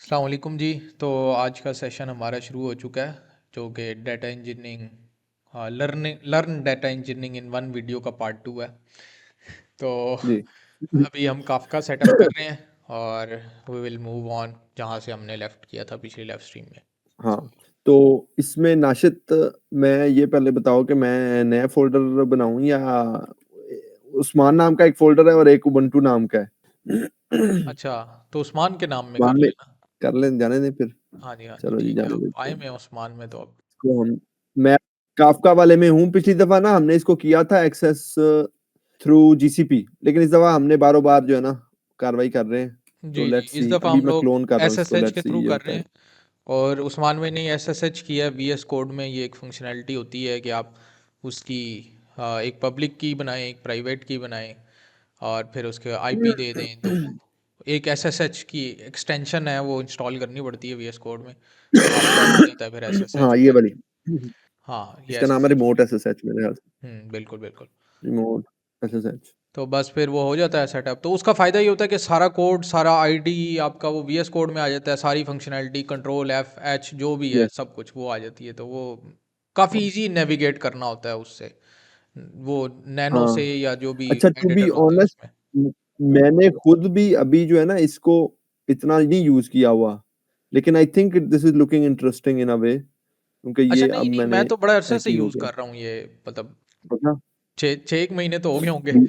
अस्सलाम वालेकुम जी। तो आज का सेशन हमारा शुरू हो चुका है जो कि डाटा इंजीनियरिंग, हाँ, learn data engineering in one video का पार्ट 2 है। तो जी। अभी हम काफका सेटअप कर रहे हैं और वी विल मूव ऑन जहाँ से हमने लेफ्ट किया था पिछली लाइव स्ट्रीम में। हाँ, तो इसमें नाशित, मैं ये पहले बताओ कि मैं नया फ़ोल्डर बनाऊँ या उस्मान नाम का एक फ़ोल्डर है और एक उबंटू नाम का है। अच्छा, तो उस्मान के नाम में कर उस्मान में लेना। कर लें, जाने दें फिर। हाँ जी, हाँ जी, चलो जी, ठीक है, जाने आप देते आए हैं। में उस्मान में तो अब। इसको मैं काफ़का वाले में हूँ। पिछली दफ़ा ना हमने इसको किया था एक्सेस थ्रू जीसीपी, लेकिन इस दफ़ा हमने बारों-बार जो है ना कार्रवाई कर रहे हैं। तो जी जी, लेट्स इस सी, दफ़ा अभी हम मैं लोग क्लोन कर रहा हूँ इसको, एसएसएच के लेट्स सी थ्रू ये कर होता रहे है। हैं। और उस्मान में ने एसएसएच किया, वीएस कोड में ये एक फंक्शनैलिटी होती है कि आप उसकी एक पब्लिक की बनाएं, एक प्राइवेट की बनाएं और फिर उसके आईपी दे दें। तो एक एसएसएच की एक्सटेंशन है, वो इंस्टॉल करनी पड़ती है वीएस कोड में, तो आपका हो जाता है फिर एसएसएच हाँ, ये वाली। हाँ, ये इसका नाम है एसएसएच। रिमोट एसएसएच मेरे ख्याल से। बिल्कुल बिल्कुल। Remote SSH. तो बस फिर वो हो जाता है सेटअप। तो उसका फ़ायदा ये होता है कि सारा कोड, सारा आईडी आपका वो वीएस कोड में आ जाता है, सारी फंक्शनैलिटी, कंट्रोल एफ एच जो भी है यस। सब कुछ वो आ जाती है। तो वो काफ़ी इजी नेविगेट करना होता है उससे, वो नैनो से हाँ। या जो भी अच्छा, टू बी एडिटर होता है ऑनेस्ट, उसमें। मैंने खुद भी अभी जो है ना इसको इतना नहीं यूज़ किया हुआ। लेकिन I think this is looking interesting in a way, क्योंकि अच्छा, ये अब नहीं नहीं, मैंने मैं तो बड़ा अरसे से टैकल हो यूज़ गया। कर रहा हूँ ये, मतलब पता? छः एक महीने तो हो गए होंगे। गुड।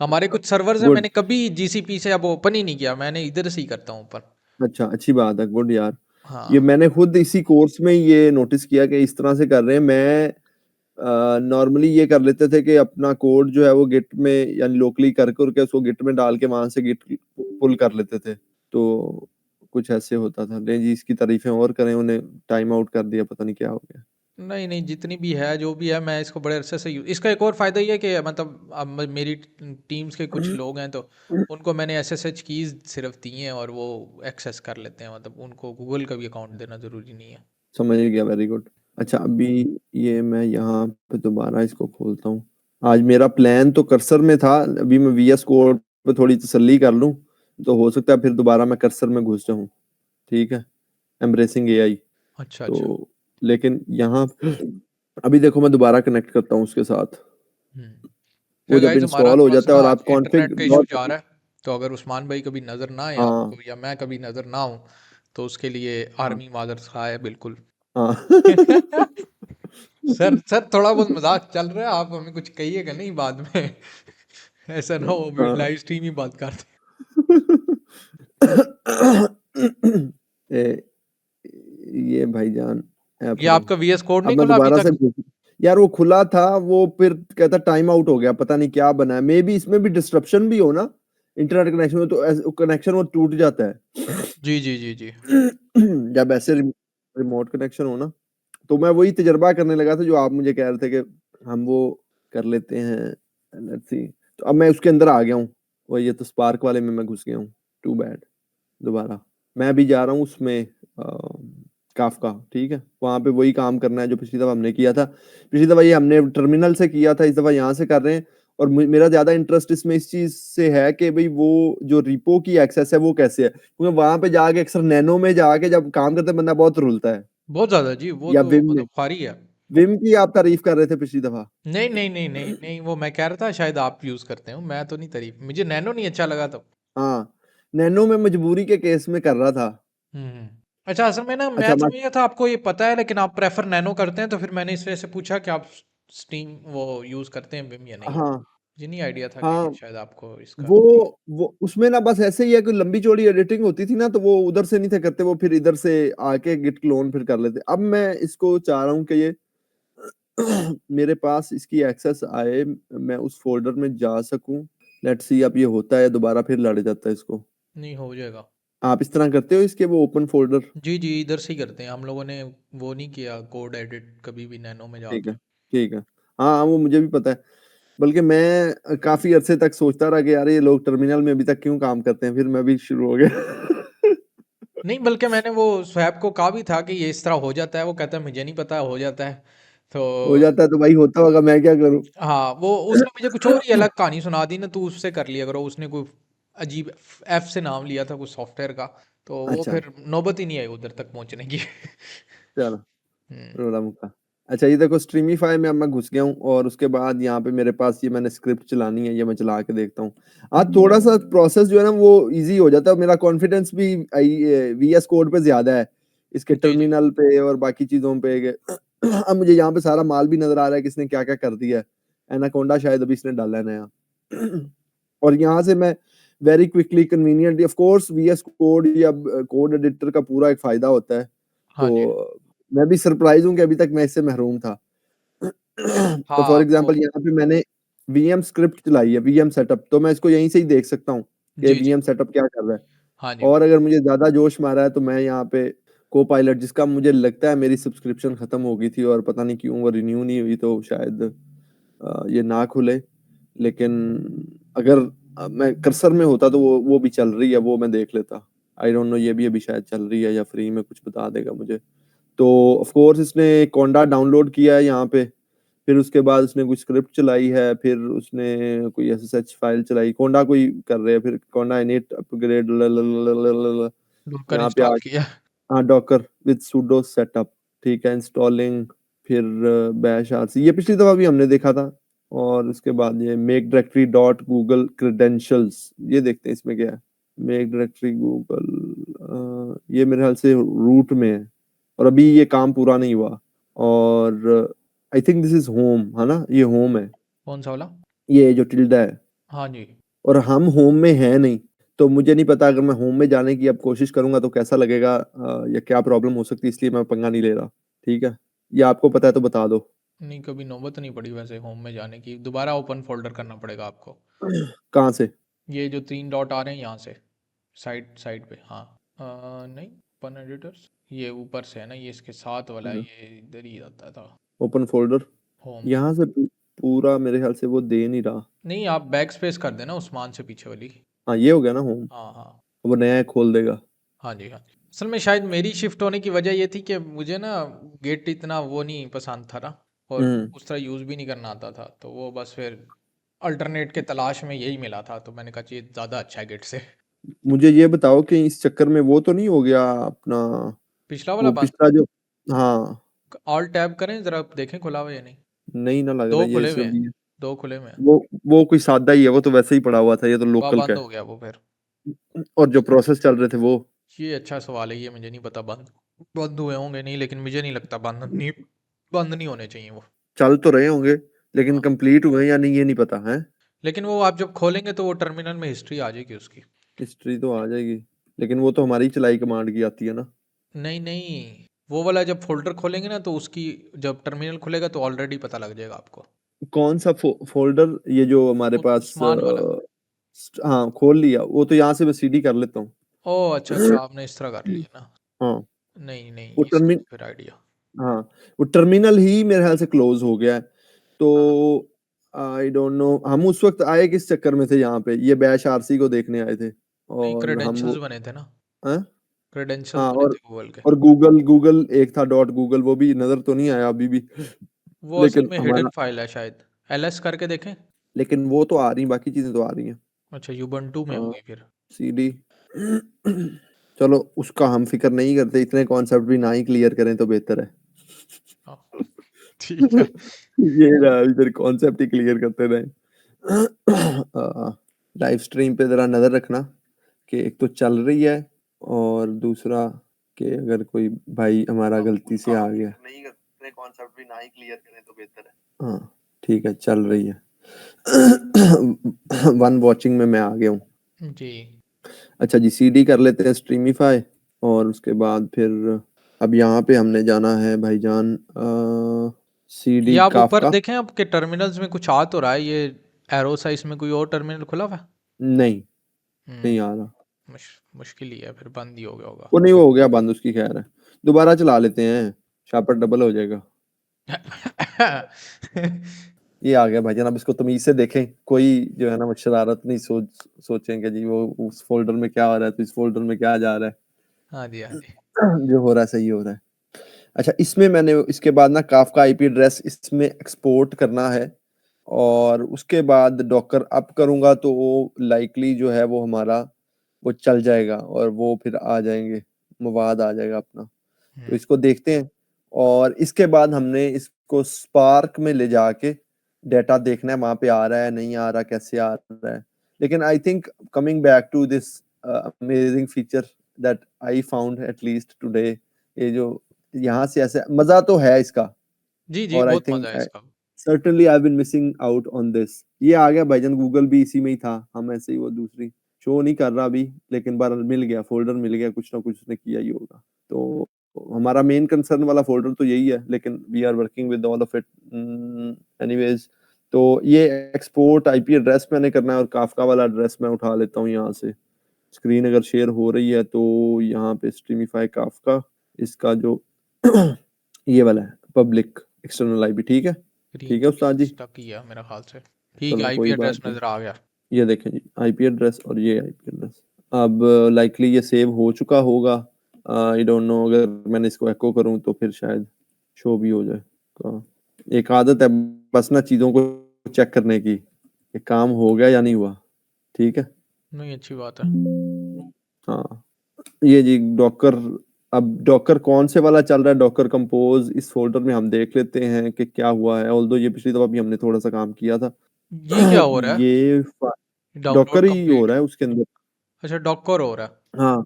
हमारे कुछ सर्वर्स हैं, गुड। मैंने कभी जीसीपी से अब ओपन ही नहीं किया, मैंने इधर से ही करता हूँ ऊपर। अच्छा, अच्छी बात है, गुड यार। ये हाँ। मैंने खुद इसी कोर्स में ये नोटिस किया कि इस तरह से कर रहे हैं। मैं नॉर्मली ये कर लेते थे कि अपना कोड जो है वो गिट में यानी लोकली कर के उसको गिट में डाल के वहां से गिट पुल कर लेते थे। तो कुछ ऐसे होता था। नहीं जी, इसकी तारीफें और करें, उन्हें टाइम आउट कर दिया, पता नहीं क्या हो गया। नहीं नहीं, जितनी भी है जो भी है, मैं इसको बड़े अरसे से इसका एक और फ़ायदा ये है कि मतलब अब मेरी टीम्स के कुछ लोग हैं, तो उनको मैंने एसएसएच कीज़ सिर्फ दी हैं और वो एक्सेस कर लेते हैं, मतलब उनको गूगल का भी अकाउंट देना ज़रूरी नहीं है। समझ गया, वेरी गुड। अच्छा, अभी ये मैं यहाँ पे दोबारा इसको खोलता हूँ। आज मेरा प्लान तो कर्सर में था, अभी मैं वीएस कोड पे थोड़ी तसल्ली कर लूँ, तो हो सकता है फिर दोबारा मैं कर्सर में घुस जाऊँ। ठीक है, एम्ब्रेसिंग एआई। अच्छा अच्छा। तो लेकिन यहाँ अभी देखो मैं दोबारा कनेक्ट करता हूँ उसके साथ। फिर वो जब गाइज हमारा इंस्टॉल हो थोड़ा सा जाता ना है और आज आप कॉन्फ़िग इंटरनेट का इशू डॉट। जा रहा है, तो अगर उस्मान भाई कभी नज़र ना आए हाँ, आपको या मैं कभी नज़र ना आऊँ, तो उसके लिए हाँ, आर्मी माजर खा है बिल्कुल। हाँ। सर सर, थोड़ा बहुत मजाक चल रहा है, आप हमें कुछ कहिएगा नहीं बाद में। ऐसा ना हो हाँ। लाइव स्ट्रीम ही बात करते। ए, ये भाईजान ऐप ये रो। आपका वीएस कोड अब नहीं मैं खुला अभी दोबारा से तक? यार वो खुला था, वो फिर कहता टाइम आउट हो गया, पता नहीं क्या बना है। मे बी इसमें भी डिस्ट्रप्शन भी हो ना इंटरनेट कनेक्शन में, तो कनेक्शन वो टूट जाता है। जी जी जी जी। जब ऐसे रिमोट कनेक्शन हो ना, तो मैं वही तजर्बा करने लगा था जो आप मुझे कह रहे थे कि हम वो कर लेते हैं। Let's see. तो अब मैं उसके अंदर आ गया हूँ। वो ये तो स्पार्क वाले में मैं घुस गया हूँ। Too bad. दोबारा मैं भी जा रहा हूँ उसमें, काफका। ठीक है, वहां पे वही काम करना है जो पिछली दफा हमने किया था। पिछली दफा ये हमने टर्मिनल से किया था, इस दफा यहाँ से कर रहे हैं। और मेरा ज्यादा इंटरेस्ट इसमें इस चीज से है कि भाई वो जो रिपो की एक्सेस है वो कैसे है, क्योंकि वहां पे जाके अक्सर नैनो में जाके जब काम करते हैं बंदा बहुत रुलता है। बहुत ज्यादा जी, वो या तो विम में। मतलब खारी है। विम की आप तारीफ कर रहे थे पिछली दफा। नहीं नहीं नहीं नहीं नहीं, वो मैं कह रहा था शायद आप यूज करते हो, मैं तो नहीं, तारीफ मुझे नैनो नहीं अच्छा लगा तब। हाँ, नैनो में मजबूरी के केस में कर रहा था। अच्छा, असल में ना मैं अच्छा, समझ गया था आपको ये पता है, लेकिन आप प्रेफर नैनो करते हैं, तो फिर मैंने इस वजह से पूछा कि आप स्टीम वो यूज करते हैं विम या नहीं। हाँ, मुझे नहीं आइडिया था कि हाँ। शायद आपको इसका। वो वो उसमें ना बस ऐसे ही है कि लंबी चौड़ी एडिटिंग होती थी ना, तो वो उधर से नहीं थे करते, वो फिर इधर से आके गिट क्लोन फिर कर लेते। अब मैं इसको चाह रहा हूँ कि ये मेरे पास इसकी एक्सेस आए, मैं उस फोल्डर में जा सकूं। लेट्स सी अब ये होता है, दोबारा फिर लड़ जाता है इसको। नहीं, हो जाएगा। आप इस तरह करते हो इसके वो ओपन फोल्डर? जी जी, इधर से ही करते हैं हम लोगों ने, वो नहीं किया कोड एडिट कभी भी नैनो में ठीक है, जाके। ठीक है। हाँ, वो मुझे भी पता है। बल्कि मैं काफी अरसे तक सोचता रहा कि यार ये लोग टर्मिनल में अभी तक क्यों काम करते हैं, फिर मैं भी शुरू हो गया। नहीं, बल्कि मैंने वो स्वैप को कहा भी था कि ये इस तरह हो जाता है, वो कहता है मुझे नहीं पता हो जाता है। तो हो जाता है तो भाई होता होगा, मैं क्या करूं। हाँ, वो उसने मुझे कुछ और ही अलग कहानी सुना दी ना, तू उससे कर लिया करो, उसने कोई अजीब एफ से नाम लिया था कुछ सॉफ्टवेयर का। तो वो अच्छा फिर नौबत ही नहीं आई उधर तक पहुंचने की। चलो हम्म। रोड़ा मुक्का। अच्छा ये देखो स्ट्रीमीफाई में अब मैं घुस गया हूँ और उसके बाद यहाँ पे मेरे पास ये मैंने स्क्रिप्ट चलानी है, ये मैं चला के देखता हूँ। आज थोड़ा सा प्रोसेस जो है ना वो इजी हो जाता है, मेरा कॉन्फिडेंस भी वीएस कोड पे ज्यादा है इसके जी जी। टर्मिनल पे और बाकी चीजों पे अब मुझे यहाँ पे सारा माल भी नजर आ रहा है किसने क्या क्या कर दिया है। एनाकोंडा शायद अभी इसने डाला है नया और यहाँ से मैं very quickly conveniently, of course VS code या कोड एडिटर का पूरा एक फायदा होता है। हाँ जी। तो मैं भी सरप्राइज हूँ कि अभी तक मैं इससे महरूम था। तो हाँ फॉर आपको। एग्जांपल यहाँ पे मैंने वीएम स्क्रिप्ट चलाई है, वीएम सेटअप, तो मैं इसको यहीं से ही देख सकता हूँ कि जी जी। वीएम सेटअप क्या कर रहा है। हाँ जी। और अगर मुझे ज्यादा जोश मारा है तो मैं यहाँ पे को पायलट, जिसका मुझे लगता है मेरी सब्सक्रिप्शन खत्म हो गई थी और पता नहीं क्यों वो रिन्यू नहीं हुई, तो शायद ये ना खुले। लेकिन अगर मैं कर्सर में होता तो वो भी चल रही है, वो मैं देख लेता। आई डोंट नो, ये भी अभी शायद चल रही है या फ्री में कुछ बता देगा मुझे। तो ऑफ कोर्स इसने कोंडा डाउनलोड किया है यहाँ पे, फिर उसके बाद उसने कोई स्क्रिप्ट चलाई है, फिर उसने कोई एसएसएच फाइल चलाई, कोंडा कोई कर रहे हैं, फिर कोंडा इनिट अपग्रेड डोकर यहाँ पे आ, इंस्टॉल किया। हाँ डॉकर विद sudo सेटअप, ठीक है, इंस्टॉलिंग, फिर बैश आरसी, ये पिछली दफा भी हमने देखा था। और उसके बाद ये make directory dot Google credentials, ये देखते हैं इसमें क्या है। मेक डायरेक्टरी गूगल, ये मेरे ख्याल से रूट में है और अभी ये काम पूरा नहीं हुआ। और आई थिंक दिस इज होम, है ना, ये होम है, कौन सा वाला? ये जो टिल्डा है। हाँ जी। और हम होम में है नहीं, तो मुझे नहीं पता अगर मैं होम में जाने की अब कोशिश करूंगा तो कैसा लगेगा, या क्या प्रॉब्लम हो सकती है, इसलिए मैं पंगा नहीं ले रहा। ठीक है, या आपको पता है तो बता दो। नहीं, कभी नौबत नहीं पड़ी वैसे होम में जाने की, दोबारा ओपन फोल्डर करना पड़ेगा आपको। कहाँ से? ये जो 3 डॉट आ रहे हैं यहाँ से, साइड साइड पे, हाँ। नहीं, ओपन एडिटर्स, ये ऊपर से है ना, ये इसके साथ वाला है, ये इधर ही आता था। Open folder, home. यहाँ से पूरा मेरे ख्याल से वो दे नहीं रहा। नहीं, आप बैक स्पेस कर देना उस्मान से पीछे वाली। हाँ ये हो गया ना होम, हाँ हाँ। वो नया खोल देगा। हाँ जी हाँ जी। असल में शायद मेरी शिफ्ट होने की वजह ये थी कि मुझे ना गेट इतना वो नहीं पसंद था ना, और हम्म उस तरह यूज़ भी नहीं करना आता था, तो वो बस फिर अल्टरनेट के तलाश में यही मिला था, तो मैंने कहा ये ज़्यादा अच्छा है गेट से। मुझे ये बताओ कि इस चक्कर में वो तो नहीं हो गया अपना, पिछला वाला वो बंद। पिछला जो, हाँ, ऑल टैब करें ज़रा, देखें खुला हुआ या नहीं। नहीं ना लग रहा दो है ये खुले हुए सिर्फ हैं, ये। दो खुले हुए हैं। वो कोई सादा ही है, वो तो वैसे ही पड़ा हुआ था, ये तो वह लोकल का बंद है। हो गया वो फिर। और जो प्रोसेस चल रहे थे वो, ये अच्छा सवाल है, ये मुझे नहीं पता, बंद बंद हुए होंगे नहीं, लेकिन मुझे नहीं लगता बंद नहीं होने चाहिए वो। चल तो रहे होंगे लेकिन हाँ, कंप्लीट हुए या नहीं ये नहीं पता है। लेकिन वो आप जब खोलेंगे तो वो टर्मिनल में हिस्ट्री आ जाएगी उसकी। हिस्ट्री तो आ जाएगी, लेकिन वो तो हमारी चलाई कमांड की आती है ना। नहीं नहीं, वो वाला जब फोल्डर खोलेंगे ना तो उसकी, जब टर्मिनल खुलेगा तो ऑलरेडी पता लग जाएगा आपको। कौन सा फोल्डर, ये जो हमारे पास उस्मान वाला। हाँ खोल लिया, वो तो यहाँ से मैं सीडी कर लेता हूँ। ओह अच्छा अच्छा, आपने इस तरह कर लिया ना। हाँ नहीं नहीं, वो इसका टर्मिन तो फिर आइडिया। हाँ वो टर्मिनल ही मेरे ख्याल से क्लोज हो गया है। हाँ। तो आई डोंट नो हम उस वक्त आए किस चक्कर में थे यहाँ पे, ये बैश आरसी को देखने आए थे नहीं, और हम क्रेडेंशियल्स वो, बने थे ना। हाँ क्रेडेंशियल्स हाँ, बने थे गूगल के। और गूगल गूगल एक था डॉट गूगल, वो भी नजर तो नहीं आया अभी भी। वो असल लेकिन में हिडन हमारा, फाइल है शायद। एलएस करके देखें। लेकिन वो तो आ रही, बाकी चीजें तो आ रही हैं। अच्छा, यूबंटू में होगी फिर। सीडी चलो उसका हम फिक्र नहीं करते, इतने कॉन्सेप्ट भी ना ही क्लियर करें तो बेहतर है। हाँ, ठीक है। ये ना इधर कॉन्सेप्ट ही क्लियर करते रहे। लाइव स्ट्रीम पे जरा नजर रखना कि एक तो चल रही है और दूसरा कि अगर कोई भाई हमारा गलती से आ गया, नहीं करते कॉन्सेप्ट भी ना ही क्लियर करें तो बेहतर है। हाँ ठीक है, चल रही है। वन वॉचिंग में मैं आ गया हूँ। जी। अच्छा जी, सीडी कर लेते हैं स्ट्रीमीफाई और उसके बाद फिर अब यहाँ पे हमने जाना है भाईजान, ये सीडी आप ऊपर काफका। देखें, आपके टर्मिनल्स में कुछ आ तो रहा है, ये एरो सा, इसमें कोई और टर्मिनल खुला हुआ है? नहीं, नहीं आ हम्म। रहा। मुश्किल ही है, फिर बंद ही हो गया होगा। वो नहीं, वो हो गया बंद, उसकी खैर है, दोबारा चला लेते हैं, शार्पर डबल हो जाएगा। ये आ गया भाईजान, अब इसको तमीज से देखें, कोई जो है ना वो शरारत नहीं सोचेंगे जी वो उस फोल्डर में क्या हो रहा है तो इस फोल्डर में क्या जा रहा हाँ जी हाँ जी। है। जो हो रहा है सही हो रहा है। अच्छा इसमें मैंने इसके बाद ना काफका आईपी एड्रेस इसमें एक्सपोर्ट करना है और उसके बाद डॉकर अप करूंगा तो लाइकली जो है वो हमारा वो चल जाएगा और वो फिर आ जाएंगे, मवाद आ जाएगा अपना। तो हम्म। इसको देखते हैं और इसके बाद हमने इसको स्पार्क में ले जाके डेटा देखना है, वहां पे आ रहा है नहीं आ रहा, कैसे आ रहा है। लेकिन I think coming back to this amazing feature that I found at least today, ये जो यहाँ से ऐसे मजा तो है इसका। जी जी, और आई बहुत थिंक मजा है इसका। certainly I've been missing out on this। ये आ गया भाईजान, गूगल भी इसी में ही था, हम ऐसे ही वो दूसरी शो नहीं कर रहा अभी, लेकिन बार मिल गया, फोल्डर मिल गया, कुछ ना कुछ उसने किया ही होगा। तो हमारा मेन कंसर्न वाला फोल्डर तो यही है, लेकिन we are working with all of it anyways. तो ये एक्सपोर्ट आईपी एड्रेस मैंने करना है और काफका वाला एड्रेस मैं उठा लेता हूँ यहाँ से। स्क्रीन अगर शेयर हो रही है तो यहाँ पे स्ट्रीमिफाई काफका, इसका जो ये वाला है पब्लिक एक्सटर्नल आईपी, ठीक है। स्क्रीन ठीक है थोड़ी उस्ताद जी, स्टक ही है मेरा ख्याल से। ठीक है, चलो आईपी कोई एड्रेस बात नहीं। नजर आ गया। ये देखें जी, आईपी एड्रेस और ये आईपी एड्रेस। अब लाइकली ये सेव हो चुका होगा, आई डोंट नो, अगर मैंने इसको एको करूं तो फिर शायद शो भी हो जाए। तो एक आदत है बस ना चीज़ों को चेक करने की, ये काम हो गया या नहीं हुआ। ठीक है, नहीं, अच्छी बात है। हाँ। ये जी डॉकर, अब डॉकर कौन से वाला चल रहा है, डॉकर कंपोज, इस फोल्डर में हम देख लेते हैं कि क्या हुआ है। ऑल्दो ये पिछली दफा भी हमने थोड़ा सा काम किया था। ये क्या हो रहा है? ये डाउनलोड डॉकर ही हो कंप्लीट। रहा है उसके अंदर। अच्छा, डॉकर हो रहा है। हाँ,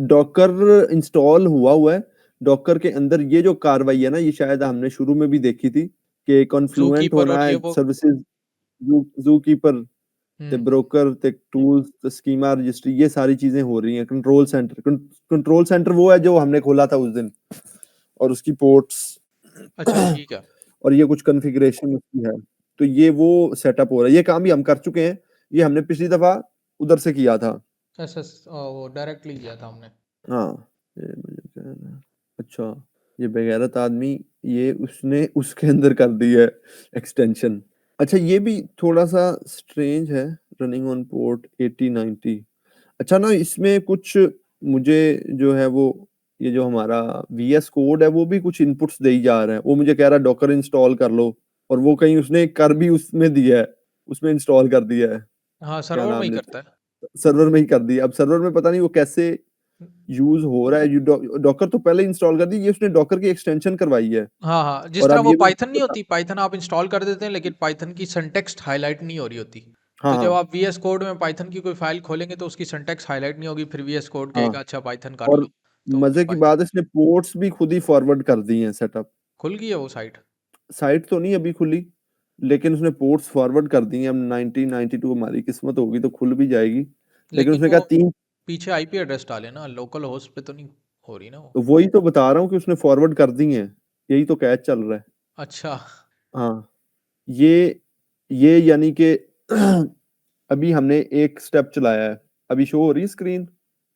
डॉकर इंस्टॉल हुआ हुआ है। डॉकर के अंदर ये जो कार्रवाई है ना, ये शायद हमने शुरू में भी देखी थी कि जू कॉन्फ्लुएंट कीपर होना और है ये वो। सर्विसेज, जू कीपर, ते हम्म। ब्रोकर, ते टूल्स, ते स्कीमा रजिस्ट्री, ये सारी चीजें हो रही हैं। कंट्रोल सेंटर, कंट्रोल सेंटर वो है जो हमने खोला था उस दिन, और उसकी पोर्ट्स अच्छा, ठीक है। और ये कुछ कॉन्फ़िगरेशन उसकी है। तो ये वो सेटअप हो रहा है, ये काम भी हम कर चुके हैं। ये हमने पिछली दफा उधर से किया था। वो डायरेक्टली किया था हमने। हाँ, ये मुझे कहना है। अच्छा, ये बेगैरत आदमी, ये उसने उसके अंदर कर दी है एक्सटेंशन। अच्छा, ये भी थोड़ा सा स्ट्रेंज है, रनिंग ऑन पोर्ट 8090। अच्छा ना, इसमें कुछ मुझे जो है वो, ये जो हमारा वीएस कोड है वो भी कुछ इनपुट्स दे ही जा रहा है। वो मुझे कह रहा है डॉकर इंस्टॉल कर लो, और वो कहीं उसने कर भी उसमें दिया है, उसमें इंस्टॉल कर दिया है। हाँ, क्या सर्वर में ही नाम लेते करता हैं, सर्वर में ही कर दिया। अब सर्वर में पता नहीं वो कैसे है। यूज हो रहा है। डॉकर तो पहले इंस्टॉल कर दी, ये उसने डॉकर की एक्सटेंशन करवाई है। हाँ हाँ, जिस और तरह अब वो ये भी पाइथन नहीं होती, पाइथन आप इंस्टॉल कर देते हैं लेकिन पाइथन की सिंटेक्स हाईलाइट नहीं हो रही होती। हाँ तो जब हाँ आप वीएस कोड में पाइथन की कोई फाइल खोलेंगे तो उसकी सिंटेक्स हाईलाइट नहीं होगी, फिर वीएस कोड हाँ। कहेगा अच्छा पाइथन कर और लो। तो वो मजे की पाइथन बात है, इसने पोर्ट्स भी खुद ही फॉरवर्ड कर दी हैं सेटअप। खुल गई है वो साइट। साइट तो नहीं अभी खुली, लेकिन उसने पोर्ट्स फॉरवर्ड कर दी हैं। अब 1992 हमारी किस्मत होगी तो खुल भी जाएगी। लेकिन लेकिन उसने वो कहा तीन, पीछे आईपी एड्रेस डाले ना, लोकल होस्ट पे तो नहीं हो रही ना वो। तो वही तो बता रहा हूँ कि उसने फॉरवर्ड कर दी हैं, यही तो कैच चल रहा है। अच्छा। हाँ, ये यानी कि अभी हमने एक स्टेप चलाया है। अभी शो हो रही है स्क्रीन,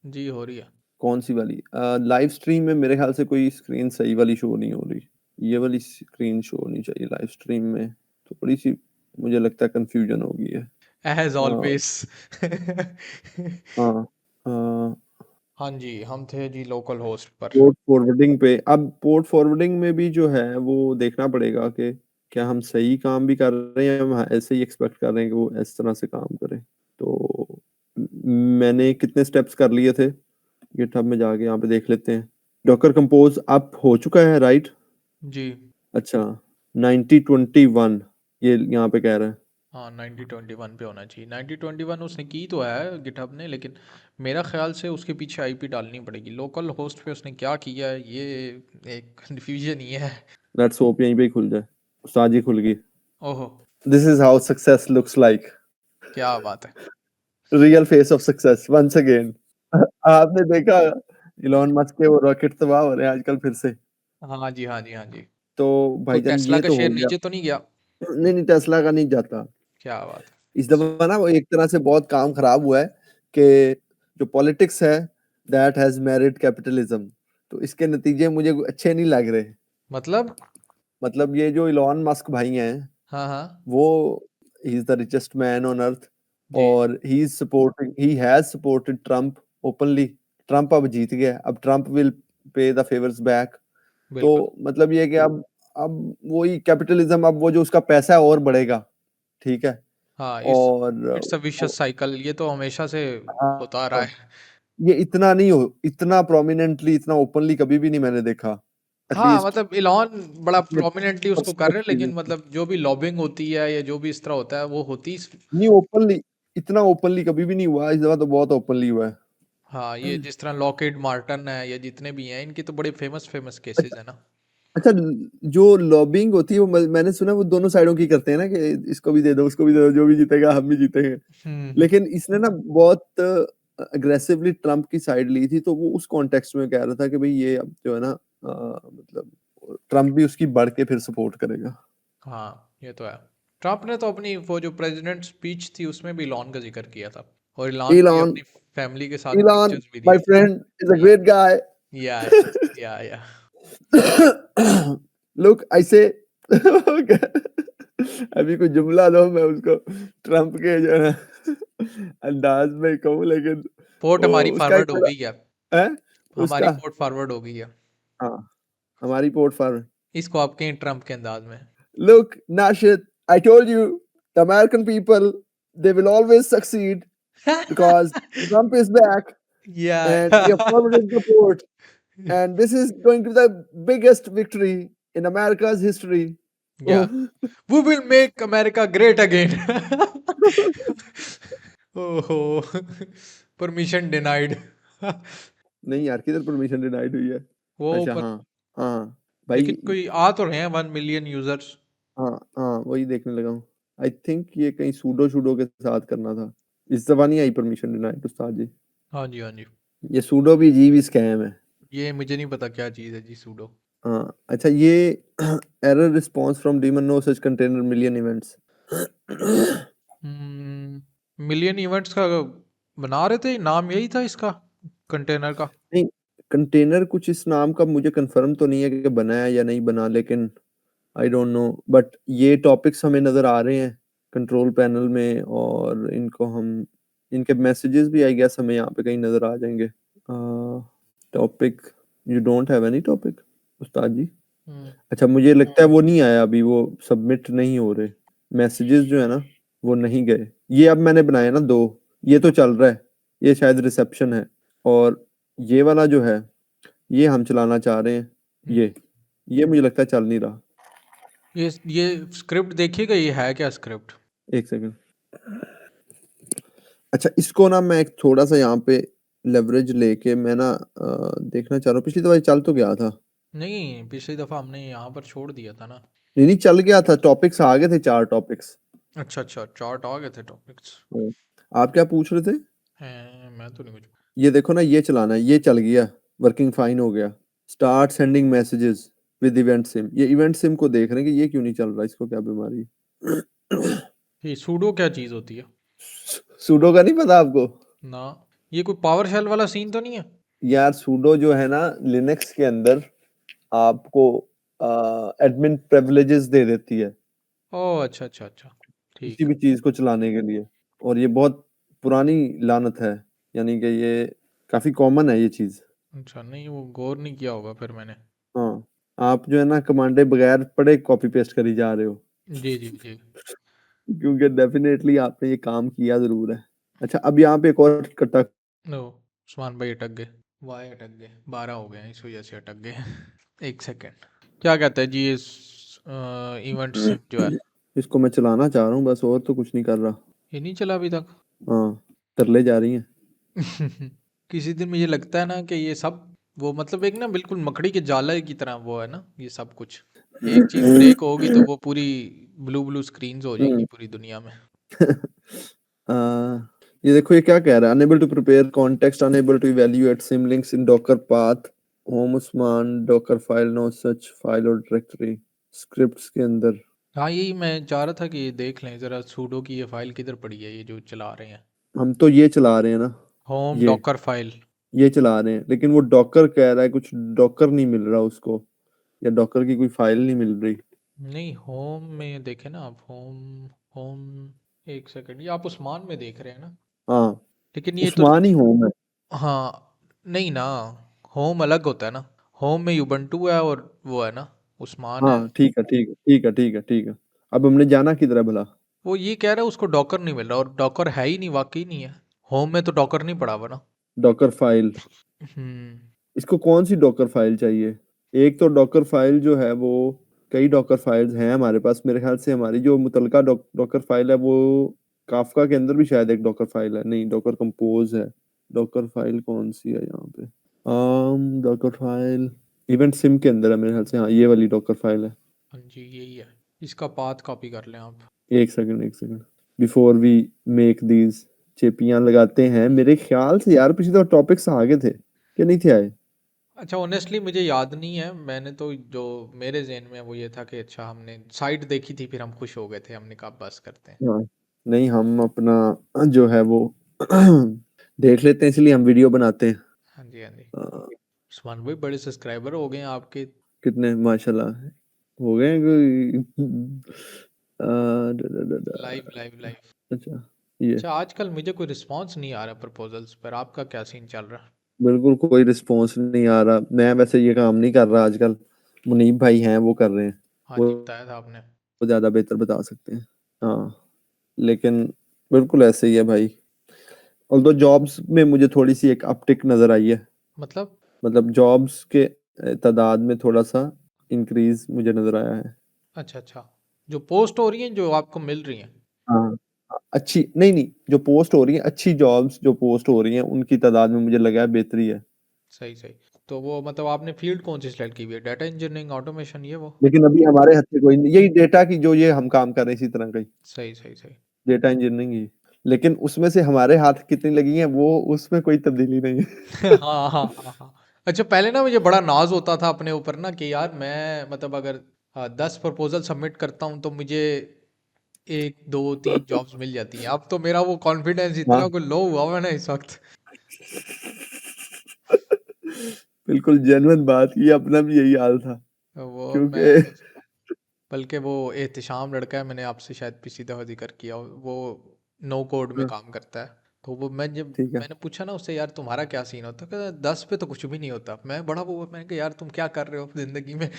जी, हो रही है। कौन सी वाली? लाइव स्ट्रीम में मेरे ख्याल से कोई स्क्रीन सही वाली शो नहीं हो रही। ये वाली स्क्रीन शो होनी चाहिए लाइव स्ट्रीम में। थोड़ी सी मुझे लगता है कंफ्यूजन हो गई है। एज हाँ ऑलवेज। हाँ हाँ, हाँ जी, हम थे जी लोकल होस्ट पर। पोर्ट फॉरवर्डिंग पे, अब पोर्ट फॉरवर्डिंग में भी जो है वो देखना पड़ेगा कि क्या हम सही काम भी कर रहे हैं, हम ऐसे ही एक्सपेक्ट कर रहे हैं कि वो इस तरह से काम करे। तो मैंने कितने स्टेप्स कर लिए थे, गिटहब में जाके यहाँ पे देख लेते हैं। डॉकर कंपोज अप हो चुका है, राइट? जी। अच्छा, 9021 ये यहाँ पे कह रहा है। हाँ, 9021 पे होना चाहिए। 9021 उसने की तो है गिटहब ने, लेकिन मेरा ख्याल से उसके पीछे आईपी डालनी पड़ेगी। लोकल होस्ट पे उसने क्या किया है, ये एक कन्फ्यूजन ही है। लेट्स होप यहीं पे ही खुल जाए। उस्ताद जी खुल गई। ओहो, this is how success looks like, क्या बात है। Real face of success once again. आपने देखा इलॉन मस्क के वो रॉकेट तबाह हो रहे हैं आजकल फिर से। हाँ जी, हाँ जी, हाँ जी। तो कोई भाईजान टेस्ला ये का तो हो शेयर गया। नीचे तो नहीं गया? नहीं नहीं, टेस्ला का नहीं जाता। क्या बात है। इस दफा ना वो एक तरह से बहुत काम खराब हुआ है कि जो पॉलिटिक्स है, दैट हैज मैरिड कैपिटलिज्म। तो इसके नतीजे मुझे अच्छे नहीं लग रहे। मतलब। मतलब ये जो इलॉन मस्क भाई हैं, हाँ हाँ। वो he is the richest man on earth, जी। और he has supported Trump openly. Trump अब जीत गया, अब Trump will pay the favours back. तो बिल्कुल। मतलब ये कि अब वही कैपिटलिज्म, अब वो जो उसका पैसा है और बढ़ेगा। ठीक है, हाँ, और इट्स अ विशियस साइकिल, ये तो हमेशा से होता आ रहा हाँ, है। ये इतना नहीं हो, इतना प्रोमिनेंटली, इतना ओपनली कभी भी नहीं मैंने देखा, हाँ, एटलीस्ट मतलब इलॉन बड़ा अपने प्रोमिनेंटली उसको कर रहे हैं, पर्सपेक्टिव लेकिन में। मतलब जो भी लॉबिंग होती है या जो भी इस तरह होता है वो होती नहीं ओपनली, इतना ओपनली कभी भी नहीं हुआ, इस दफा तो बहुत ओपनली हुआ है। हाँ, ये जिस तरह लॉकहीड मार्टिन है या जितने भी हैं, इनके तो बड़े फेमस फेमस केसेस अच्छा है ना। अच्छा, जो लॉबिंग होती है वो मैंने सुना वो दोनों साइडों की करते हैं ना, कि इसको भी दे दो, उसको भी दे दो, जो भी जीतेगा हम भी जीतेंगे। हम्म। लेकिन इसने ना बहुत अग्रेसिवली ट्रम्प की साइड ली थी, तो वो उस कॉन्टेक्स्ट में कह रहा था कि भाई ये अब जो है ना, मतलब ट्रम्प भी उसकी बढ़ के फिर सपोर्ट करेगा। हाँ, ये तो है। ट्रम्प ने तो अपनी वो जो प्रेसिडेंट स्पीच थी उसमें भी इलॉन का जिक्र किया था, और इलॉन की इलॉन अपनी फैमिली के साथ इलॉन पिक्चर्स भी दी माय थी। फ्रेंड इज अ या ग्रेट गाय। या या लुक आई से अभी कोई जुमला दो, मैं उसको ट्रम्प के जो है ना अंदाज में कहूँ, लेकिन पोर्ट वो हमारी उसका एक फॉरवर्ड हो बड़ा गई है। है हमारी उसका। पोर्ट फॉरवर्ड हो गई है। हाँ, हमारी पोर्ट फॉरवर्ड। इसको आप कहें ट्रम्प के अंदाज में। Look, Nashid, I told you, the American people, they will always succeed because Trump is back या and we have forwarded the port. And this is going to be the biggest victory in America's history. या Oh, we will make America great again. ओहो, permission denied. नहीं यार, किधर permission denied हुई है? वो अच्छा ऊपर, हाँ, हाँ भाई, लेकिन कोई आ तो रहे हैं 1 मिलियन यूजर्स। हाँ हाँ वही देखने लगा हूँ। आई थिंक ये कहीं सूडो शूडो के साथ करना था, इस दफा नहीं आई परमिशन डिनाइड उस्ताद जी। हाँ जी, हाँ जी। ये सूडो भी अजीब ही स्कैम है। ये मुझे नहीं पता क्या चीज़ है जी सूडो। हाँ अच्छा, ये error response from daemon no such container million events. Million events का बना रहे थे, नाम यही था इसका, कंटेनर का। नहीं, कंटेनर कुछ इस नाम का मुझे कंफर्म तो नहीं है कि बना है या नहीं बना, लेकिन आई डोंट नो, बट ये टॉपिक्स हमें नज़र आ रहे हैं कंट्रोल पैनल में, और इनको हम, इनके मैसेजेस भी आई गेस हमें यहाँ पे कहीं नज़र आ जाएंगे। Topic, you don't have any topic उस्ताद जी? हम्म। अच्छा, मुझे लगता है वो नहीं आया अभी, वो सबमिट नहीं हो रहे मैसेजेस जो है ना, वो नहीं गए। ये अब मैंने बनाया ना दो, ये तो चल रहा है, ये शायद रिसेप्शन है, और ये वाला जो है ये हम चलाना चाह रहे हैं। हम्म। ये मुझे लगता है चल नहीं रहा। ये स्क्रिप्ट देखिएगा, ये है क्या स्क्रिप्ट। एक सेकंड। अच्छा, इसको ना मैं एक थोड़ा सा यहाँ पे लेवरेज लेके मैं ना देखना चाह रहा हूँ, पिछली दफा ये चल तो गया था। नहीं, पिछली दफा हमने यहाँ पर छोड़ दिया था ना। नहीं नहीं, चल गया था, टॉपिक्स आ गए थे, 4 टॉपिक्स। अच्छा अच्छा, चार्ट आ गए थे टॉपिक्स। आप क्या पूछ रहे थे? हैं, मैं तो नहीं कुछ। ये देखो ना, ये चलाना है, ये चल गया, वर्किंग फाइन हो गया। Start sending messages with event SIM, ये इवेंट सिम को देख रहे हैं कि ये क्यों नहीं चल रहा, इसको क्या बीमारी है? ये सूडो क्या चीज़ होती है? सूडो का नहीं पता आपको? ना, ये कोई पावर शेल वाला सीन तो नहीं है? यार सूडो जो है ना, लिनक्स के अंदर आपको एडमिन प्रिविलेजेस दे देती है ओह, अच्छा अच्छा अच्छा, किसी ठीक भी है। चीज को चलाने के लिए, और ये बहुत पुरानी लानत है, यानी कि ये काफी कॉमन है ये चीज। अच्छा, नहीं वो गौर नहीं किया होगा फिर मैंने। हाँ, आप जो है ना कमांडे बगैर पढ़े कॉपी पेस्ट करी जा रहे हो, जी जी जी। क्योंकि डेफिनेटली आपने ये काम किया जरूर है। अच्छा, अब यहाँ पे एक और कटा। नो, उस्मान भाई अटक गए। वाई अटक गए, 12 हो गए हैं, इस वजह से अटक गए। एक सेकेंड। क्या कहता है जी इस इवेंट सिम जो है? इसको मैं चलाना चाह रहा हूँ बस, और तो कुछ नहीं कर रहा। ये नहीं चला अभी तक। हाँ, तरले जा रही हैं। किसी दिन मुझे लगता है ना कि ये सब वो मतलब एक ना बिल्कुल मकड़ी के जाले की तरह वो है ना, ये सब कुछ एक चीज ब्रेक होगी तो वो पूरी ब्लू ब्लू स्क्रीन्स हो जाएंगी हम्म। पूरी दुनिया में। आ, ये देखो ये क्या कह रहा है, unable to prepare context, unable to evaluate symlinks in docker path, home Usman docker file, no such file और डायरेक्टरी स्क्रिप्ट्स के अंदर। हाँ, यही मैं चाह रहा था कि ये देख लें जरा सूडो की ये फाइल किधर पड़ी है, ये जो चला रहे हैं। हम तो ये चला रहे हैं ना, होम ये डॉकर फाइल। ये चला रहे हैं, लेकिन वो डॉकर कह रहा है, कुछ डॉकर नहीं मिल रहा उसको, या डॉकर की कोई फाइल नहीं मिल रही। नहीं, होम में देखे ना आप, होम होम। एक सेकंड, ये आप उस्मान में देख रहे हैं ना? हाँ, लेकिन ये तो, उस्मान ही हूँ मैं। हाँ, नहीं ना, होम अलग होता है ना। होम में युबंटू है और वो है ना, उस्मान है। हाँ ठीक है, ठीक है, ठीक है, ठीक है, ठीक है। अब हमने जाना किधर है भला? वो ये कह रहा है उसको डॉकर नहीं मिल रहा, और डॉकर है ही नहीं, वाकई नहीं है। होम में तो डॉकर नहीं पड़ा हुआ ना। डॉकर फाइल, हम्म। इसको कौन सी डॉकर फाइल चाहिए? एक तो डॉकर फाइल जो है वो, कई डॉकर फाइल्स हैं हमारे पास, मेरे ख्याल से हमारी जो मुतलका डॉकर फाइल है वो काफका के अंदर भी शायद एक डॉकर फाइल है, नहीं डॉकर कंपोज है। डॉकर फाइल कौन सी है यहाँ पे? डॉकर फाइल इवेंट सिम के अंदर है मेरे ख्याल से, हाँ ये वाली डॉकर फाइल है। हाँ जी, यही है। इसका पाथ कॉपी कर लें आप। एक सेकंड, एक second, before we make these, चेपियां लगाते हैं। मेरे ख्याल से यार पिछले तो टॉपिक्स आगे थे कि नहीं थे आए? अच्छा, ऑनेस्टली मुझे याद नहीं है, मैंने तो जो मेरे जहन में है वो ये था कि अच्छा हमने साइट देखी थी, फिर हम खुश हो गए थे, हमने कहा बस करते हैं। हाँ, नहीं हम अपना जो है वो देख लेते हैं, इसलिए हम वीडियो बनाते हैं। हाँ जी, हाँ जी। अ, उस्मान भाई, बड़े सब्सक्राइबर हो गए हैं आपके। कितने माशाल्लाह हो गए हैं कोई लाइव लाइव लाइव। अच्छा, ये अच्छा, आजकल मुझे कोई रिस्पांस नहीं आ रहा प्रपोजल्स पर, आपका क्या सीन चल रहा है? बिल्कुल कोई रिस्पॉन्स नहीं आ रहा। मैं वैसे ये काम नहीं कर रहा आजकल, मुनीब भाई हैं वो कर रहे हैं। हाँ वो जी, बताया था आपने। वो ज्यादा बेहतर बता सकते हैं। हाँ, लेकिन बिल्कुल ऐसे ही है भाई। ऑल्दो जॉब्स में मुझे थोड़ी सी एक अपटिक नजर आई है, मतलब? मतलब जॉब्स के तादाद में थोड़ा सा इंक्रीज मुझे नजर आया है। अच्छा अच्छा, जो पोस्ट हो रही हैं, जो आपको मिल रही हैं। हाँ, अच्छी नहीं नहीं, जो पोस्ट हो रही है, अच्छी जॉब्स जो पोस्ट हो रही हैं उनकी तादाद में मुझे लगा है बेहतरी है। सही सही। तो वो मतलब आपने फील्ड कौन सी सिलेक्ट की हुई है, डाटा इंजीनियरिंग, ऑटोमेशन, ये वो? लेकिन अभी हमारे हाथ से कोई नहीं, यही डेटा की जो ये हम काम कर रहे हैं इसी तरह का ही, सही सही सही। डेटा इंजीनियरिंग ही। लेकिन उसमें से हमारे हाथ कितनी लगी हैं वो, उसमें कोई तब्दीली नहीं है। हाँ हाँ हाँ हाँ। अच्छा, पहले ना मुझे बड़ा नाज होता था अपने ऊपर ना कि यार मैं मतलब अगर 10 प्रपोजल सबमिट करता हूँ तो मुझे 1 2 3 जॉब्स मिल जाती हैं। अब तो मेरा वो कॉन्फिडेंस हाँ, इतना को लो हुआ हुआ है ना इस वक्त। बिल्कुल जेन्युइन बात, ये अपना भी यही हाल था वो मैं, क्योंकि बल्कि वो एहतिशाम लड़का है, मैंने आपसे शायद पिछली दफ़ा जिक्र किया, वो नो कोड में हाँ, काम करता है। तो वो मैं जब ठीक है। मैंने पूछा ना उससे, यार तुम्हारा क्या सीन होता है, कहता 10 पे तो कुछ भी नहीं होता। मैं बड़ा वो, मैंने कहा यार तुम क्या कर रहे हो ज़िंदगी में?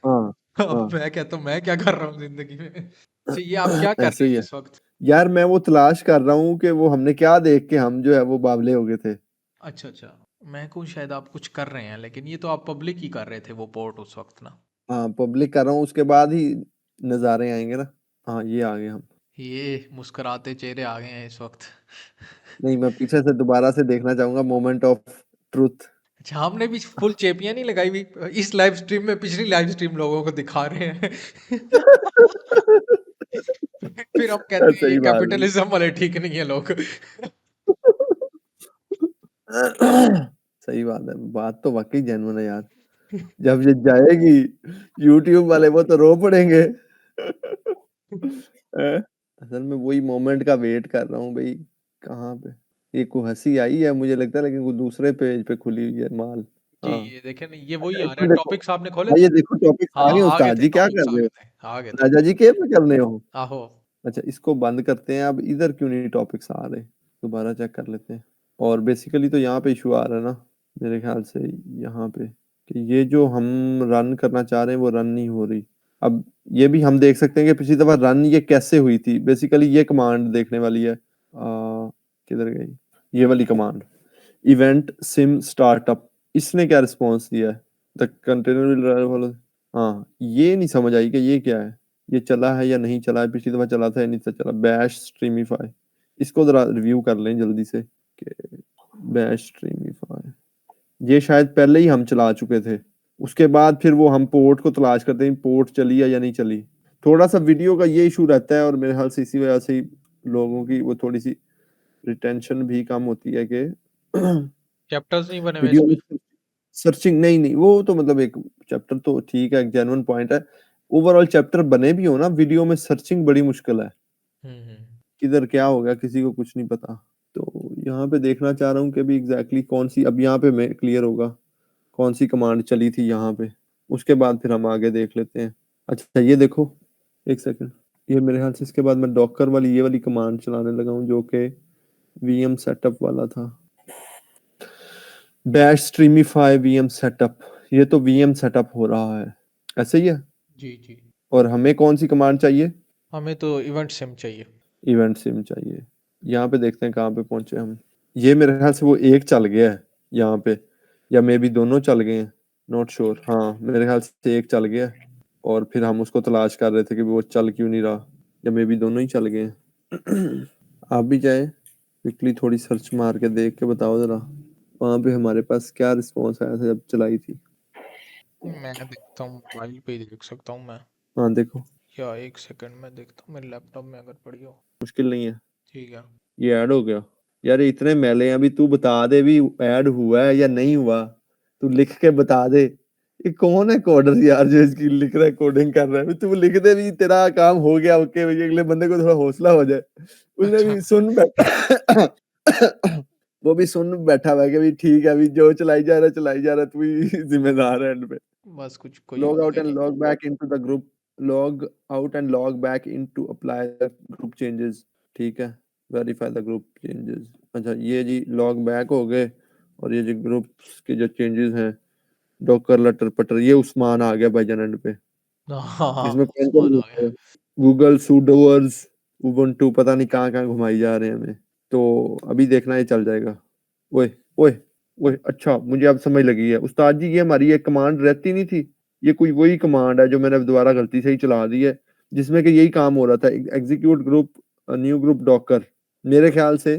हाँ, अब हाँ, मैं कहता हूँ मैं क्या कर रहा हूँ ज़िंदगी में। अच्छा, ये आप क्या कर ऐसे रहे ही हैं है इस वक्त? यार। मैं वो तलाश कर रहा हूँ कि वो हमने क्या देख के हम जो है वो बावले हो गए थे। अच्छा अच्छा। मैं कहूँ शायद आप कुछ कर रहे हैं, लेकिन ये तो आप पब्लिक ही कर रहे थे वो पोर्ट उस वक्त ना। हाँ, पब्लिक कर रहा हूँ, उसके बाद ही नज़ारे आएंगे ना। हाँ, ये आ गए हम। ये मुस्कुराते चेहरे आ गए हैं इस वक्त। नहीं, मैं पीछे से दोबारा से देखना चाहूंगा मोमेंट ऑफ ट्रुथ। अच्छा, हमने भी फुल चेपियां नहीं लगाई हुई इस लाइव स्ट्रीम में, पिछली लाइव स्ट्रीम लोगों को दिखा रहे हैं। फिर हम कहते हैं ये सही बात है। कैपिटलिज्म वाले ठीक नहीं है लोग। सही बात है, बात तो वाकई जेन्युइन है यार। जब ये जाएगी यूट्यूब वाले वो तो रो पड़ेंगे। हैं? असल में वही मोमेंट का वेट कर रहा हूँ भाई, कहाँ पे ये कोई हंसी आई है मुझे लगता है, लेकिन वो दूसरे पेज पे खुली हुई है माल। जी, हाँ, ये देखें ना, ये वही आ रहा इसमें है, देखो, टॉपिक्स आपने खोले हाँ थे? ये देखो टॉपिक्स हाँ आ गए। आ गए उस्ताद थे, जी क्या कर टॉपिक्स आ रहे गए हो? थे, आ गए थे। राजा जी केयर में कर रहे हो? आहो। अच्छा, इसको बंद करते हैं, अब इधर क्यों नहीं टॉपिक्स आ रहे, दोबारा चेक कर लेते हैं। और बेसिकली तो यहाँ पे इशू आ रहा है ना, मेरे ख्याल से यहाँ पे, कि ये जो हम रन करना चाह रहे हैं वो रन नहीं हो रही। अब ये भी हम देख सकते हैं कि पिछली दफा रन ये कैसे हुई थी। बेसिकली ये कमांड देखने वाली है, किधर गई ये वाली कमांड, इवेंट सिम स्टार्टअप। इसने क्या रिस्पॉन्स दिया है? द कंटेनर विल, हाँ ये नहीं समझ आई कि ये क्या है, ये चला है या नहीं चला है, पिछली दफा चला था या नहीं चला। बैश स्ट्रीमिफाई, इसको जरा रिव्यू कर लें जल्दी से कि बैश स्ट्रीमिफाई ये शायद पहले ही हम चला चुके थे। उसके बाद फिर वो हम पोर्ट को तलाश करते हैं, पोर्ट चली है या नहीं चली। थोड़ा सा वीडियो का ये इशू रहता है, और मेरे ख्याल से इसी वजह से ही लोगों की वो थोड़ी सी रिटेंशन भी कम होती है कि चैप्टर्स नहीं बने हुए वीडियो इसमें? में सर्चिंग नहीं नहीं, वो तो मतलब एक चैप्टर तो ठीक है, एक जेन्युइन पॉइंट है। ओवरऑल चैप्टर बने भी हो ना, वीडियो में सर्चिंग बड़ी मुश्किल है, हम्म। किधर क्या हो गया किसी को कुछ नहीं पता। तो यहाँ पे देखना चाह रहा हूँ कि अभी एग्जैक्टली कौन सी, अब यहाँ पे मैं क्लियर होगा कौन सी कमांड चली थी यहाँ पे। उसके बाद फिर हम आगे देख लेते हैं। अच्छा ये देखो, एक सेकंड, ये मेरे ख्याल से इसके बाद मैं डॉकर वाली ये वाली कमांड चलाने लगा हूँ जो कि वीएम सेटअप वाला था। बैश स्ट्रीमिफाई वीएम सेटअप, ये तो वीएम सेटअप हो रहा है, ऐसे ही है। जी जी। और हमें कौन सी कमांड चाहिए? हमें तो इवेंट सिम चाहिए। इवेंट सिम चाहिए। यहाँ पे देखते हैं कहाँ पे पहुंचे हम। ये मेरे ख्याल से वो एक चल गया है यहाँ पे, या मे बी दोनों चल गए हैं, नॉट श्योर। हाँ मेरे ख्याल से एक चल गया है, और फिर हम उसको तलाश कर रहे थे कि वो चल क्यों नहीं रहा, या मे बी दोनों ही चल गए हैं। आप भी जाए क्विकली थोड़ी सर्च मार के देख के बताओ जरा, वहाँ पे हमारे पास क्या रिस्पॉन्स आया था जब चलाई थी। मैं देखता हूँ, मोबाइल पे ही देख सकता हूँ मैं, हाँ देखो, या एक सेकंड में देखता हूँ मेरे लैपटॉप में अगर पड़ी हो। मुश्किल नहीं है। ठीक है। ये ऐड हो गया। यार ये इतने मैले हैं, अभी तू बता दे भी ऐड हुआ है या नहीं हुआ, तू लिख के बता दे। ये कौन है कोडर यार जो इसकी लिख रहा है, कोडिंग कर रहा है, भी तू लिख दे भी तेरा काम हो गया, ओके भाई, अगले बंदे को थोड़ा हौसला हो जाए। उसने अच्छा। भी सुन बैठा वो भी सुन बैठा हुआ है कि भी ठीक है, अभी जो चलाई जा रहा है, तू ही जिम्मेदार है एंड पे। बस कुछ कोई Log out होगा and he log back into the group. Log out and log back in to apply the group changes. ठीक है, verify the group changes। अच्छा ये जी log back हो गए, और ये जो ग्रुप्स के जो चेंजेस हैं, डॉकर लटर पटर, ये उस्मान आ गया भाईजान एंड पे। नहीं। हाँ हाँ, इसमें कौन कौन उस्मान आ यूज गया। है? गूगल सुडोवर्स, उबुंटू, पता नहीं कहाँ कहाँ घुमाई जा रहे हैं हमें। तो अभी देखना ये चल जाएगा। ओए ओए ओए, अच्छा मुझे अब समझ लगी है उस्ताद जी, ये हमारी एक कमांड रहती नहीं थी, ये कोई वही कमांड है जो मैंने दोबारा गलती से ही चला दी है, जिसमें कि यही काम हो रहा था, execute group new group Docker. मेरे ख्याल से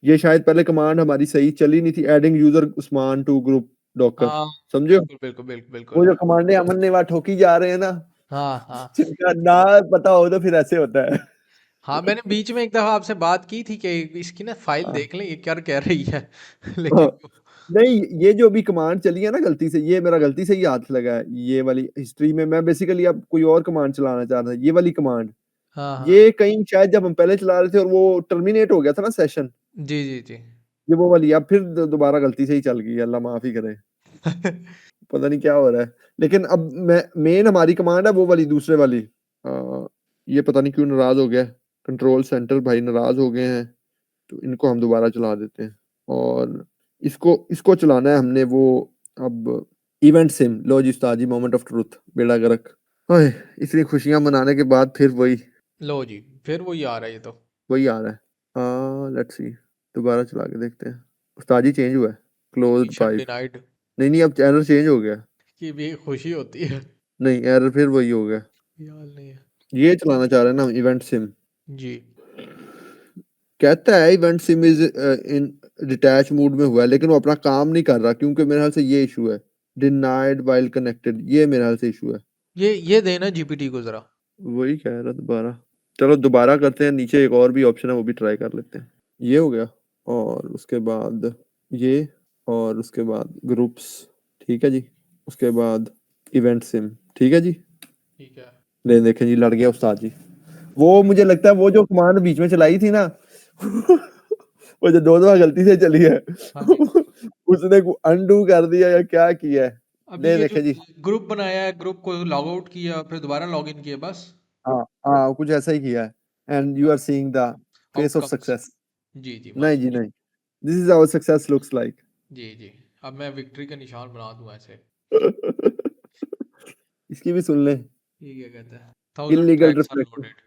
ये शायद पहले कमांड हमारी सही चली नहीं थी, adding user Usman to group docker. हाँ, समझो, बिल्कुल बिल्कुल बिल्कुल वो बिल्कुल। जो कमांडें अमन ने वहाँ ठोकी जा रहे हैं ना, हाँ हाँ जिनका ना पता हो तो फिर ऐसे होता है। हाँ, मैंने बीच में एक दफा आपसे बात की थी कि इसकी ना फाइल हाँ, देख लें ये क्या कह रही है। हाँ। लेकिन नहीं, ये जो अभी कमांड चली है ना गलती से, ये मेरा गलती से ही हाथ लगा है, ये वाली हिस्ट्री में मैं बेसिकली अब कोई और कमांड चलाना चाह रहा था, ये वाली कमांड। हाँ हाँ। ये कहीं शायद जब हम पहले चला रहे थे और वो टर्मिनेट हो गया था ना सेशन, जी जी जी। ये वो वाली अब फिर दोबारा गलती से ही चल गई, अल्लाह माफ ही करे। पता नहीं क्या हो रहा है। लेकिन अब मैं मेन हमारी कमांड है वो वाली, दूसरे वाली। ये पता नहीं क्यों नाराज हो गया, कंट्रोल सेंटर भाई नाराज हो गए हैं, तो इनको हम दोबारा चला देते हैं। और इसको इसको चलाना है हमने वो, अब event SIM. Low ji Ustad ji, moment of truth, बेड़ा गर्क। ओए, इतनी खुशियां मनाने के बाद फिर वही लो जी, फिर वो ये आ रहा है ये तो। वही आ रहा है। लेट्स सी, दोबारा चला के देखते हैं। उस्ताद जी चेंज हुआ है, क्लोज परमिशन पाइप। डिनाइड नहीं नहीं, अब एरर चेंज हो गया। की भी एक खुशी होती है। नहीं, एरर फिर वही हो गया। याद नहीं है। ये चलाना चाह रहे हैं ना इवेंट सिम। जी। कहता है event SIM is in detach mode में हुआ है, लेकिन वो अपना काम नहीं कर रहा, क्योंकि मेरे ख्याल से ये इशू है, डिनाइड वाइल कनेक्टेड, ये मेरे ख्याल से इशू है। ये देना जीपीटी को जरा। वही कह रहा दोबारा। चलो दोबारा करते हैं, नीचे एक और भी ऑप्शन है, वो भी ट्राई कर लेते हैं। ये हो गया, और उसके बाद ये, और उसके बाद ग्रुप्स। ठीक है जी, उसके बाद इवेंट सिम। ठीक है जी, ठीक है। ले देखें जी, लड़ गया उस्ताद जी। वो मुझे लगता है वो जो कमांड बीच में चलाई थी ना, वो जो दो दफा गलती से चली है, हाँ जी। उसने अनडू कर दिया या क्या किया है। अभी ले ये जो देखे जी। ग्रुप बनाया है, ग्रुप को लॉग आउट किया फिर दोबारा लॉग इन किया बस। हाँ हाँ, कुछ ऐसा ही किया है। And you are seeing the face of outcomes. Success. जी जी नहीं बस। जी नहीं, this is our success looks like. जी जी। अब मैं विक्ट्री का निशान बना दूं ऐसे। इसकी भी सुन ले। ये क्या कहता है, 1000 illegal tracks are reflection. Loaded.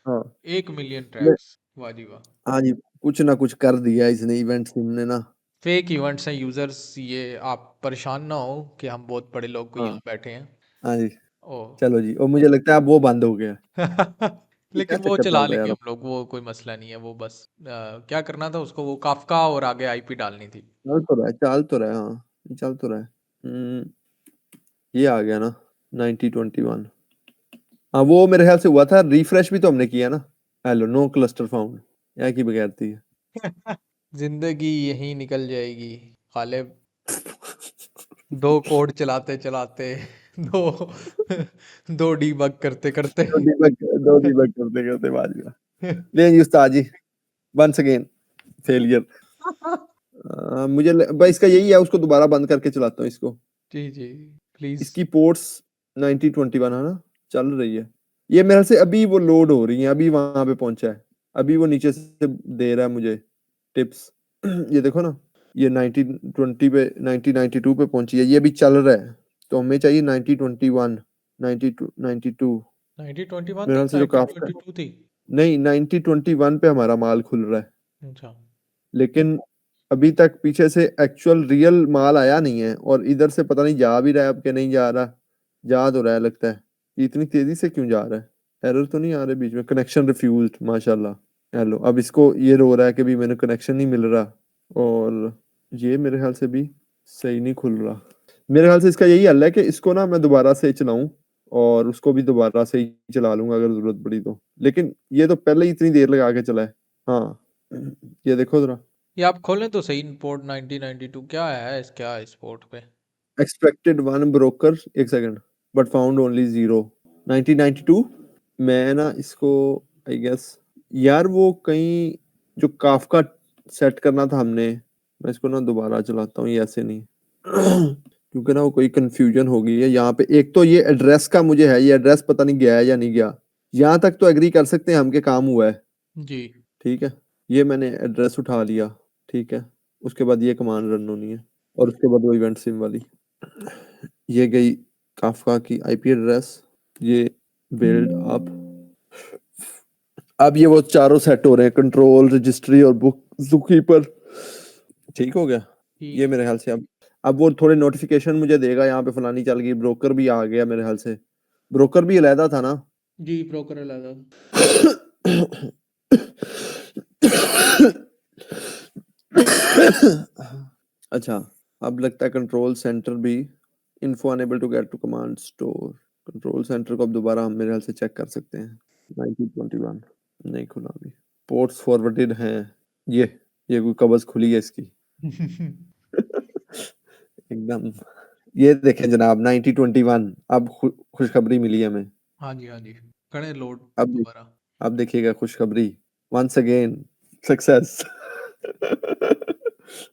हाँ 1 मिलियन मैं- ट्रैक्स। वाह जी वाह। हाँ जी, कुछ ना कुछ कर दिया इसने इवेंट सिम ने ना। फेक इवेंट्स हैं यूजर्स, ये आप परेशान ना हो कि हम बहुत बड़े लोग को हाँ यहाँ बैठे हैं। हाँ जी, ओ। चलो जी, और मुझे लगता है अब वो बंद हो गया। ये क्या लेकिन वो चक्कर चला चल रहा है लेंगे यार। हम लोग, वो कोई मसला नहीं है, वो बस क्या करना था उसको, वो काफका और आगे आईपी डालनी थी। चल तो रहा है, चल तो रहा है, हाँ ये चल तो रहा है। ये आ गया ना, 9021। हाँ वो मेरे ख्याल से हुआ था, रिफ्रेश भी तो हमने किया ना। हेलो, नो क्लस्टर फाउंड, या की बगैर थी। जिंदगी यहीं निकल जाएगी गालिब, दो कोड चलाते चलाते, दो दो डीबग करते करते। दो डिबग करते करते बाज गया। ले जी उस्ताद जी, वंस अगेन फेलियर। भाई इसका यही है, उसको दोबारा बंद करके चलाता हूँ इसको। जी जी प्लीज। इसकी पोर्ट्स 9021 है ना, चल रही है। ये मेरे से अभी वो लोड हो रही है, अभी वहां पे पहुंचा है, अभी वो नीचे से दे रहा है मुझे टिप्स। ये देखो ना, ये 1920 पे 1992 पे पहुंची है, ये अभी चल रहा है। तो हमें चाहिए 9021, 92 92। 9021 मेरे थी, ख्याल से जो काफका 1922 थी। नहीं 9021 पे हमारा माल खुल रहा है, अच्छा। लेकिन अभी तक पीछे से एक्चुअल रियल माल आया नहीं है, और इधर से पता नहीं जा भी रहा है अब कि नहीं जा रहा। जा तो रहा है लगता है। ये इतनी तेजी से क्यों जा रहा है? एरर तो नहीं आ रहे बीच में? कनेक्शन रिफ्यूज्ड, माशाल्लाह। हेलो, अब इसको ये रो रहा है कि भी मैंने कनेक्शन नहीं मिल रहा, और ये मेरे ख्याल से भी सही नहीं खुल रहा। मेरे ख्याल से इसका यही हल है कि इसको ना मैं दोबारा से चलाऊं, और उसको भी दोबारा से ही चला लूंगा अगर जरूरत पड़ी तो। लेकिन ये तो पहले ही इतनी देर लगा के चला है। हाँ, ये देखो जरा। ये आप खोलें तो सही, पोर्ट 1992 क्या है क्या इस पोर्ट पे? एक्सपेक्टेड वन ब्रोकर, एक second, but found only zero. 1992। मैं ना इसको, आई गेस, यार वो कहीं जो काफका सेट करना था हमने, मैं इसको ना दोबारा चलाता हूँ, ये ऐसे नहीं। क्योंकि ना वो कोई कंफ्यूजन हो गई है यहाँ पे। एक तो ये एड्रेस का मुझे है, ये एड्रेस पता नहीं गया है या नहीं गया। यहाँ तक तो एग्री कर सकते हैं हम कि काम हुआ है, जी। ठीक है। ये मैंने एड्रेस उठा लिया, ठीक है। उसके बाद ये कमांड रन होनी है, और उसके बाद वो इवेंट सिम वाली। ये गई काफका की आईपी एड्रेस, ये बिल्ड अप। अब ये वो चारों सेट हो रहे हैं, कंट्रोल, रजिस्ट्री और बुक कीपर। ठीक हो गया ये ठीक है। मेरे ख्याल से। अब वो थोड़े नोटिफिकेशन मुझे देगा, यहाँ पे फलानी चल गई, ब्रोकर भी आ गया मेरे ख्याल से। ब्रोकर भी अलहदा था ना? जी, ब्रोकर अलग। अच्छा, अब लगता है कंट्रोल सेंटर भी info unable to get to command store. Control center को अब दोबारा हम मेरे ख्याल से चेक कर सकते हैं। 1921 नहीं खुला अभी। पोर्ट्स फॉरवर्डेड हैं। ये कोई कबज खुली है इसकी। एकदम। ये देखें जनाब, 1921। अब खुशखबरी मिली हमें। हाँ जी, हाँ जी। करें लोड अब दोबारा। अब देखिएगा खुशखबरी। Once again success.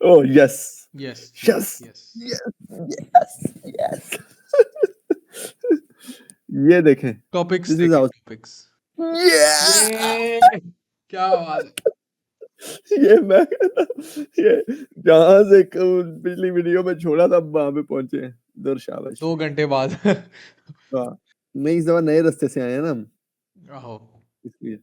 Oh yes, yes, yes, yes, yes. Yes, yes, yes. ये देखें, टॉपिक्स दिस इज देखें, हाउ। टॉपिक्स। Yeah! ये क्या आवाज है? ये मैं कहता, ये जहां से पिछली वीडियो में छोड़ा था वहां पे पहुंचे हैं। दर शाबाश। 2 घंटे बाद। हाँ, नहीं इस दफा नए रास्ते से आए हैं ना हम, आहो। इसलिए।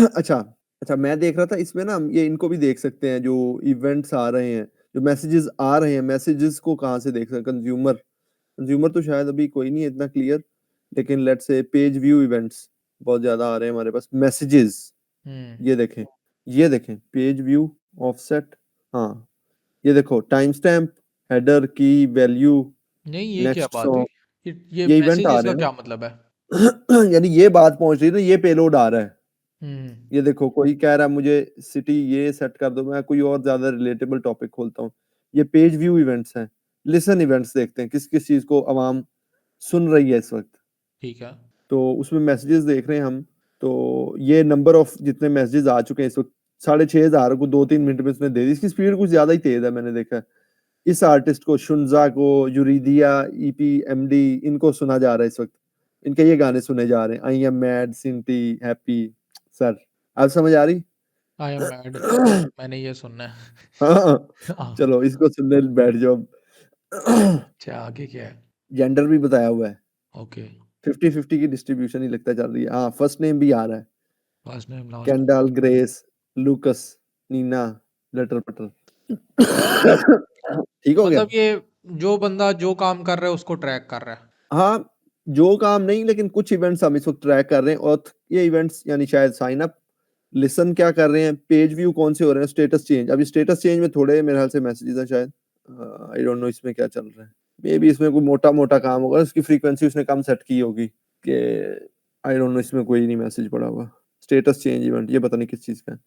अच्छा, अच्छा, मैं देख रहा था इसमें ना, हम ये इनको भी देख सकते हैं जो इवेंट्स आ रहे हैं, जो मैसेजेस आ रहे हैं। मैसेजेस को कहाँ से देख सकते हैं? कंज्यूमर, कंज्यूमर तो शायद अभी कोई नहीं है इतना क्लियर, लेकिन let's say page view events बहुत ज्यादा आ रहे हैं हमारे पास। मैसेजेस, हम्म। ये देखें, ये देखें, पेज व्यू, ऑफसेट। हाँ, ये देखो, टाइम स्टैम्प, हेडर की वैल्यू, नहीं, ये क्या नेक्स्ट बात हुई? सॉन्ग। ये ये इवेंट आ मैसेजेस रहे का हैं क्या मतलब है? ना। यानी ये बात पहुंच रही है ना, ये पेलोड आ रहा है। हम्म। ये देखो, कोई कह रहा है मुझे सिटी ये सेट कर दो, मैं कोई और ज्यादा रिलेटेबल टॉपिक खोलता हूँ। ये पेज व्यू इवेंट्स हैं। लिसन इवेंट्स देखते हैं किस किस चीज को आवाम सुन रही है इस वक्त। ठीक है। तो उसमें मैसेजेस देख रहे हैं हम। तो ये नंबर ऑफ जितने मैसेजेस आ चुके हैं इस वक्त, 6,500 को 2-3 मिनट में उसने दे दी। इसकी स्पीड कुछ ज्यादा ही तेज है, मैंने देखा है। इस आर्टिस्ट को, शुनजा को, यूरिदिया, ईपी, एमडी, इनको सुना जा रहा है इस वक्त। इनके ये गाने सुने जा रहे हैं, आई एम मैड, सिंटी, हैप्पी। सर, आप समझ आ रही? I am mad. मैंने ये सुनना है। हाँ, हाँ। चलो इसको सुनने बैठ जाओ अब। अच्छा, आगे क्या है? जेंडर भी बताया हुआ है। ओके। 50-50 की डिस्ट्रीब्यूशन ही लगता चल रही है। हाँ, फर्स्ट नेम भी आ रहा है। First name, last name. Kendall, Grace, Lucas, Nina, Lutter Putter. ठीक हो गया। मतलब ये जो बंदा जो काम कर रहा है उसको ट्रैक कर रहा है। हाँ, जो काम नहीं, लेकिन कुछ इवेंट्स हम इस वक्त ट्रैक कर रहे हैं। और ये इवेंट्स यानी शायद साइन अप, लिसन क्या कर रहे हैं, पेज व्यू कौन से हो रहे हैं, स्टेटस चेंज। अभी स्टेटस चेंज में थोड़े मेरे ख्याल से मैसेजेस हैं शायद। आई डोंट नो इसमें क्या चल रहा है। मे बी इसमें कोई मोटा मोटा काम होगा, उसकी फ्रीक्वेंसी उसने कम सेट की होगी कि, आई डोंट नो, इसमें कोई नहीं मैसेज पड़ा हुआ। स्टेटस चेंज इवेंट, ये पता नहीं किस चीज का है।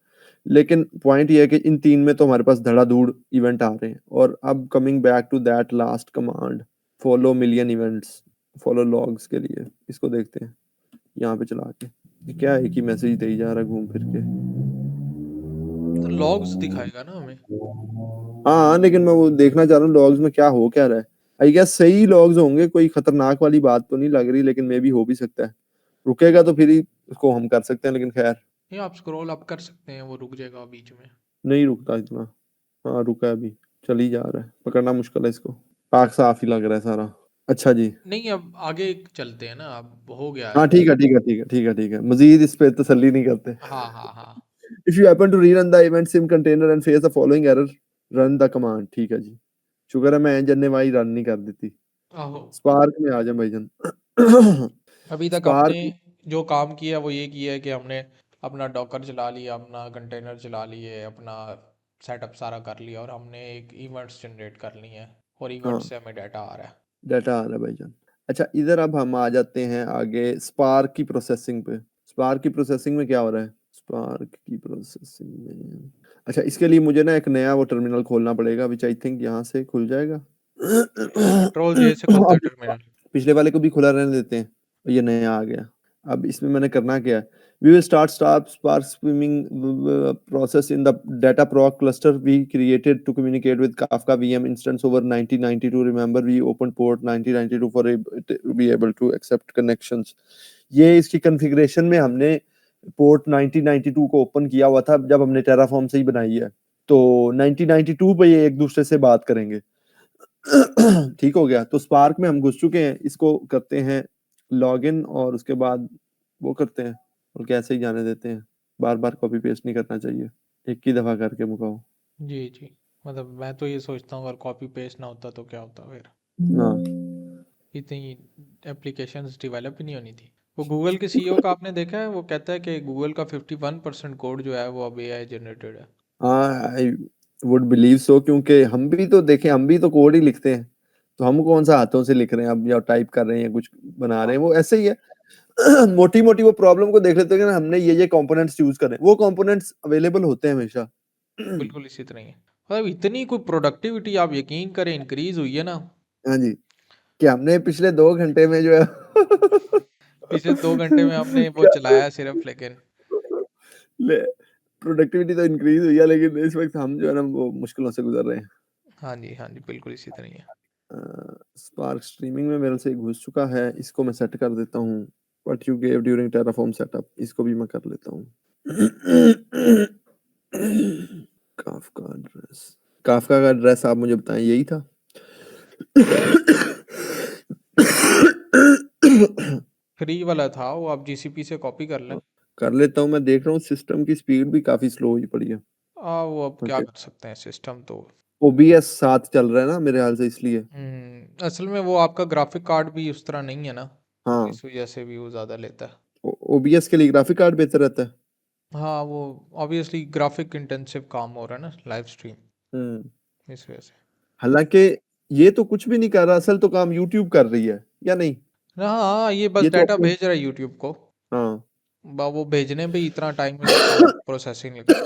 लेकिन पॉइंट ये है कि इन 3 में तो हमारे पास धड़ाधूड़ इवेंट आ रहे हैं। और अब coming back to that last command, follow million events, follow logs के लिए इसको देखते हैं यहाँ पे चला के। ये क्या है कि मैसेज दे ही जा रहा है घूम फिर के। तो लॉग्स दिखाएगा ना हमें। हाँ, लेकिन मैं वो देखना चाह रहा हूँ लॉग्स में क्या हो क्या रहा है। आई गेस सही लॉग्स होंगे, कोई खतरनाक वाली बात तो नहीं लग रही, लेकिन मे भी हो भी सकता है। रुकेगा तो फिर ही उसको हम कर सकते हैं, लेकिन खैर। ये आप स्क्रॉल अप कर सकते हैं, वो रुक जाएगा बीच में। नहीं रुकता इतना। हाँ रुका है अभी, चल ही जा रहा है, पकड़ना मुश्किल है इसको। पाक साफ ही लग रहा है सारा। अच्छा जी। नहीं, अब आगे चलते हैं ना, अब हो गया हाँ, है। ठीक है, ठीक है, ठीक है, ठीक है, ठीक है। मज़ीद इस पे तसल्ली नहीं करते। हाँ, हाँ, हाँ। If you happen to rerun the event sim container and face the following error, run the command। ठीक है जी। शुक्र है मैं जन्ने वाली रन नहीं कर देती। आहो। स्पार्क में आ जाए भाईजान। अभी तक हमने स्पार्क जो काम किया वो ये किया है कि हमने अपना डॉकर चला लिया, अपना कंटेनर चला लिए, अपना सेटअप सारा कर लिया, और हमने एक इवेंट्स जनरेट कर ली हैं, और इवेंट हाँ, से हमें डाटा आ रहा है। डाटा आ रहा है भाईजान। अच्छा, इधर अब हम आ जाते हैं आगे स्पार्क की प्रोसेसिंग पे। स्पार्क की प्रोसेसिंग में क्या हो रहा है? स्पार्क की प्रोसेसिंग में अच्छा, इसके लिए मुझे ना एक नया वो टर्मिनल खोलना पड़ेगा, व्हिच आई थिंक यहाँ से खुल जाएगा। कंट्रोल जे से खुलता है अब टर्मिनल। पिछले वाले को भी खुला रहने देते हैं। ये नया आ गया। अब इसमें मैंने करना क्या है? We will start Spark streaming process in the data proc cluster we created to communicate with Kafka VM instance over 1992। Remember we opened port 1992 for to be able to accept connections। ये इसकी configuration में हमने port 1992 को open किया हुआ था जब हमने टेराफॉर्म से ही बनाई है। तो 1992 पे ये एक दूसरे से बात करेंगे। ठीक हो गया। तो स्पार्क में हम घुस चुके हैं, इसको करते हैं लॉगिन और उसके बाद वो करते हैं और कैसे ही जाने देते हैं। बार बार कॉपी पेस्ट नहीं करना चाहिए, एक ही दफा करके मुकाओ। जी जी। मतलब मैं तो ये सोचता हूँ, अगर कॉपी पेस्ट ना होता तो क्या होता फिर। हाँ इतनी एप्लीकेशंस डेवलप ही नहीं होनी थी। वो गूगल के सीईओ का आपने देखा है, वो कहता है कि गूगल का 51% कोड जो है वो अब एआई जनरेटेड है। हाँ, आई वुड बिलीव सो, क्योंकि हम भी तो देखें, हम भी तो कोड ही लिखते हैं। तो हम कौन सा हाथों से लिख रहे हैं अब, या टाइप कर रहे हैं, कुछ बना रहे हाँ, हैं, वो ऐसे ही है। मोटी मोटी वो प्रॉब्लम को देख लेते हैं कि हमने ये कंपोनेंट्स यूज कर रहे हैं, वो कंपोनेंट्स अवेलेबल होते हैं हमेशा। बिल्कुल इसी तरह ही है। मतलब इतनी कोई प्रोडक्टिविटी आप यकीन करें इंक्रीज हुई है ना। हाँ जी, कि हमने पिछले 2 घंटे में जो है पिछले 2 घंटे में हमने वो क्या चलाया सिर्फ, लेकिन ले प्रोडक्टिविटी तो इंक्रीज हुई है, लेकिन इस वक्त हम जो है ना वो मुश्किलों से गुजर रहे हैं। हाँ जी, हाँ जी, बिल्कुल इसी तरह ही है। स्पार्क स्ट्रीमिंग में मेरे से घुस चुका है, इसको मैं सेट कर देता हूँ। What you gave during Terraform setup, इसको भी मैं कर लेता हूँ। काफका एड्रेस, काफका का एड्रेस आप मुझे बताएं, यही था? फ्री वाला था वो, आप जीसीपी से कॉपी कर लें। कर लेता हूँ। मैं देख रहा हूँ सिस्टम की स्पीड भी काफी स्लो हुई पड़ी है। वो अब क्या ओके, कर सकते हैं, सिस्टम तो। ओबीएस साथ चल रहा है ना मेरे ख्याल से, इसलिए। असल में वो आपका ग्राफिक कार्ड भी उस तरह नहीं है ना, हाँ, इस वजह से भी वो ज़्यादा लेता है। ओबीएस के लिए ग्राफिक कार्ड बेहतर रहता है। हाँ, वो ऑब्वियसली ग्राफिक इंटेंसिव काम हो रहा है ना, लाइव स्ट्रीम, हम्म। इस वजह से। हालांकि ये तो कुछ भी नहीं कर रहा, असल तो काम यूट्यूब कर रही है, या नहीं? हाँ हाँ, ये बस ये तो डाटा अपने भेज रहा है यूट्यूब को। हाँ। वो भेजने पे ही इतना टाइम इसको प्रोसेसिंग लगती है।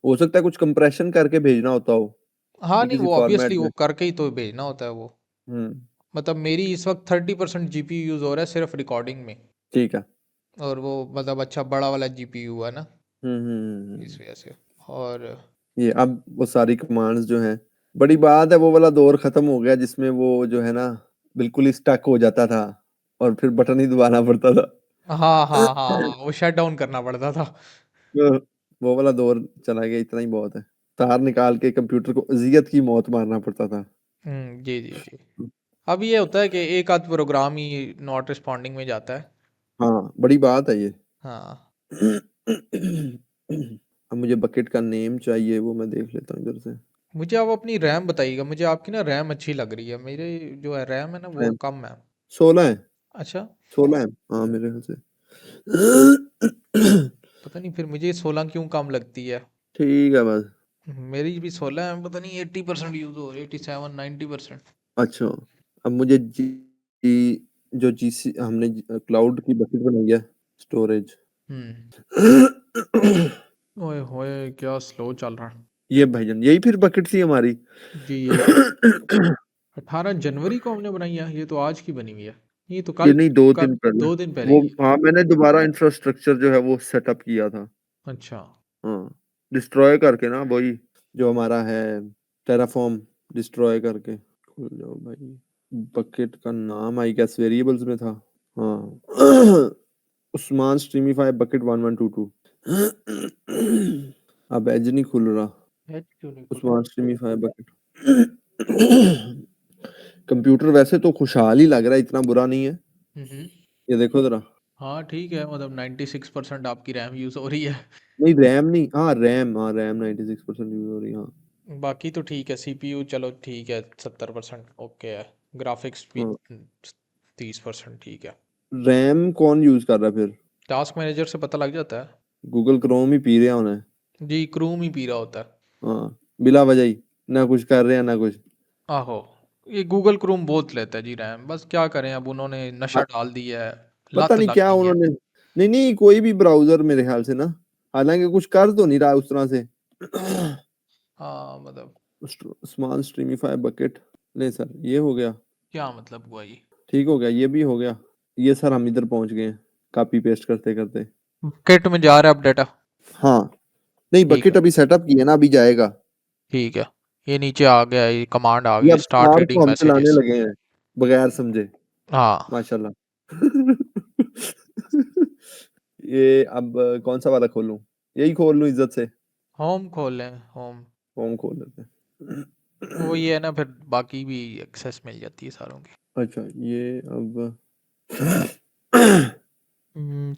हो सकता है कुछ कंप्रेशन करके भेजना होता हो, हाँ ये नहीं, किसी वो फॉर्मेट ऑब्वियसली वो में। करके ही तो भेजना होता है वो। हम्म। मतलब मेरी इस वक्त 30% जीपीयू यूज़ हो रहा है सिर्फ रिकॉर्डिंग में। ठीक है। और वो मतलब अच्छा बड़ा वाला जीपीयू है ना, इस हम्म। वजह से। और ये अब वो सारी कमांड्स जो हैं, बड़ी बात है, वो वाला दौर खत्म हो गया जिसमें वो जो है ना बिल्कुल ही स्टक हो जाता था और फिर बटन ही दबाना पड़ता था। हाँ हाँ हाँ, वो शट डाउन करना पड़ता था। वो वाला दौर चला गया, इतना ही बहुत है। तार निकाल के कंप्यूटर को अजियत की मौत मारना पड़ता था। जी जी जी। अब ये होता है कि एक आध प्रोग्राम ही नॉट रिस्पॉन्डिंग में जाता है। हाँ, बड़ी बात है ये। हाँ। अब मुझे बकेट का नेम चाहिए, वो मैं देख लेता हूँ इधर से। मुझे आप अपनी रैम बताइएगा, मुझे आपकी ना रैम अच्छी लग रही है, मेरे जो है रैम है ना वो रैम कम है। 16 है। अच्छा। 16 है, हाँ मेरे ख्याल से। पता नहीं फिर मुझे 16 क्यों कम लगती है। ठीक है बस। मेरी भी 16 है, पता नहीं 80% यूज हो रही है, 87 90%। अच्छा, अब मुझे जो जीसी हमने क्लाउड की बकेट बनाई है, स्टोरेज। हम्म। ओए होए, क्या स्लो चल रहा है। ये भाईजान यही फिर बकेट थी हमारी। जी यही है। 18 जनवरी को हमने बनाई है, ये तो आज की बनी हुई है। ये तो ये कल, नहीं, 2 दिन कल पहले। 2 दिन पहले वो की है। हाँ, मैंने दोबारा इंफ्रास्ट्रक्चर जो है वो सेटअप किया था। अच्छा। हाँ, डिस्ट्रॉय करके ना, वही जो हमारा है टेराफॉर्म, डिस्ट्रॉय करके। खुल जाओ भाई। बकेट का नाम आई गेस वेरिएबल्स में था। हाँ। उस्मान स्ट्रीमीफाई बकेट 1122। अब एज नहीं खुल रहा। एच क्यों नहीं खुल रहा। उस्मान स्ट्रीमीफाई बकेट। कंप्यूटर वैसे तो खुशहाल ही लग रहा है, इतना बुरा नहीं है। हम्म। ये देखो जरा। हाँ ठीक है, मतलब 96% आपकी रैम यूज़ हो रही है। नहीं रैम नहीं, हाँ रैम 96% यूज हो रही है, हाँ। बाकी तो ठीक है, सीपीयू चलो ठीक है 70% ओके है, ग्राफिक्स भी हाँ 30% ठीक है। रैम कौन यूज कर रहा है फिर? टास्क मैनेजर से पता लग जाता है। गूगल क्रोम ही पी रहा होना है। जी क्रूम ही पी रहा होता है। हाँ बिला वजह ही, ना कुछ कर रहे हैं ना कुछ। आहो, ये गूगल क्रोम बहुत लेता है जी रैम, बस क्या करें, अब उन्होंने नशा हाँ, डाल दिया है, पता लत नहीं लग क्या गई है। उन्होंने। नहीं नहीं, कोई भी ब्राउजर मेरे ख्याल से ना, हालांकि कुछ कर तो नहीं रहा उस तरह से। हाँ मतलब स्मॉल स्ट्रीमिफाई बकेट। ले सर ये हो गया, क्या मतलब हुआ ये। ठीक हो गया, ये भी हो गया। ये सर हम इधर पहुंच गए हैं, कॉपी पेस्ट करते करते। किट में जा रहा है अब डाटा। हाँ नहीं, ठीक है बकेट अभी सेटअप किया ना, अभी जाएगा। ठीक है, ये नीचे आ गया, ये कमांड आ ये गई अब स्टार्ट स्पार्क को रीडिंग हम चलाने मैसेजेस। लगे हैं बगैर समझे, हाँ। माशाल्लाह। ये अब कौन सा वाला खोलूं? यही खोल लूं इज्जत से। होम खोल लें, होम। होम खोल लेते हैं। वो ये है ना, फिर बाकी भी एक्सेस मिल जाती है सारों की। अच्छा ये अब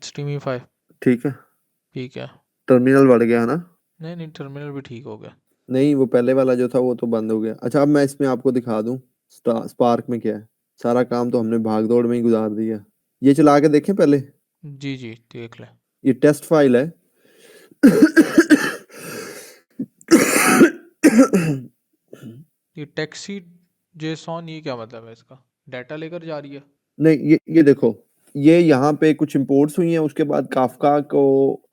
स्ट्रीमीफाई। ठीक है। ठीक है। टर्मिनल बढ़ गया है ना? नहीं नहीं, टर्मिनल भी ठीक हो गया। नहीं वो पहले वाला जो था वो तो बंद हो गया। अच्छा अब मैं इसमें आपको दिखा दूं स्पार्क में क्या है। सारा काम तो हमने भाग दौड़ में ही गुजार दिया। ये चला के देखें पहले। जी जी देख लें। ये टेस्ट फाइल है। ये टैक्सी जेसॉन, ये क्या मतलब है इसका, डाटा लेकर जा रही है। नहीं ये देखो, ये यहाँ पे कुछ इंपोर्ट्स हुई हैं, उसके बाद काफका को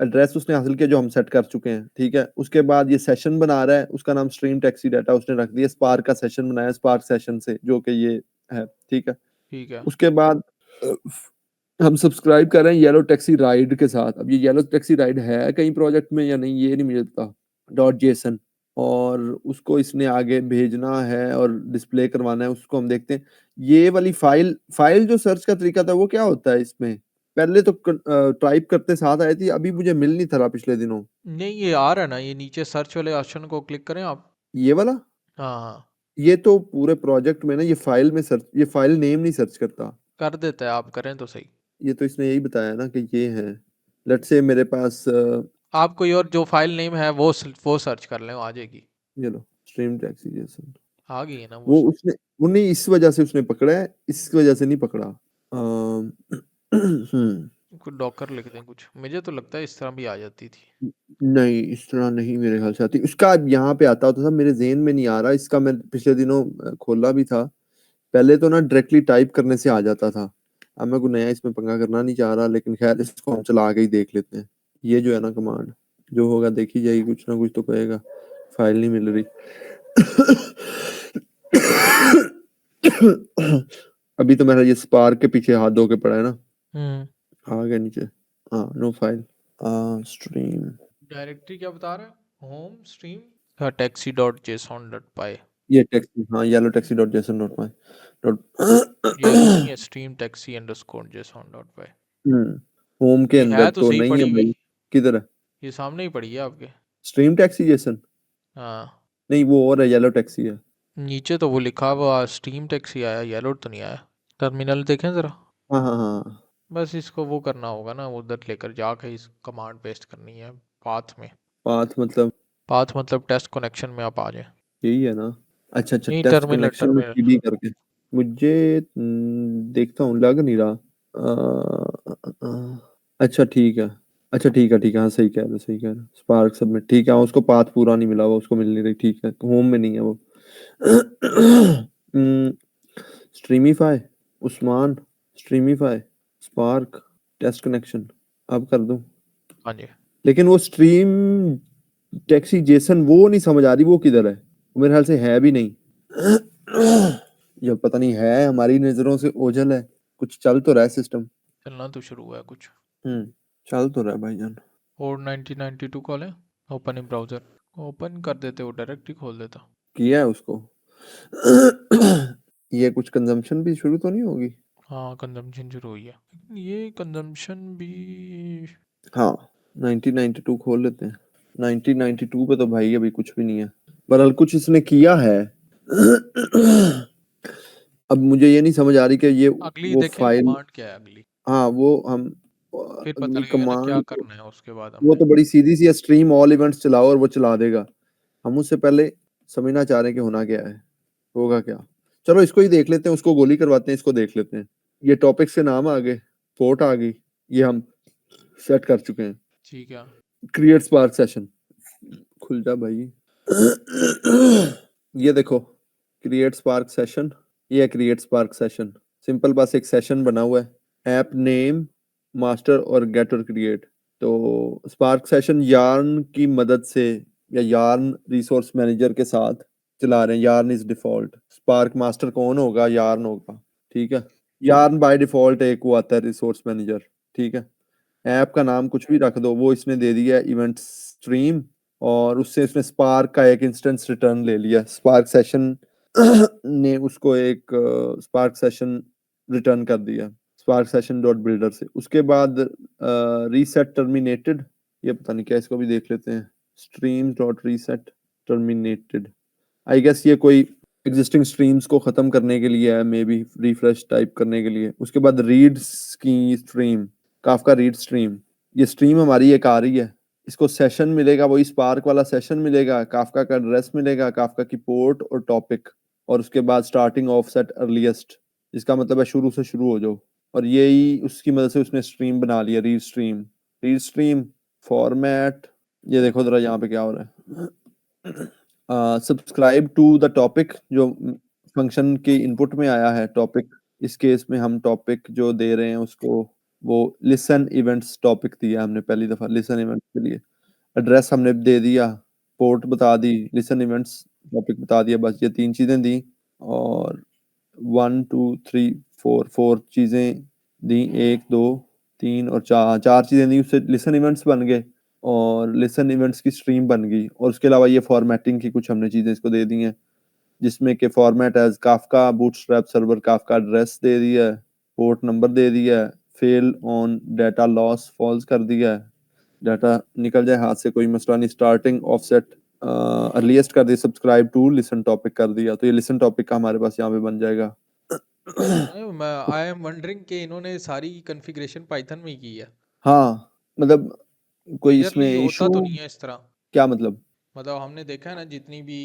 एड्रेस उसने हासिल किया जो हम सेट कर चुके हैं, ठीक है। उसके बाद ये सेशन बना रहा है, उसका नाम स्ट्रीम टैक्सी डाटा उसने रख दिया, स्पार्क का सेशन बनाया स्पार्क सेशन से, जो कि ये है, ठीक है। ठीक है। उसके बाद हम सब्सक्राइब कर रहे हैं येलो टैक्सी राइड के साथ। अब ये येलो टैक्सी राइड है कहीं प्रोजेक्ट में या नहीं, ये नहीं मुझे पता। डॉट जेसन, और उसको इसने आगे भेजना है और डिस्प्ले करवाना है, उसको हम देखते हैं। ये वाली फाइल फाइल जो सर्च का तरीका था वो क्या होता है इसमें? पहले तो टाइप करते साथ आई थी, अभी मुझे मिल नहीं था पिछले दिनों। नहीं ये आ रहा है ना, ये नीचे सर्च वाले ऑप्शन को क्लिक करें आप। ये वाला, हाँ हाँ। ये तो पूरे प्रोजेक्ट में ना, ये फाइल में सर्च, ये फाइल नेम नहीं सर्च करता। कर देता है, आप करें तो सही। ये तो इसने यही बताया ना कि ये है। लेट्स से मेरे पास आप कोई और जो फाइल नेम है वो सर्च कर लें, वो आ जाएगी। ये लो स्ट्रीम टैक्सी जैसन। आ गई है ना वो। वो उसने, वो नहीं इस वजह से उसने पकड़ा है, इस वजह से नहीं पकड़ा। कुछ डॉकर लिख दें कुछ, मुझे तो लगता है इस तरह भी आ जाती थी। नहीं इस तरह नहीं मेरे ख्याल से आती, उसका यहाँ पे आता होता था, मेरे जेहन में नहीं आ रहा इसका। मैं पिछले दिनों खोला भी था। पहले तो ना डायरेक्टली टाइप करने से आ जाता था। अब मैं कोई नया इसमें पंगा करना नहीं चाह रहा, लेकिन खैर इसको हम चला के ही देख लेते हैं। ये जो है ना कमांड, जो होगा देखी जाएगी, कुछ ना कुछ तो कहेगा। फाइल नहीं मिल रही। अभी तो मेरा ये स्पार्क के पीछे हाथ धो के पड़ा है ना। हम्म। आ गया नीचे। हाँ नो फाइल, स्ट्रीम। डायरेक्टरी क्या बता रहा है, होम स्ट्रीम, हाँ taxi dot JSON dot py. ये टैक्सी, हाँ yellow taxi dot JSON dot my yellow dot. नहीं है, stream taxi underscore JSON dot py. Home के ये अंदर है तो तो सही नहीं है पड़ी हुई, भाई। किधर है? ये सामने ही पड़ी है आपके। Stream taxi Jason? हाँ। नहीं वो और है, येलो टैक्सी है। नीचे तो वो लिखा हुआ स्टीम टैक्सी आया, येलो तो नहीं आया। टर्मिनल देखें ज़रा। हाँ हाँ हाँ। बस इसको वो करना होगा ना, उधर लेकर जाके इस कमांड पेस्ट करनी है पाथ में। पाथ मतलब? पाथ मतलब टेस्ट कनेक्शन में आप आ जाए। यही है ना? अच्छा अच्छा, नहीं टेस्ट टर्मिनल कनेक्शन में टर्मिनल। सीडी करके। मुझे देखता हूँ, लग नहीं रहा। अच्छा ठीक है। अच्छा ठीक है, हाँ सही कह रहे हो, सही कह रहे हो। स्पार्क सबमिट, ठीक है, हाँ, उसको पाथ पूरा नहीं मिला, वो उसको मिल नहीं रही, ठीक है, होम में नहीं है वो। स्ट्रीमीफाई, उस्मान, स्ट्रीमीफाई, स्पार्क, टेस्ट कनेक्शन। अब कर दूं? हाँ जी। लेकिन वो स्ट्रीम टैक्सी जेसन वो नहीं समझ आ रही, वो किधर है? वो मेरे ख्याल से है भी नहीं। ये पता नहीं है, हमारी नजरों से ओझल है। कुछ चल तो रहा है सिस्टम। चलना तो शुरू हुआ है कुछ। चल तो रहा है भाईजान। और 1992 कॉल है, ओपन इन ब्राउज़र। ओपन कर देते, वो डायरेक्ट ही खोल देता। किया है उसको। ये कुछ कंजम्पशन भी शुरू तो नहीं होगी? हाँ कंजम्पशन शुरू हुई है, ये कंजम्पशन भी। हाँ 1992 खोल लेते हैं। 1992 पे तो भाई अभी कुछ भी नहीं है, बहरहाल कुछ इसने किया है। अब मुझे ये नहीं समझ आ रही कि ये अगली वो देखें फाइल, कमांड क्या है अगली, हाँ वो हम फिर पता अगली लगेगा ना क्या कमांड, करना है उसके बाद वो हमने। तो बड़ी सीधी सी है, स्ट्रीम ऑल इवेंट्स चलाओ और वो चला देगा। हम उससे पहले समझना चाह रहे हैं कि होना क्या है, होगा क्या। चलो इसको ही देख लेते हैं, उसको गोली करवाते हैं, इसको देख लेते हैं। ये टॉपिक्स के नाम आ गए, पोर्ट आ गई, ये हम सेट कर चुके हैं। ठीक है। क्रिएट स्पार्क सेशन, खुल जा भाई। ये देखो क्रिएट स्पार्क सेशन, ये है क्रिएट स्पार्क सेशन। सिंपल बस एक सेशन बना हुआ है, ऐप नेम, मास्टर और गेट और क्रिएट। तो स्पार्क सेशन यार्न की मदद से या यार्न रिसोर्स मैनेजर के साथ चला रहे हैं। Yarn is default, spark master कौन होगा, यार्न होगा, ठीक है। यार्न बाय डिफॉल्ट एक वो आता है रिसोर्स मैनेजर, ठीक है। ऐप का नाम कुछ भी रख दो, वो इसने दे दिया इवेंट स्ट्रीम, और उससे इसने स्पार्क का एक इंस्टेंस रिटर्न ले लिया। स्पार्क सेशन ने उसको एक स्पार्क सेशन रिटर्न कर दिया, स्पार्क सेशन डॉट बिल्डर से। उसके बाद रीसेट टर्मिनेटेड, ये पता नहीं क्या, इसको भी देख लेते हैं। Streams dot reset terminated, I guess ये कोई एग्जिस्टिंग स्ट्रीम्स को खत्म करने के लिए है, मे बी रिफ्रेश टाइप करने के लिए। उसके बाद रीड की स्ट्रीम, काफका रीड स्ट्रीम, ये स्ट्रीम हमारी एक आ रही है, इसको सेशन मिलेगा, वही स्पार्क वाला सेशन मिलेगा, काफका का एड्रेस मिलेगा, काफका की पोर्ट और टॉपिक, और उसके बाद स्टार्टिंग ऑफसेट अर्लीस्ट, इसका मतलब है शुरू से शुरू हो जाओ। और यही उसकी मदद से उसने स्ट्रीम बना लिया, read stream. Read stream format, ये देखो जरा यहाँ पे क्या हो रहा है। सब्सक्राइब टू द टॉपिक, जो फंक्शन के इनपुट में आया है टॉपिक, इस केस में हम टॉपिक जो दे रहे हैं उसको वो लिसन इवेंट्स टॉपिक दिया हमने पहली दफा लिसन इवेंट्स के लिए। एड्रेस हमने दे दिया, पोर्ट बता दी, लिसन इवेंट्स टॉपिक बता दिया, बस ये 3 चीजें दी। और 1 2 3 4 4 चीजें दी, 1 2 3 और 4 चीजें दी, उससे लिसन इवेंट्स बन गए और लिसन इवेंट्स की स्ट्रीम बन गई। और उसके अलावा ये फॉर्मेटिंग की कुछ हमने चीजें इसको दे दी हैं, जिसमें कि format as Kafka bootstrap server, Kafka address दे दिया है, पोर्ट नंबर दे दिया है, fail on data loss false कर दिया है, डाटा निकल जाए हाथ से कोई मसला नहीं, स्टार्टिंग ऑफसेट अर्लीस्ट कर दिया, सब्सक्राइब टू लिसन टॉपिक कर दिया। तो ये लिसन टॉपिक का हमारे पास यहाँ पे बन जाएगा। आई एम वंडरिंग कि इन्होंने सारी कॉन्फ़िगरेशन पाइथन में ही की है। हाँ, मतलब कोई मेजरली इसमें होता इशू, तो नहीं है इस तरह। क्या मतलब? मतलब हमने देखा है ना जितनी भी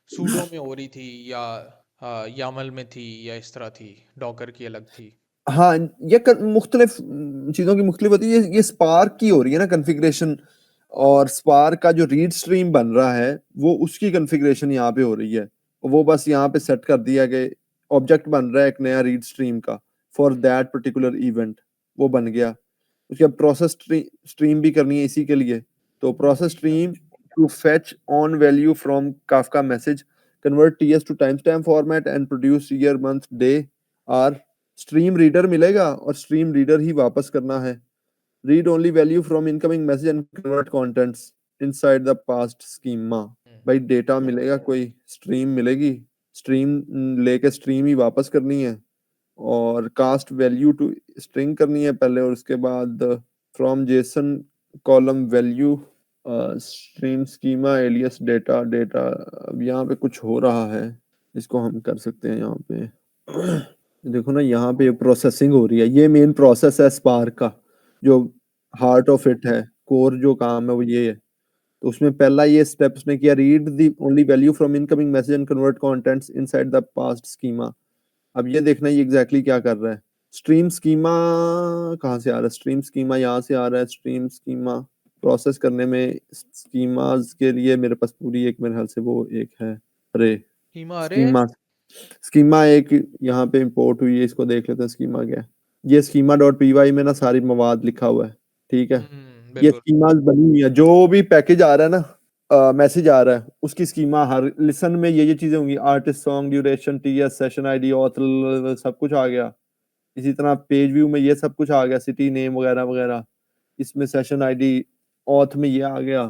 सूडो में हो रही थी या यामल में थी या इस तरह थी, डॉकर की अलग थी। हाँ, ये मुख्तलिफ चीज़ों की मुख्तलिफ होती है। ये स्पार्क की हो रही है ना कन्फिग्रेशन, और स्पार्क का जो रीड स्ट्रीम बन रहा है वो उसकी कन्फिग्रेशन यहाँ पे हो रही है। वो बस यहाँ पे सेट कर दिया कि ऑब्जेक्ट बन रहा है एक नया रीड स्ट्रीम का फॉर दैट पर्टिकुलर इवेंट, वो बन गया। उसके बाद प्रोसेस स्ट्रीम भी करनी है इसी के लिए। तो प्रोसेस ठीक है। Stream to fetch on value from Kafka message, convert TS to timestamp format and produce year month day R. Stream reader मिलेगा और स्ट्रीम रीडर ही वापस करना है। Read only value from incoming message and convert contents inside the past schema. भाई data मिलेगा, कोई stream मिलेगी, स्ट्रीम लेके स्ट्रीम ही वापस करनी है, और कास्ट वैल्यू टू स्ट्रिंग करनी है पहले, और उसके बाद from JSON column value stream schema alias data data. अब यहाँ पे कुछ हो रहा है, इसको हम कर सकते हैं यहाँ पे। देखो ना यहाँ पे प्रोसेसिंग हो रही है, ये मेन प्रोसेस है स्पार्क का, जो हार्ट ऑफ इट है, कोर जो काम है वो ये है। तो उसमें पहला ये स्टेप उसने किया, read the only value from incoming message and convert contents inside the past schema. अब ये देखना ये एग्जैक्टली क्या कर रहा है। स्ट्रीम स्कीमा कहाँ से आ रहा है, स्ट्रीम स्कीमा यहाँ से आ रहा है। स्ट्रीम स्कीमा प्रोसेस करने में स्कीमाज के लिए मेरे पास पूरी एक मेरे ख्याल से वो एक है, अरे स्कीमा अरे है। स्कीमा, स्कीमा एक यहाँ पे इंपोर्ट हुई है, इसको देख लेते हैं स्कीमा क्या है। ये स्कीमा डॉट पी वाई में ना सारी मवाद लिखा हुआ है, ठीक है। ये बिल्कुल। स्कीमा बनी हुई है, जो भी पैकेज आ रहा है ना, मैसेज आ रहा है उसकी स्कीमा, हर लिसन में ये चीजें होंगी, artist, song, duration, TS, session ID, author, सब कुछ आ गया। इसी तरह पेज व्यू में ये सब कुछ आ गया, सिटी नेम वगैरह वगैरह। इसमें सेशन आईडी, ऑथ में ये आ गया,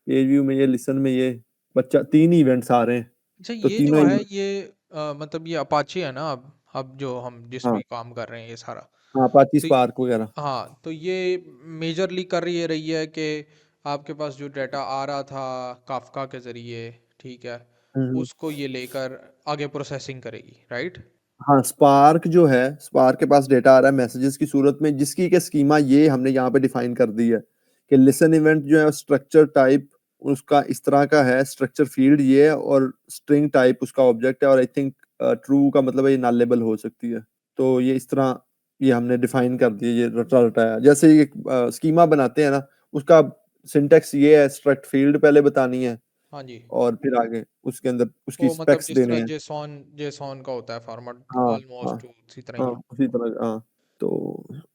पेज व्यू में ये, लिसन में ये, बच्चा 3 इवेंट्स आ रहे हैं। अच्छा तो ये जो तीनों है ये मतलब ये अपाचे है ना, अब जो हम हाँ जिसमें काम कर रहे हैं ये सारा। हाँ, अपाची तो स्पार्क वगैरह। हाँ, तो ये मेजरली कर ये रही है कि आपके पास जो डाटा आ रहा था काफका के ज़रिए, ठीक है, उसको ये लेकर आगे प्रोसेसिंग करेगी, राइट? हाँ, स्पार्क जो है, स्पार्क के पास डेटा आ रहा है मैसेजेस की सूरत में, जिसकी के स्कीमा ये हमने यहाँ पे डिफाइन कर दी है कि लिसन इवेंट जो है स्ट्रक्चर टाइप उसका इस तरह का है, स्ट्रक्चर फील्ड ये है और स्ट्रिंग टाइप उसका ऑब्जेक्ट है, और आई थिंक ट्रू का मतलब है ये नॉलेबल हो सकती है। तो ये इस तरह ये हमने डिफाइन कर दिया, ये रटा रटाया जैसे ये स्कीमा बनाते हैं ना, उसका सिंटेक्स ये है, स्ट्रक्ट फील्ड पहले बतानी है हाँ जी। और फिर आगे उसके अंदर उसकी वो मतलब स्पेक्स जिस देने तरह हैं। जेसॉन जेसॉन का होता है फॉर्मेट, हाँ हाँ ऑलमोस्ट उसी तरह हाँ, ही। उसी तरह हाँ। तो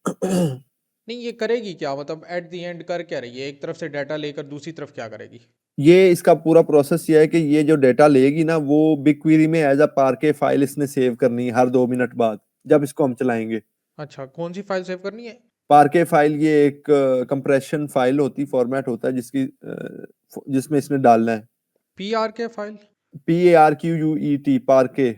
नहीं, ये करेगी क्या, मतलब एट द एंड कर क्या रही है? एक तरफ से डाटा लेकर दूसरी तरफ क्या करेगी? ये इसका पूरा प्रोसेस ये है कि ये जो डेटा लेगी ना वो बिग क्वेरी में एज अ पार्के फाइल इसने सेव करनी है हर 2 मिनट बाद जब इसको हम चलाएंगे। अच्छा, कौन सी फाइल सेव करनी है? पार्के फाइल ये एक कंप्रेशन फाइल होती, फॉर्मेट होता है जिसकी जिसमें इसने डालना है। पी आर के फाइल? PARQUET पार्के।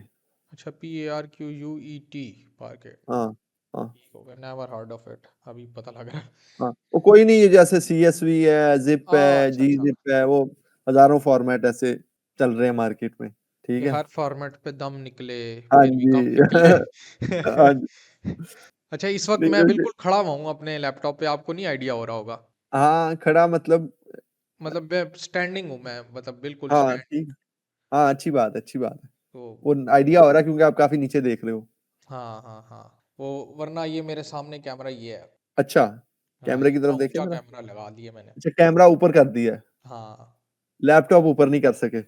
अच्छा, PARQUET, पार्के। हाँ हाँ ठीक हो गया, नेवर हर्ड ऑफ इट, अभी पता लग रहा है। हाँ, वो कोई नहीं है, जैसे CSV है, जिप है, अच्छा जी अच्छा, जिप है, वो हजारों फॉर्मेट ऐसे चल रहे हैं मार्केट में। ठीक कि है। हर फॉर्मेट पे दम निकले, हाँ फिर भी जी। कम निकले। हाँ जी। अच्छा, इस वक्त नहीं मैं वैसे, बिल्कुल खड़ा हुआ हूँ अपने लैपटॉप पे, आपको नहीं आइडिया हो रहा होगा। हाँ खड़ा मतलब। मतलब मैं स्टैंडिंग हूँ, मैं मतलब बिल्कुल हाँ स्टैंड। ठीक। हाँ अच्छी बात है, अच्छी बात है। तो वो आइडिया हो रहा है क्योंकि आप काफी नीचे देख रहे हो। हाँ हाँ हाँ, वो वरना ये मेरे सामने कैमरा ये है। अच्छा, हाँ, कैमरे की इतना तरफ देखे ऊंचा मेरा। कैमरा लगा दिया मैंने। अच्छा, कैमरा ऊपर कर दिया है। हाँ। लैपटॉप ऊपर नहीं कर सके।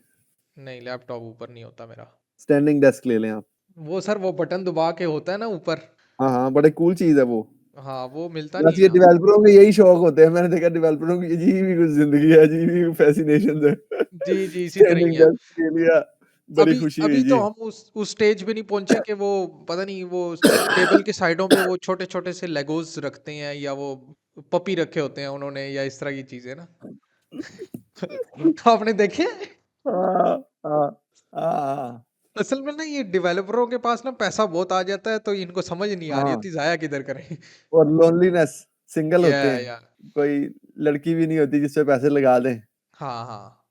नहीं, लैपटॉप ऊपर नहीं होता मेरा। स्टैंडिंग डेस्क ले लें आप। वो सर, वो बटन दबा के होता है ना ऊपर। हाँ हाँ, बड़े कूल चीज है वो। हाँ, वो मिलता नहीं बस है ये यहाँ। डेवलपरों के यही शौक होते हैं, मैंने देखा डेवलपरों की अजीब ही कुछ जिंदगी है, अजीब ही फैसिनेशन है। जी जी, इसी तरह ही स्टैंडिंग है। डेस्क ले लिया, बड़ी अभी खुशी अभी हुई तो जी। हम उस स्टेज पे नहीं पहुंचे कि वो, पता नहीं, वो टेबल के साइडों पे वो छोटे छोटे से लेगोस रखते हैं, या वो पपी रखे होते हैं उन्होंने, या इस तरह की चीजें ना। तो आपने देखे? हाँ हाँ हाँ असल में ना, ये डेवलपरों के पास ना पैसा बहुत आ जाता है, तो इनको समझ नहीं आ रही हाँ। होती जाया किधर करें। और लोनलीनेस, सिंगल होते हैं, या कोई लड़की भी नहीं होती जिसपे पैसे लगा दें, हाँ हाँ,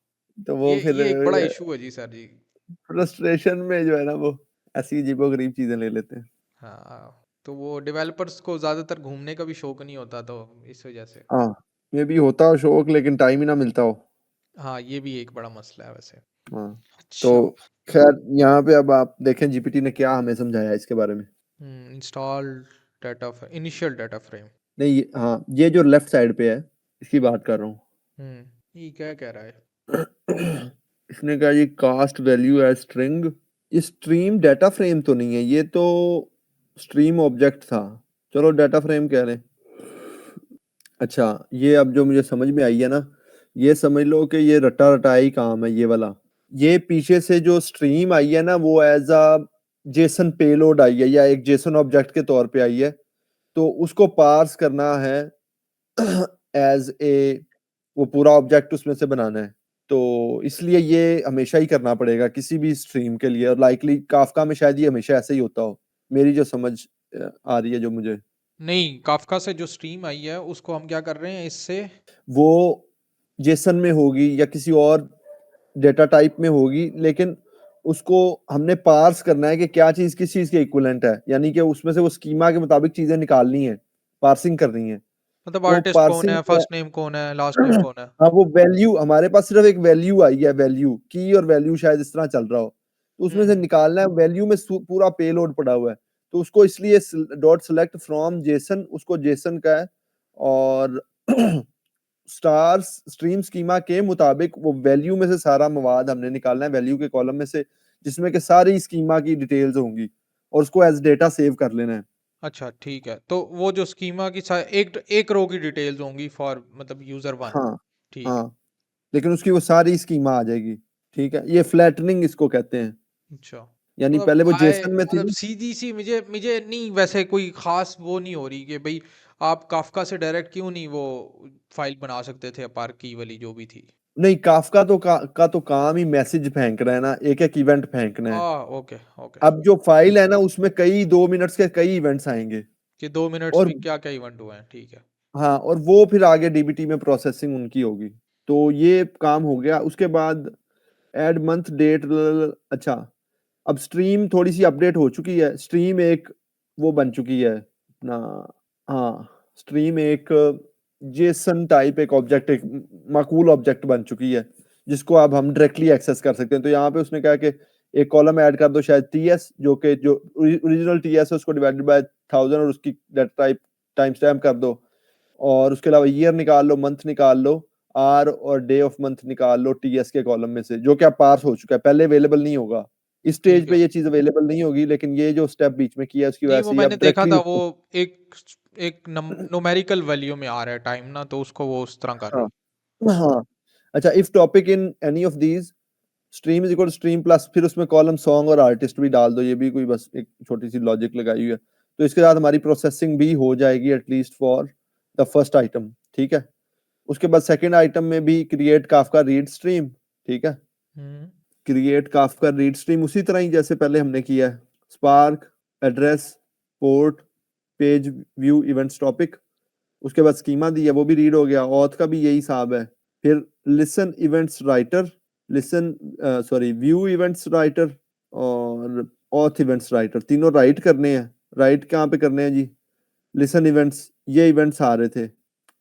तो वो फिर ये एक बड़ा इशू है जी सर जी। फ्रस्ट्रेशन में जो है ना वो ऐसी अजीबोगरीब चीजें ले लेते हैं। हाँ, तो वो डेवलपर्स को ज्यादातर घूमने का भी शौक नहीं होता, तो इस वजह से। हाँ, ये भी होता हो शौक लेकिन टाइम ही ना मिलता हो। हाँ, ये भी एक बड़ा मसला है वैसे। हाँ। अच्छा। तो खैर यहाँ पे अब आप देखें जीपीटी ने क्या हमें समझाया इसके बारे में। Install data, initial data frame. नहीं हाँ, ये जो लेफ्ट साइड पे है इसकी बात कर रहा हूँ। ये क्या कह रहा है? इसने कहा ये कास्ट वैल्यू है स्ट्रिंग। ये स्ट्रीम डाटा फ्रेम तो नहीं है, ये तो स्ट्रीम ऑब्जेक्ट था। चलो डाटा फ्रेम कह रहे हैं। अच्छा, ये अब जो मुझे समझ में आई है ना, ये समझ लो कि ये रटा रटाई काम है ये वाला। ये पीछे से जो स्ट्रीम आई है ना वो एज अ जेसन पेलोड आई है या एक जेसन ऑब्जेक्ट के तौर पे आई है, तो उसको पार्स करना है एज ए, वो पूरा ऑब्जेक्ट उसमें से बनाना है। तो इसलिए ये हमेशा ही करना पड़ेगा किसी भी स्ट्रीम के लिए, और लाइकली काफका में शायद ये हमेशा ऐसे ही होता हो, मेरी जो समझ आ रही है जो मुझे। नहीं, काफका से जो स्ट्रीम आई है उसको हम क्या कर रहे हैं इससे? वो जेसन में होगी या किसी और डेटा टाइप में होगी, लेकिन उसको हमने पार्स करना है कि क्या चीज किस चीज के इक्विवेलेंट है, यानी कि उसमें से वो स्कीमा के मुताबिक चीजें निकालनी है, पार्सिंग करनी है। मतलब तो आर्टिस्ट कौन पार्सिंग है, फर्स्ट नेम कौन है, लास्ट नेम कौन है? हाँ, वो वैल्यू हमारे पास सिर्फ एक वैल्यू आई है, वैल्यू की और वैल्यू शायद इस तरह चल रहा हो, तो उसमें से हम्म। निकालना है, वैल्यू में पूरा पेलोड पड़ा हुआ है, तो उसको इसलिए डॉट सेलेक्ट फ्रॉम जेसन, उसको जेसन का है, और स्टार स्ट्रीम स्कीमा के मुताबिक वो वैल्यू में से सारा मवाद हमने निकालना है, वैल्यू के कॉलम में से, जिसमें के सारी स्कीमा की डिटेल्स होंगी, और उसको एज डेटा सेव कर लेना है। अच्छा ठीक है, तो वो जो स्कीमा की एक एक रो की डिटेल्स होंगी फॉर मतलब यूजर वन। हाँ ठीक है। हाँ, लेकिन उसकी वो सारी स्कीमा आ जाएगी। ठीक है, ये फ्लैटनिंग इसको कहते हैं, अच्छा, यानी मतलब पहले वो आए, जेसन में थी मतलब ना। सीधी सी, मुझे मुझे नहीं वैसे कोई खास वो नहीं हो रही कि भाई आप काफका से डायरेक्ट क्यों नहीं वो फाइल बना सकते थे, अपार की वाली जो भी थी। नहीं, काफका तो का तो काम ही मैसेज फेंकना है ना, एक एक इवेंट फेंकना है। Okay okay. अब जो फाइल है ना उसमें कई 2 मिनट्स के कई इवेंट्स आएंगे, कि 2 मिनट्स और में क्या क्या इवेंट हुए हैं, ठीक है। हाँ, और वो फिर आगे डीबीटी में प्रोसेसिंग उनकी होगी। तो ये काम हो गया, उसके बाद ऐड मंथ डेट, अच्छा अब स्ट्रीम थोड़ी सी अपडेट हो चुकी है, स्ट्रीम एक वो बन चुकी है अपना, हाँ स्ट्रीम एक जेसन टाइप एक ऑब्जेक्ट, एक माकूल ऑब्जेक्ट बन चुकी है जिसको अब हम डायरेक्टली एक्सेस कर सकते हैं। तो यहाँ पे उसने कहा कि एक कॉलम ऐड कर दो शायद टीएस, जो कि जो ओरिजिनल टीएस है उसको डिवाइडेड बाय 1000 और उसकी डेटा टाइप टाइम स्टैम्प कर दो, और उसके अलावा ईयर निकाल लो, मंथ निकाल लो, आर और डे ऑफ मंथ निकाल लो टीएस के कॉलम में से, जो कि अब पार्स हो चुका है, पहले अवेलेबल नहीं होगा इस स्टेज ठीक पे, है। ये चीज अवेलेबल नहीं होगी, लेकिन ये जो स्टेप बीच में किया है उसकी नहीं, वजह वो से ये मैंने अब देखा था, डायरेक्टली वो एक एक न्यूमेरिकल वैल्यू में आ रहा है टाइम ना, तो उसको वो उस तरह कर रहा हाँ है। हाँ। अच्छा, if topic in any of these stream is equal stream plus, फिर उसमें कॉलम सॉन्ग और आर्टिस्ट भी डाल दो, ये भी कोई बस एक छोटी सी लॉजिक लगाई हुई है। तो इसके साथ हमारी प्रोसेसिंग भी हो जाएगी at least for the first item, ठीक है। उसके बाद सेकंड आइटम में भी क्रिएट काफका रीड स्ट्रीम, ठीक है। हम्म। क्रिएट काफका रीड स्ट्रीम उसी तरह ही जैसे पहले हमने किया है, spark, address, port, page view, events topic. उसके बाद स्कीमा दी है, वो भी रीड हो गया। ऑथ का भी यही हिसाब है। फिर listen events writer, listen sorry view events writer और ऑथ इवेंट्स राइटर, तीनों राइट करने हैं। राइट कहाँ पे करने हैं जी? लिसन इवेंट्स, ये इवेंट्स आ रहे थे।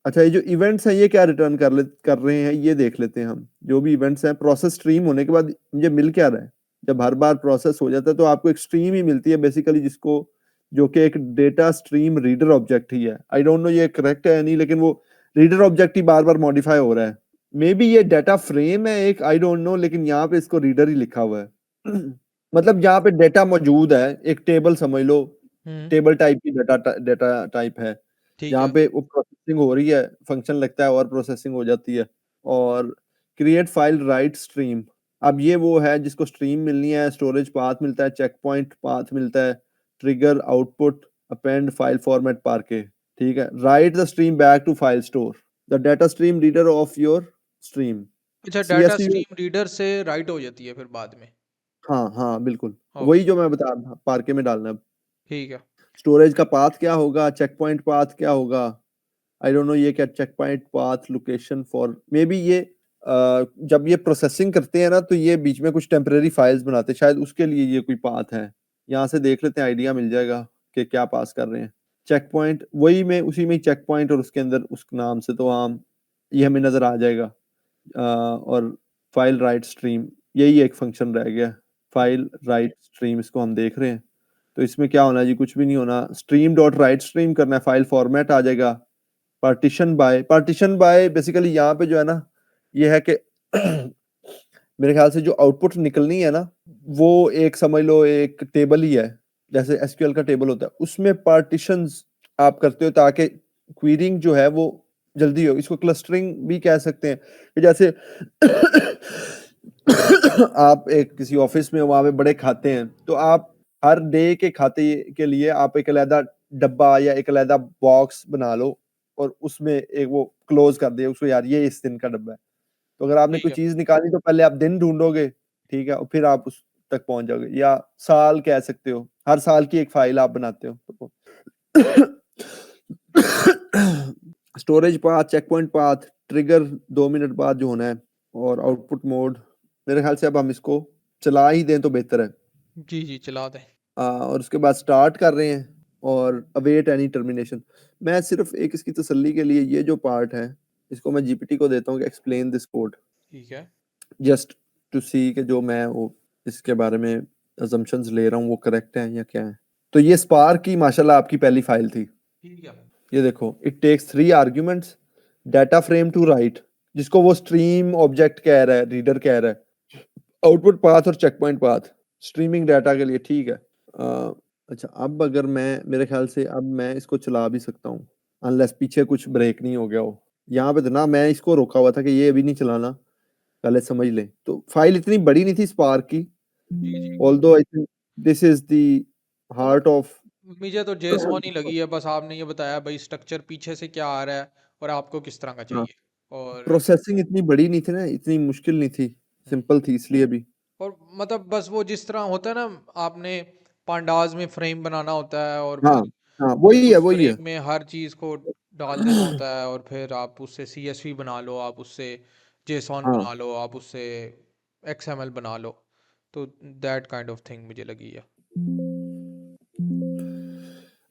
अच्छा, ये जो इवेंट्स हैं ये क्या रिटर्न कर रहे हैं, ये देख लेते हैं हम। जो भी इवेंट्स हैं, प्रोसेस स्ट्रीम होने के बाद मुझे मिल क्या रहा है? जब हर बार प्रोसेस हो जाता है तो आपको एक स्ट्रीम ही मिलती है बेसिकली, जिसको जो कि एक डेटा स्ट्रीम रीडर ऑब्जेक्ट ही है। आई डोंट नो ये करेक्ट है या नहीं, लेकिन वो रीडर ऑब्जेक्ट ही बार बार मॉडिफाई हो रहा है। मे बी ये डाटा फ्रेम है एक, आई डोंट नो, लेकिन यहाँ पे इसको रीडर ही लिखा हुआ है। मतलब जहाँ पे डेटा मौजूद है, एक टेबल समझ लो, हम्म। टेबल टाइप की डेटा डेटा टाइप है, ठीक जहाँ है। पे वो प्रोसेसिंग हो रही है, फंक्शन लगता है और प्रोसेसिंग हो जाती है। और क्रिएट फाइल राइट स्ट्रीम, अब ये वो है जिसको स्ट्रीम मिलनी है, स्टोरेज पाथ मिलता है, चेक पॉइंट पाथ मिलता है, trigger output, append file format पार के, ठीक है। Write the stream back to file store, the data stream reader of your stream, अच्छा, डाटा सीएसवी। स्ट्रीम रीडर से राइट हो जाती है फिर बाद में? हाँ हाँ बिल्कुल, वही ओके। जो मैं बता रहा था, पार्के में डालना है। ठीक है। स्टोरेज का पाथ क्या होगा, चेक पॉइंट पाथ क्या होगा, आई डोंट नो ये क्या, checkpoint path location for, maybe ये जब ये प्रोसेसिंग करते हैं ना तो ये बीच में कुछ टेम्परेरी फाइल्स बनाते हैं, शायद उसके लिए ये कोई पाथ है। यहाँ से देख लेते हैं, आइडिया मिल जाएगा कि क्या पास कर रहे हैं। चेक पॉइंट वही में, उसी में चेक पॉइंट और उसके अंदर उस नाम से, तो हम ये हमें नजर आ जाएगा। और फाइल राइट स्ट्रीम, यही एक फंक्शन रह गया, फाइल राइट स्ट्रीम, इसको हम देख रहे हैं। तो इसमें क्या होना है जी? कुछ भी नहीं होना, स्ट्रीम डॉट राइट स्ट्रीम करना है, फाइल फॉर्मेट आ जाएगा। पार्टीशन बाय बेसिकली यहाँ पे जो है ना, ये है कि मेरे ख्याल से जो आउटपुट निकलनी है ना, वो एक समझ लो एक टेबल ही है, जैसे एसक्यूएल का टेबल होता है, उसमें पार्टीशंस आप करते हो ताकि क्वेरीइंग जो है वो जल्दी हो। इसको क्लस्टरिंग भी कह सकते हैं कि जैसे आप एक किसी ऑफिस में वहां पे बड़े खाते हैं, तो आप हर डे के खाते के लिए आप एक अलहदा डब्बा या एक अलहदा बॉक्स बना लो और उसमें एक वो क्लोज कर दिए उसको, यार ये इस दिन का डब्बा है। तो अगर आपने ठीक कोई है। चीज निकाली तो पहले आप दिन ढूंढोगे, ठीक है, और फिर आप उस तक पहुंच जाओगे, या साल कह सकते हो, हर साल की एक फाइल आप बनाते हो। Storage path, checkpoint path, trigger 2 minute बाद जो होना है, और आउटपुट मोड। मेरे ख्याल से अब हम इसको चला ही दें तो बेहतर है। जी जी, चला दें। और उसके बाद स्टार्ट कर रहे हैं और अवेट एनी टर्मिनेशन। मैं सिर्फ एक इसकी तसल्ली के लिए ये जो पार्ट है इसको मैं जीपीटी को देता हूँ कि एक्सप्लेन दिस कोड, ठीक है। जस्ट टू सी कि जो मैं वो इसके बारे में अजम्पशंस ले रहा हूँ वो करेक्ट है या क्या है। तो ये स्पार्क की माशाल्लाह आपकी पहली फाइल थी। ठीक है। ये देखो, it takes 3 arguments, data frame to write, जिसको वो स्ट्रीम ऑब्जेक्ट कह रहा है, रीडर कह रहा है, आउटपुट पाथ और checkpoint path streaming data के लिए, ठीक है। अच्छा, अब अगर मैं, मेरे ख्याल से अब मैं इसको चला भी सकता हूँ, अनलेस पीछे कुछ ब्रेक नहीं हो गया हो। यहाँ पे तो ना मैं इसको रोका हुआ था कि ये अभी नहीं चलाना, पहले समझ ले। तो फाइल इतनी बड़ी नहीं थी स्पार्क की, जी जी। Although I think this is the मतलब हार्ट ऑफ। मुझे तो जेसॉन ही लगी है, बस आपने ये बताया भाई स्ट्रक्चर पीछे से क्या आ रहा है और आपको किस तरह का चाहिए। और प्रोसेसिंग इतनी बड़ी नहीं थी ना, इतनी मुश्किल नहीं थी, हम्म, सिंपल थी इसलिए भी। और मतलब बस वो जिस तरह होता है ना, आपने पांडाज में फ्रेम बनाना होता है और हाँ फिर हाँ, वही है उस वही है। फ्रेम में हर चीज को डाल देना होता है, और फिर आप उससे सीएसवी बना लो, आप उससे जेसॉन हाँ बना लो, आप उससे XML बना लो। तो दैट काइंड ऑफ थिंग मुझे लगी है।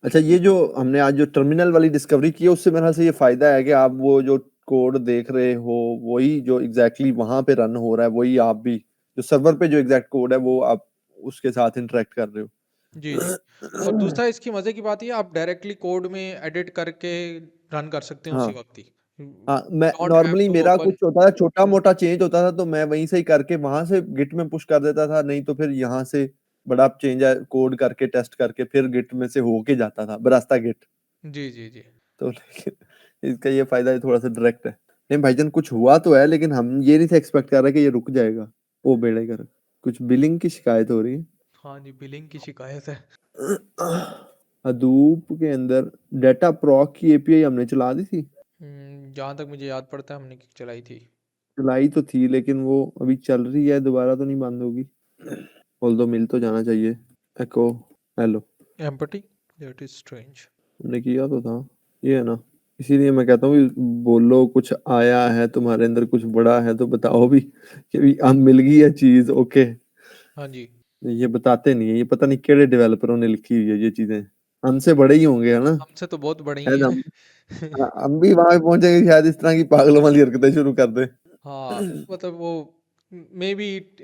अच्छा, ये जो हमने आज जो टर्मिनल वाली डिस्कवरी की है, उससे मेरे ख्याल से ये फायदा है कि आप वो जो कोड देख रहे हो, वही जो एग्जैक्टली वहां पे रन हो रहा है, वही आप भी जो सर्वर पे जो एग्जैक्ट कोड है वो आप उसके साथ इंटरेक्ट कर रहे जी जी। और हो। दूसरा इसकी मज़े की बात ये आप डायरेक्टली कोड में एडिट करके रन कर सकते हैं उसी हाँ वक्त ही। हाँ, मैं डोंट हैव नॉर्मली टू मेरा ओपन। कुछ होता था, छोटा मोटा चेंज होता था तो मैं वहीं से ही करके वहां से गिट में पुश कर देता था, नहीं तो फिर यहाँ से बड़ा चेंज है कोड करके टेस्ट करके फिर गिट में से होके जाता था बरास्ता गिट। जी जी जी। तो लेकिन इसका ये फायदा है थोड़ा सा डायरेक्ट है। नहीं भाईजान, कुछ हुआ तो है लेकिन हम ये नहीं थे एक्सपेक्ट कर रहे कि ये रुक जाएगा। ओ बेड़े कर, कुछ बिलिंग की शिकायत हो रही है। हाँ जी, बिलिंग की शिकायत है। हडूप के अंदर डेटा प्रॉक की एपीआई हमने चला दी थी। जहाँ तक मुझे याद पड़ता है हमने चलाई थी। चलाई तो थी लेकिन वो अभी चल रही है, दोबारा तो नहीं बंद होगी। ऑल्दो मिल तो जाना चाहिए। Echo hello empty, that is strange. हमने किया तो था, ये है ना। इसीलिए मैं कहता हूँ कि बोलो कुछ आया है तुम्हारे अंदर, कुछ बड़ा है तो बताओ भी कि भी अब मिल गई है चीज, ओके। हाँ जी। ये बताते नहीं है, ये पता नहीं केड़े डेवलपरों ने लिखी हुई है ये चीजें। हमसे बड़े ही होंगे, है ना। हमसे तो बहुत बड़ी ही शायद है। हम भी वहां पहुंचेंगे, शायद इस तरह की पागलों वाली हरकतें शुरू कर दे। हाँ, मतलब वो may be it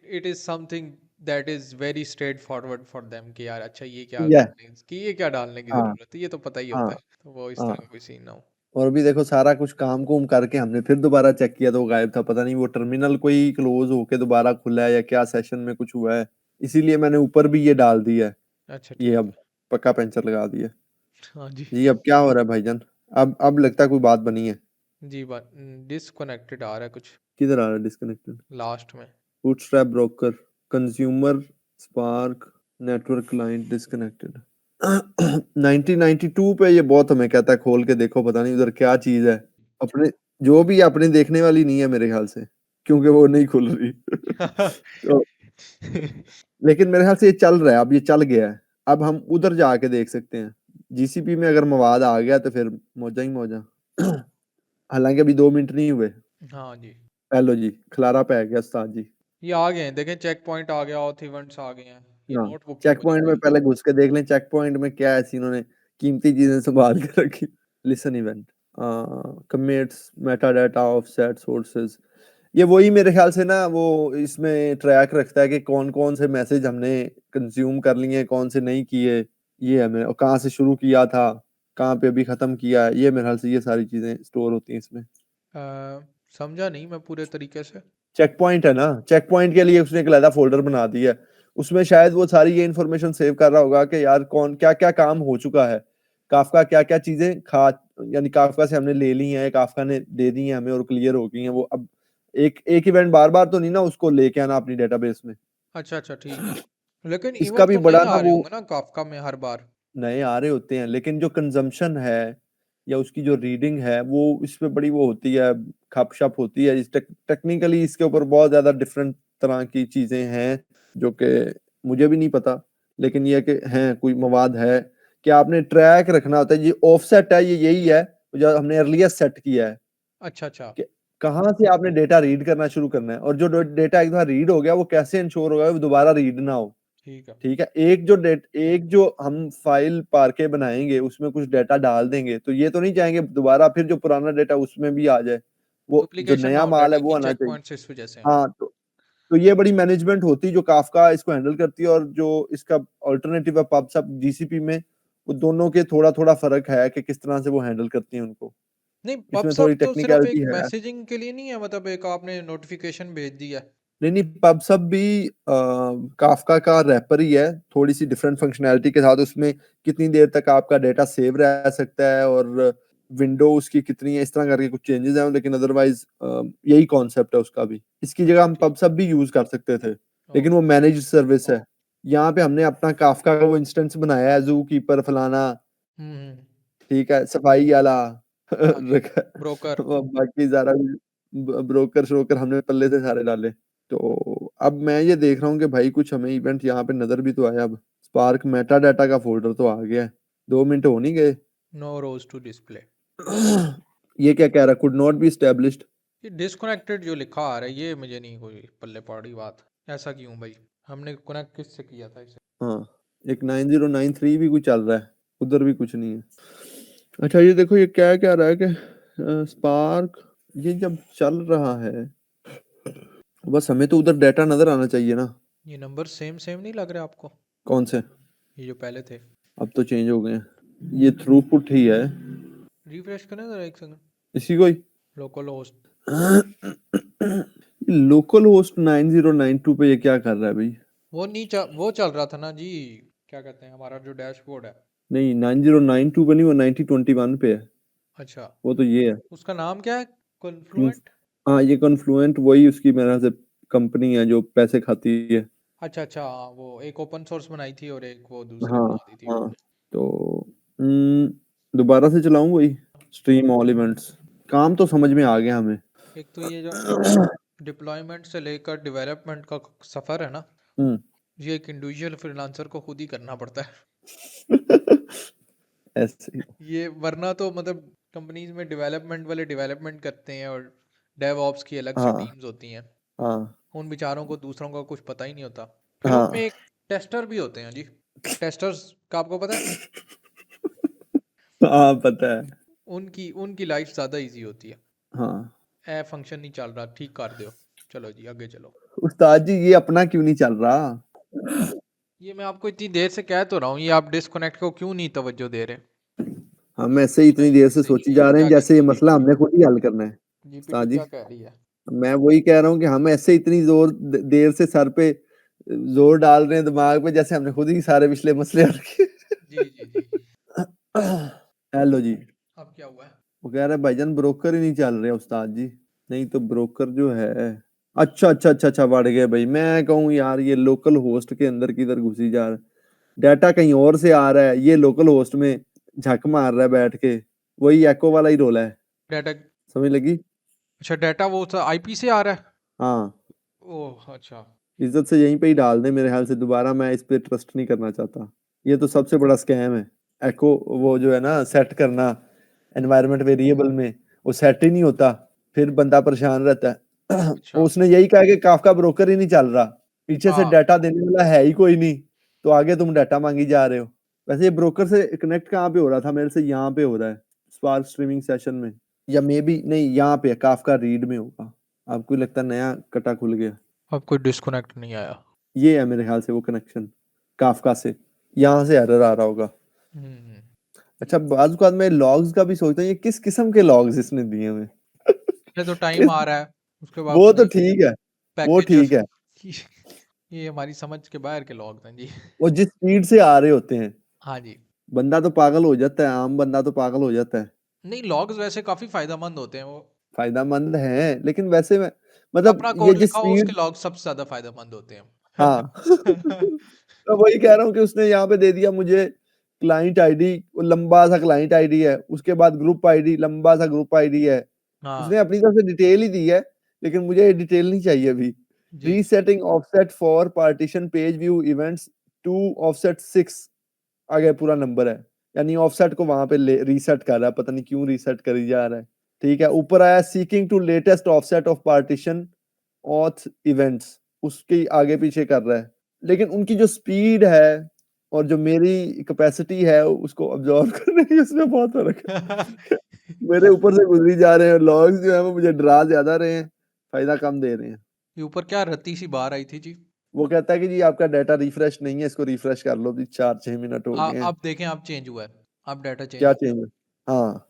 it is something that is very straight forward for them कि यार अच्छा ये क्या या करने कि ये क्या डालने की हाँ जरूरत है, ये तो पता ही हाँ होता है, तो वो इस हाँ। तरह का कोई सीन ना हो। और भी देखो, सारा कुछ काम कुम करके हमने फिर दोबारा चेक किया तो वो गायब था, पता नहीं वो टर्मिनल कोई क्लोज होके दोबारा खुला है या क्या सेशन में कुछ हुआ है। इसीलिए मैंने ऊपर भी ये डाल दिया है। अच्छा ये ठीक अब है। पक्का पंचर लगा दिया। हाँ जी। जी अब क्या हो रहा है भाईजान? अब लगता है कोई बात बनी है। जी बात डिसकनेक्टेड आ रहा है कुछ किधर आ रहा है डिस्कनेक्टेड? लास्ट में। Bootstrap broker, consumer, spark, network client disconnected. 1992 पे ये बहुत हमें कहता है खोल के देखो, पता नहीं उधर क्या चीज है। अपने जो भी अपने देखने वाली नहीं है मेरे ख्याल से, क्योंकि वो नहीं खुल रही। तो लेकिन मेरे ख्याल से ये चल रहा है, अब ये चल गया है। अब हम उधर जाके देख सकते हैं। जीसीपी में अगर मवाद आ गया तो फिर मौजा ही मौजा। हालांकि अभी 2 मिनट नहीं हुए। हाँ जी। हेलो जी, खलारा पै गया उस्ताद जी। ये आ गए हैं, देखें चेक पॉइंट आ गया, ऑथ इवेंट्स आ गए हैं। ये हाँ, नोटबुक क्यों चेक बनी पॉइंट हुई में है? पहले घुस के देख लें चेक पॉइंट में क्या ऐसी इन्होंने कीमती चीजें संभाल के रखी। Listen event, commits, Meta data, offset, sources. ये वही मेरे ख्याल से ना, वो इसमें ट्रैक रखता है कि कौन कौन से मैसेज हमने कंज्यूम कर लिए, कौन से नहीं किए। ये है, मैं और कहाँ से शुरू किया था, कहाँ पे अभी खत्म किया है, ये मेरे ख्याल से ये सारी चीजें स्टोर होती हैं इसमें। समझा नहीं मैं पूरे तरीके से। चेक पॉइंट है ना, चेक पॉइंट के लिए उसने एक अलग फोल्डर बना दिया है। उसमें शायद वो सारी ये इन्फॉर्मेशन सेव कर रहा होगा कि यार कौन क्या क्या काम हो चुका है, काफका क्या क्या चीजें खा, यानी काफका से हमने ले ली हैं, काफका ने दे दी हैं हमें और क्लियर हो गई हैं वो। अब एक एक इवेंट बार बार तो नहीं ना उसको लेके आना अपनी डेटाबेस में। अच्छा अच्छा ठीक है। लेकिन इसका इवेंट भी तो बड़ा नहीं ना आ रहे वो होंगे ना काफका में हर बार। नए आ रहे होते हैं, लेकिन जो कंजम्पशन है या उसकी जो रीडिंग है वो इस पे बड़ी वो होती है, खपशप होती है। इस टेक्निकली इसके ऊपर बहुत ज्यादा डिफरेंट तरह की चीजें हैं जो कि मुझे भी नहीं पता, लेकिन ये कि हैं कोई मवाद है कि आपने ट्रैक रखना होता है। ये ऑफसेट है, ये यही है जो हमने अर्लियर सेट किया है अच्छा अच्छा कि कहाँ से आपने डेटा रीड करना शुरू करना है, और जो डेटा एक बार रीड हो गया वो कैसे इंश्योर होगा वो दोबारा रीड ना हो। ठीक है। ठीक है, एक जो हम फाइल पार्के बनाएंगे उसमें कुछ डेटा डाल देंगे तो ये तो नहीं चाहेंगे दोबारा फिर जो पुराना डेटा उसमें भी आ जाए। वो जो डुप्लीकेशन ना नया हो माल है डाटा वो की, आना चेक चाहिए। पॉइंट्स इस वजह से हैं। हाँ, तो ये बड़ी मैनेजमेंट होती है जो काफका इसको हैंडल करती है, और जो इसका ऑल्टरनेटिव है पबसब जीसीपी में, वो दोनों के थोड़ा थोड़ा फर्क है कि किस तरह से वो हैंडल करती हैं उनको। नहीं, इसमें पबसब थोड़ी तो सिर्फ टेक्निकलिटी एक है। मैसेजिंग के लिए नहीं है, मतलब एक आपने नोटिफिकेशन भेज दिया। नहीं नहीं, पबसब भी काफका का रैपर ही है, थोड़ी सी डिफरेंट फंक्शनैलिटी के साथ। उसमें कितनी देर तक आपका डेटा सेव रह सकता है और विंडो उसकी कितनी है, इस तरह करके कुछ चेंजेस हैं, लेकिन अदरवाइज यही कॉन्सेप्ट है उसका भी। इसकी जगह अच्छा हम ठीक। पबसब भी यूज कर सकते थे, लेकिन वो ओके। मैनेज सर्विस है। यहाँ पे हमने अपना काफका का वो इंस्टेंस बनाया है, जू कीपर फलाना, हम्म। ठीक है, सफाई वाला। हाँ जी। रखा। ब्रोकर। वो बाकी सारा ब्रोकर श्रोकर हमने पल्ले से सारे डाले। तो अब मैं ये देख रहा हूँ कि भाई कुछ हमें इवेंट यहाँ पे नजर भी तो आया। अब स्पार्क मेटा डाटा का फोल्डर तो आ गया है। 2 मिनट हो नहीं गए। No rows to display. ये क्या कह रहा है, कुड नॉट बी स्टेब्लिश्ड। ये डिस्कनेक्टेड जो लिखा आ रहा है ये मुझे नहीं कोई पल्ले पड़ी बात। ऐसा क्यों भाई? हमने कनेक्ट किससे किया था इसे? हाँ, एक 9093 भी कुछ चल रहा है, उधर भी कुछ नहीं है। अच्छा ये देखो, ये क्या क्या रहा है कि स्पार्क ये जब चल रहा है, बस हमें तो उधर डाटा नजर आना चाहिए ना। ये नंबर सेम सेम नहीं लग रहे आपको? कौन से? ये जो पहले थे। अब तो चेंज हो गए हैं, ये थ्रूपुट ही है रिफ्रेश करें जरा एक सेकंड। इसी को ही। Localhost. लोकल होस्ट 9092 पे ये क्या कर रहा है भाई? वो चल रहा था ना जी। क्या कहते हैं, हमारा जो डैशबोर्ड है। नहीं 9092 पे नहीं, वो 9021 पे है। अच्छा। वो तो ये है। उसका नाम क्या है? हम्म, कन्फ्लुएंट। हाँ ये कॉन्फ्लुएंट वही उसकी मेरे ख्याल से कंपनी है जो पैसे खाती है। अच्छा अच्छा, हाँ, वो एक ओपन सोर्स बनाई थी और एक वो दूसरी हाँ बना दी थी हाँ। उन्होंने। तो दोबारा से चलाऊं वही स्ट्रीम ऑल इवेंट्स। काम तो समझ में आ गया हमें। एक तो ये जो डिप्लॉयमेंट से लेकर डेवलपमेंट का सफ़र है ना, हम्म। ये एक इंडिविजुअल फ्रीलांसर को खुद ही करना पड़ता है। ऐसे ही। ये वरना तो मतलब कंपनीज में डेवलपमेंट वाले डेवलपमेंट करते हैं और डेव ऑप्स की अलग से हाँ टीम्स होती हैं। हाँ उन बेचारों को दूसरों का कुछ पता ही नहीं होता। फिर उनमें हाँ। एक टेस्टर भी होते हैं जी। टेस्टर्स का आपको पता है? हाँ पता है। उनकी उनकी लाइफ ज़्यादा इजी होती है। हाँ ए फंक्शन नहीं चल रहा, ठीक कर दो। चलो जी आगे चलो। उस्ताद जी, ये अपना क्यों नहीं चल रहा? ये मैं आपको इतनी देर से कह तो रहा हूँ, ये आप डिस्कनेक्ट को क्यों नहीं तवज्जो दे रहे? हम ऐसे ही इतनी देर से सोची जा जीपीटी रहे हैं क्या जैसे ये कहती है? मसला हमने खुद ही हल करना है। जीपीटी उस्ताद जी, क्या कह रही है? मैं वही कह रहा हूँ कि हम ऐसे इतनी देर से सर पे जोर डाल रहे हैं दिमाग पे, जैसे हमने खुद ही सारे पिछले मसले हल किए। जी जी जी जी। हेलो जी। अब क्या हुआ है? वो कह रहा है भाईजान ब्रोकर ही नहीं चल रहे उस्ताद जी। नहीं तो ब्रोकर जो है, अच्छा अच्छा अच्छा अच्छा बढ़ गया भाई। मैं कहूँ यार ये लोकल होस्ट के अंदर किधर घुसी जा रहा है, डाटा कहीं और से आ रहा है, ये लोकल होस्ट में झक मार रहा है बैठ के। वही एको वाला ही रोला है। डाटा। समझ लगी? अच्छा, डाटा वो आईपी से आ रहा है। हाँ। ओह अच्छा। इज्जत से यहीं पे ही डाल दे मेरे ख्याल से, दोबारा मैं इस पे ट्रस्ट नहीं करना चाहता। ये तो सबसे बड़ा स्कैम है। एको वो जो है ना सेट करना एनवायरनमेंट वेरिएबल में, वो सेट ही नहीं होता, फिर बंदा परेशान रहता है। अच्छा। उसने यही कहा कि काफका ब्रोकर ही नहीं चल रहा, पीछे से हाँ डाटा देने वाला है ही कोई नहीं, तो आगे तुम डाटा मांगी जा रहे हो। वैसे ये ब्रोकर से कनेक्ट कहाँ पे हो रहा था मेरे से? यहाँ पे हो रहा है स्पार्क स्ट्रीमिंग सेशन में, या मे बी नहीं यहाँ पे काफका रीड में होगा। आपको लगता है नया कटा खुल गया? अब कोई डिस्कनेक्ट नहीं आया। ये है मेरे ख्याल से वो कनेक्शन काफका से, यहाँ से एरर आ रहा होगा। हम्म। अच्छा बाज़ औक़ात मैं लॉग्स का भी सोचता हूँ, ये किस किस्म के लॉग्स इसने दिए हमें? ये तो टाइम किस, आ रहा है। उसके बाद वो पता तो नहीं ठीक है, वो पैकेजेस। ठीक है। ये हमारी समझ के बाहर के लॉग हैं जी। वो जिस स्पीड से आ रहे होते हैं, हाँ जी। बंदा तो पागल हो जाता है, आम बंदा तो पागल हो जाता है। नहीं, लॉग्स वैसे काफी फायदेमंद होते हैं वो। फ़ायदेमंद हैं, लेकिन वैसे में मतलब अपना ये कोड जिस लिखा हो उसके स्पीड, लॉग सबसे ज्यादा फायदेमंद होते हैं। हाँ। मैं वही कह रहा हूँ कि उसने यहाँ पे दे दिया मुझे क्लाइंट आईडी, वो लंबा सा क्लाइंट आईडी है, उसके बाद ग्रुप आईडी, लंबा सा ग्रुप आईडी है। उसने हाँ अपनी तरफ से डिटेल ही दी है, लेकिन मुझे ये डिटेल नहीं चाहिए अभी। जी। Resetting offset for partition page view events to offset 6 आगे पूरा नंबर है, यानी ऑफसेट को वहां पे रीसेट कर रहा है, पता नहीं क्यों रीसेट करी जा रहा है। ठीक है, ऊपर आया seeking to latest offset of partition auth events, उसके आगे पीछे कर रहा है। लेकिन उनकी जो स्पीड है और जो मेरी कैपेसिटी है उसको अब्जॉर्ब करने की, उसमें बहुत फर्क है। मेरे ऊपर से गुजरी जा रहे हैं लॉग्स, जो है वो मुझे डरा ज्यादा रहे हैं, फायदा कम दे रहे हैं। ये ऊपर क्या रत्ती सी बाहर आई थी जी? वो कहता है कि जी आपका डाटा रिफ्रेश नहीं है, इसको रिफ्रेश कर लो जी, 4-6 मिनट हो गए हैं। आप देखें, आप चेंज हुआ है। आप डाटा चेंज क्या हो गया। चेंज है? हाँ,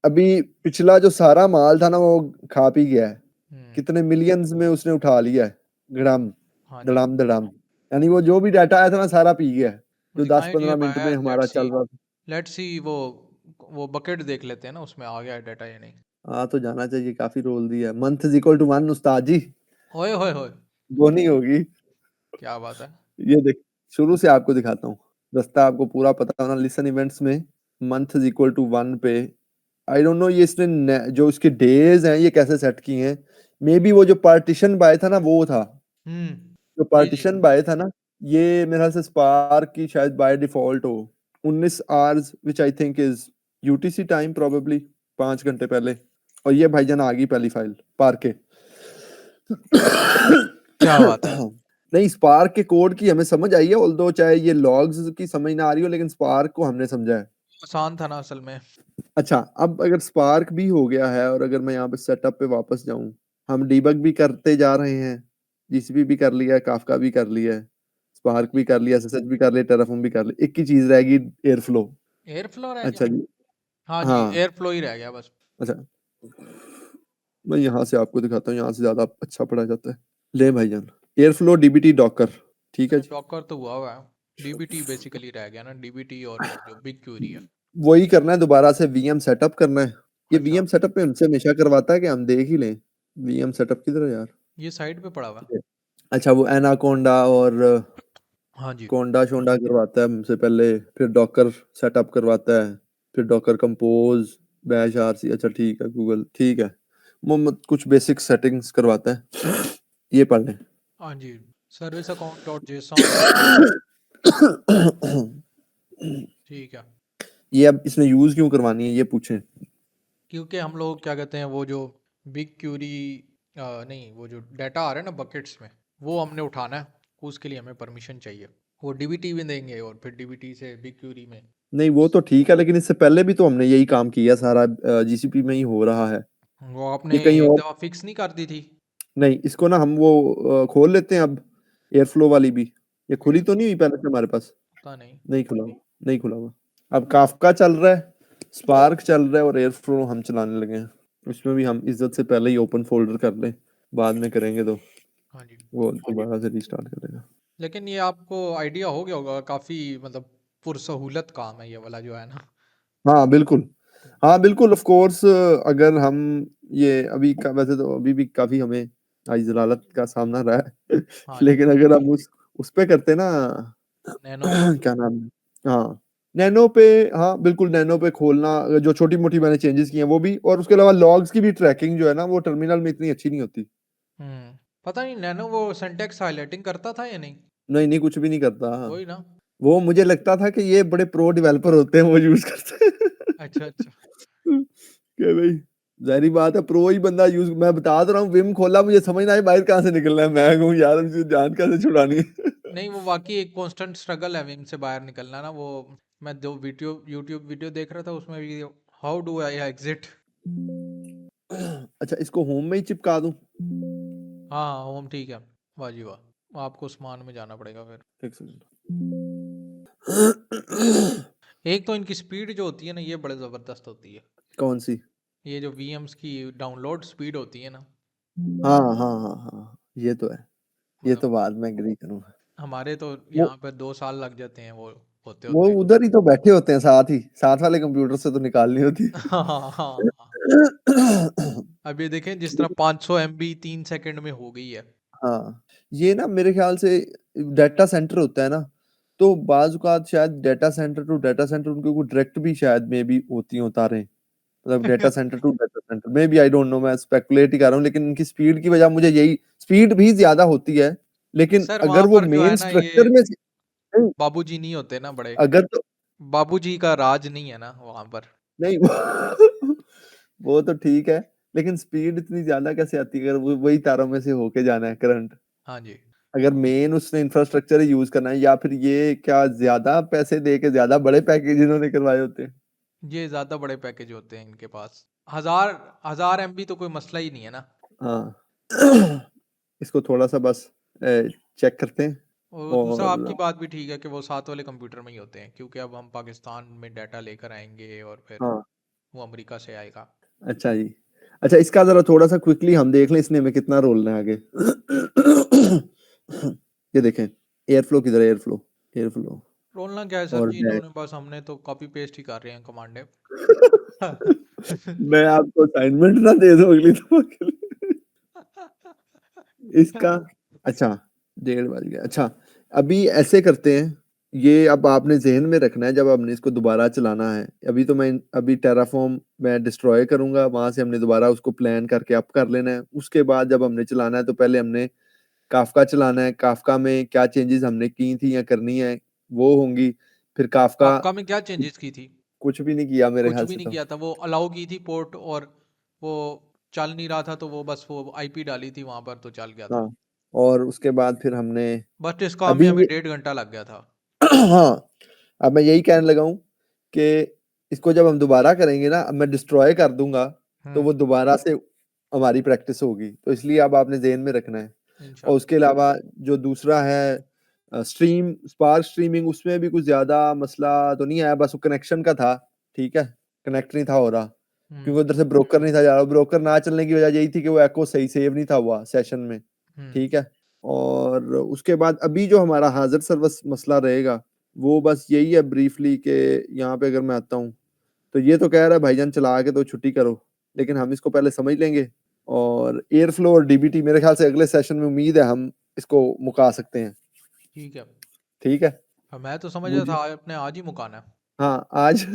अभी पिछला जो सारा माल था ना वो खा पी गया है। हम्म। कितने मिलियंस में उसने उठा लिया है, धड़ाम हाँ जी। धड़ाम धड़ाम। यानी वो जो भी डाटा आया था ना सारा पी गया है, जो दस दिखाएं जी, पंद्रह अब मिनट आया में है, हमारा चल रहा था। लेट्स सी वो बकेट देख लेते हैं ना, उसमें आ गया है डाटा या नहीं। हाँ तो जाना चाहिए, काफी रोल दिया है। मंथ इज इक्वल टू 1 उस्ताद जी, ओए होए होए। वो नहीं होगी। क्या बात है? ये देख, शुरू से आपको दिखाता हूँ, रास्ता आपको पूरा पता होना। लिसन इवेंट्स में मंथ इज इक्वल टू 1 पे, आई डोंट नो ये इसने जो इसके डेज हैं ये कैसे सेट किए हैं। मे बी वो जो पार्टीशन बाय था ना वो था, जो जी जी। पार्टीशन बाय था ना, ये मेरे ख्याल से स्पार्क की शायद बाय डिफॉल्ट हो 19 hours, which I think is UTC time probably, 5 घंटे पहले। और ये भाईजान आ गई पहली फाइल स्पार्क के। क्या बात है। नहीं, स्पार्क के कोड की हमें समझ आई है, ऑल्दो चाहे ये लॉग्स की समझ ना आ रही हो, लेकिन स्पार्क को हमने समझा है। आसान था ना असल में। अच्छा, अब अगर स्पार्क भी हो गया है और अगर मैं यहाँ पे सेटअप पे वापस जाऊं, हम डीबग भी करते जा रहे हैं, जीसीपी भी कर लिया है, काफका भी कर लिया है, हाँ स्पार्क जी। भी कर लिया, एसएसएच भी कर लिया, टेराफॉर्म भी कर लिया, एक ही चीज रहेगी, एयरफ्लो। एयर फ्लो रह गया। अच्छा जी। हाँ जी, हाँ। एयर फ्लो ही रह गया बस। अच्छा, मैं यहाँ से आपको दिखाता हूँ, यहाँ से ज्यादा अच्छा पढ़ा जाता है। ले भाईजान, एयरफ्लो डीबीटी डॉकर, ठीक है जी। डॉकर तो हुआ है। डीबीटी बेसिकली रह गया ना, डीबीटी और वो जो बिग क्यूरी है। वही करना है, दोबारा से वीएम सेटअप करना है। ये अच्छा, वीएम सेटअप पे हमसे हमेशा करवाता है कि हम देख ही लें। वीएम सेटअप किधर है यार? ये साइड पे पड़ा हुआ। अच्छा, वो एनाकोंडा और हाँ जी। कोंडा शोंडा करवाता है हमसे पहले, फिर डॉकर सेटअप करवाता है, फिर डॉकर कंपोज, बैश आरसी। अच्छा ठीक है, गूगल ठीक है, मोहम्मद कुछ बेसिक सेटिंग्स करवाता है, ये पढ़ लें। हाँ जी। Service account dot JSON. ठीक है। ये अब इसने यूज क्यों करवानी है, ये पूछें। क्योंकि हम लोग क्या कहते हैं, वो जो बिग क्यूरी, नहीं, वो जो डाटा आ रहा है ना बकेट्स में, वो हमने उठाना है। उसके लिए हमें परमिशन चाहिए। वो डीबीटी में देंगे और फिर डीबीटी से बिग क्यूरी में। नहीं वो तो ठीक है, लेकिन इससे पहले भी तो हमने यही काम किया, सारा जीसीपी में ही हो रहा है। वो आपने ये कहीं एक और दफ़ा फिक्स नहीं कर दी थी। नहीं, इसको ना हम वो खोल लेते हैं अब, एयरफ्लो वाली भी। ये खुली एयर तो नहीं हुई पहले से हमारे पास? पता नहीं। नहीं खुला हुआ, नहीं खुला हुआ। अब काफका चल रहा है, स्पार्क चल रहा है और एयरफ्लो हम चलाने लगे हैं। उसमें भी हम इज्जत से पहले ही ओपन फोल्डर कर लें, बाद में करेंगे तो हाँ जी। वो दोबारा से रीस्टार्ट करेगा। लेकिन ये आपको आइडिया हो गया होगा, काफ़ी मतलब पुरसहूलत काम है ये वाला जो है ना। हाँ बिल्कुल, हाँ बिल्कुल, ऑफ कोर्स। अगर हम ये अभी का, वैसे तो अभी भी काफी हमें आज जलालत का सामना रहा है, हाँ जी। लेकिन अगर हम उस पे करते ना, नैनो पे। क्या नाम है, हाँ नैनो पे, हाँ बिल्कुल नैनो पे खोलना, जो छोटी मोटी मैंने चेंजेस किए हैं वो भी, और उसके अलावा लॉग्स की भी ट्रैकिंग जो है ना, वो टर्मिनल में इतनी अच्छी नहीं होती। पता नहीं नैनो वो सिंटेक्स हाईलाइटिंग करता था या नहीं। नहीं नहीं, कुछ भी नहीं करता। वही ना। वो मुझे लगता था कि ये बड़े प्रो डेवलपर होते हैं, वो यूज करते अच्छा अच्छा। हैं। क्या भाई, जाहिर बात है, प्रो ही बंदा यूज, मैं बता तो रहा हूँ, विम खोला, मुझे समझ ना आई बाहर कहाँ से निकलना है, मैं कहूँ यार मुझे जान कैसे छुड़ानी है। नहीं, वो वाकई एक कांस्टेंट स्ट्रगल है विम से बाहर निकलना ना वो। मैं जो वीडियो यूट्यूब वीडियो देख रहा था उसमें भी, हाउ डू आई एग्जिट। अच्छा, इसको होम में ही चिपका दूं? हाँ, होम ठीक है। वाह जी वाह, आपको उस्मान में जाना पड़ेगा फिर। एक सेकंड। एक तो इनकी स्पीड जो होती है ना, ये बड़े ज़बरदस्त होती है। कौन सी? ये जो वीएम्स की डाउनलोड स्पीड होती है ना, हाँ हाँ हाँ हाँ, ये तो है, ये मतलब तो बात मैं एग्री करूंगा। हमारे तो वो यहाँ पे 2 साल लग जाते हैं वो होते वो होते। उधर ही तो बैठे होते हैं, साथ ही, साथ वाले कंप्यूटर से तो निकालनी होती। हाँ हाँ हाँ। अब ये देखें जिस तरह 500 MB 3 सेकंड में हो गई है। हाँ, ये ना मेरे ख्याल से डाटा सेंटर होता है ना, तो बाज औकात शायद data center to data center उनके को डायरेक्ट भी शायद में भी होती हैं तारें, मतलब data center to data center में भी, आई डोंट नो, मैं स्पेकुलेट ही कर रहा हूँ, लेकिन इनकी स्पीड की वजह मुझे यही, स्पीड भी ज्यादा होती है, लेकिन सर अगर वहां वो पर जो है मेन ना, स्ट्रक्चर ये में नहीं, बाबूजी नहीं होते ना बड़े। अगर तो बाबूजी का राज नहीं है ना वहां पर। नहीं, वो तो ठीक है, लेकिन स्पीड इतनी ज्यादा कैसे आती है अगर वो वही तारों में से होके जाना है करंट? हाँ जी। अगर मेन उसने इंफ्रास्ट्रक्चर यूज करना है, या फिर ये क्या ज्यादा पैसे दे के ज्यादा बड़े पैकेज इन्होंने करवाए होते हैं। ये ज्यादा बड़े पैकेज होते हैं इनके पास। 1000 1000 MB तो कोई मसला ही नहीं है ना। हाँ। इसको थोड़ा सा बस चेक करते हैं। और दूसरा आपकी और बात भी ठीक है कि वो साथ वाले कंप्यूटर में ही होते हैं, क्योंकि अब हम पाकिस्तान में डाटा लेकर आएंगे और फिर हाँ, वो अमेरिका से आएगा। अच्छा जी। अच्छा, इसका जरा थोड़ा सा क्विकली हम देख लें, इसने में कितना रोल है आगे। ये देखें, एयरफ्लो किधर है, एयरफ्लो, एयरफ्लो रोलना क्या है सर और जी, बैक। इन्होंने बस, हमने तो कॉपी पेस्ट ही कर रहे हैं कमांडे। मैं आपको असाइनमेंट ना दे दूं अगली दफा के लिए? इसका, अच्छा 1:30 बज गया। अच्छा, अभी ऐसे करते हैं, ये अब आपने जहन में रखना है जब आपने इसको दोबारा चलाना है। अभी तो मैं अभी टेराफॉर्म मैं डिस्ट्रॉय करूंगा, वहां से हमने दोबारा उसको प्लान करके अप कर लेना है। उसके बाद जब हमने चलाना है तो पहले हमने काफका चलाना है, काफका में क्या चेंजेस हमने की थी या करनी है वो होंगी, फिर काफका आपका में क्या चेंजेस की थी? कुछ भी नहीं किया मेरे कुछ ख्याल भी से नहीं तो। किया था, वो अलाउ की थी पोर्ट और वो चल नहीं रहा था, तो वो बस वो आईपी डाली थी वहां पर तो चल गया था। हाँ, और उसके बाद फिर हमने बट इस काम में अभी हमें ये 1.5 घंटा लग गया था। हाँ, अब मैं यही कहने लगा हूँ कि इसको जब हम दोबारा करेंगे ना, अब मैं डिस्ट्रॉय कर दूंगा, तो हम्म। वो दोबारा से हमारी प्रैक्टिस होगी, तो इसलिए अब आपने ज़हन में रखना है। और इंशाल्लाह। उसके अलावा जो दूसरा है स्पार्क स्ट्रीमिंग, उसमें भी कुछ ज़्यादा मसला तो नहीं आया, बस वो कनेक्शन का था, ठीक है, कनेक्ट नहीं था हो रहा, हम्म। क्योंकि उधर से ब्रोकर नहीं था जा रहा, ब्रोकर ना चलने की वजह यही थी कि वो एको सही सेव नहीं था हुआ सेशन में, हम्म। ठीक है। और उसके बाद अभी जो हमारा हाजिर सर्विस मसला रहेगा, वो बस यही है ब्रीफली कि यहाँ पे अगर मैं आता हूँ, तो ये तो कह रहा है भाईजान चला के तो छुट्टी करो, लेकिन हम इसको पहले समझ लेंगे। और एयर फ्लो और डीबीटी मेरे ख्याल से अगले सेशन में उम्मीद है हम इसको मुका सकते हैं, ठीक है। ठीक है। अब मैं तो समझ रहा मुझे था आपने आज ही मुकाना है। हाँ, आज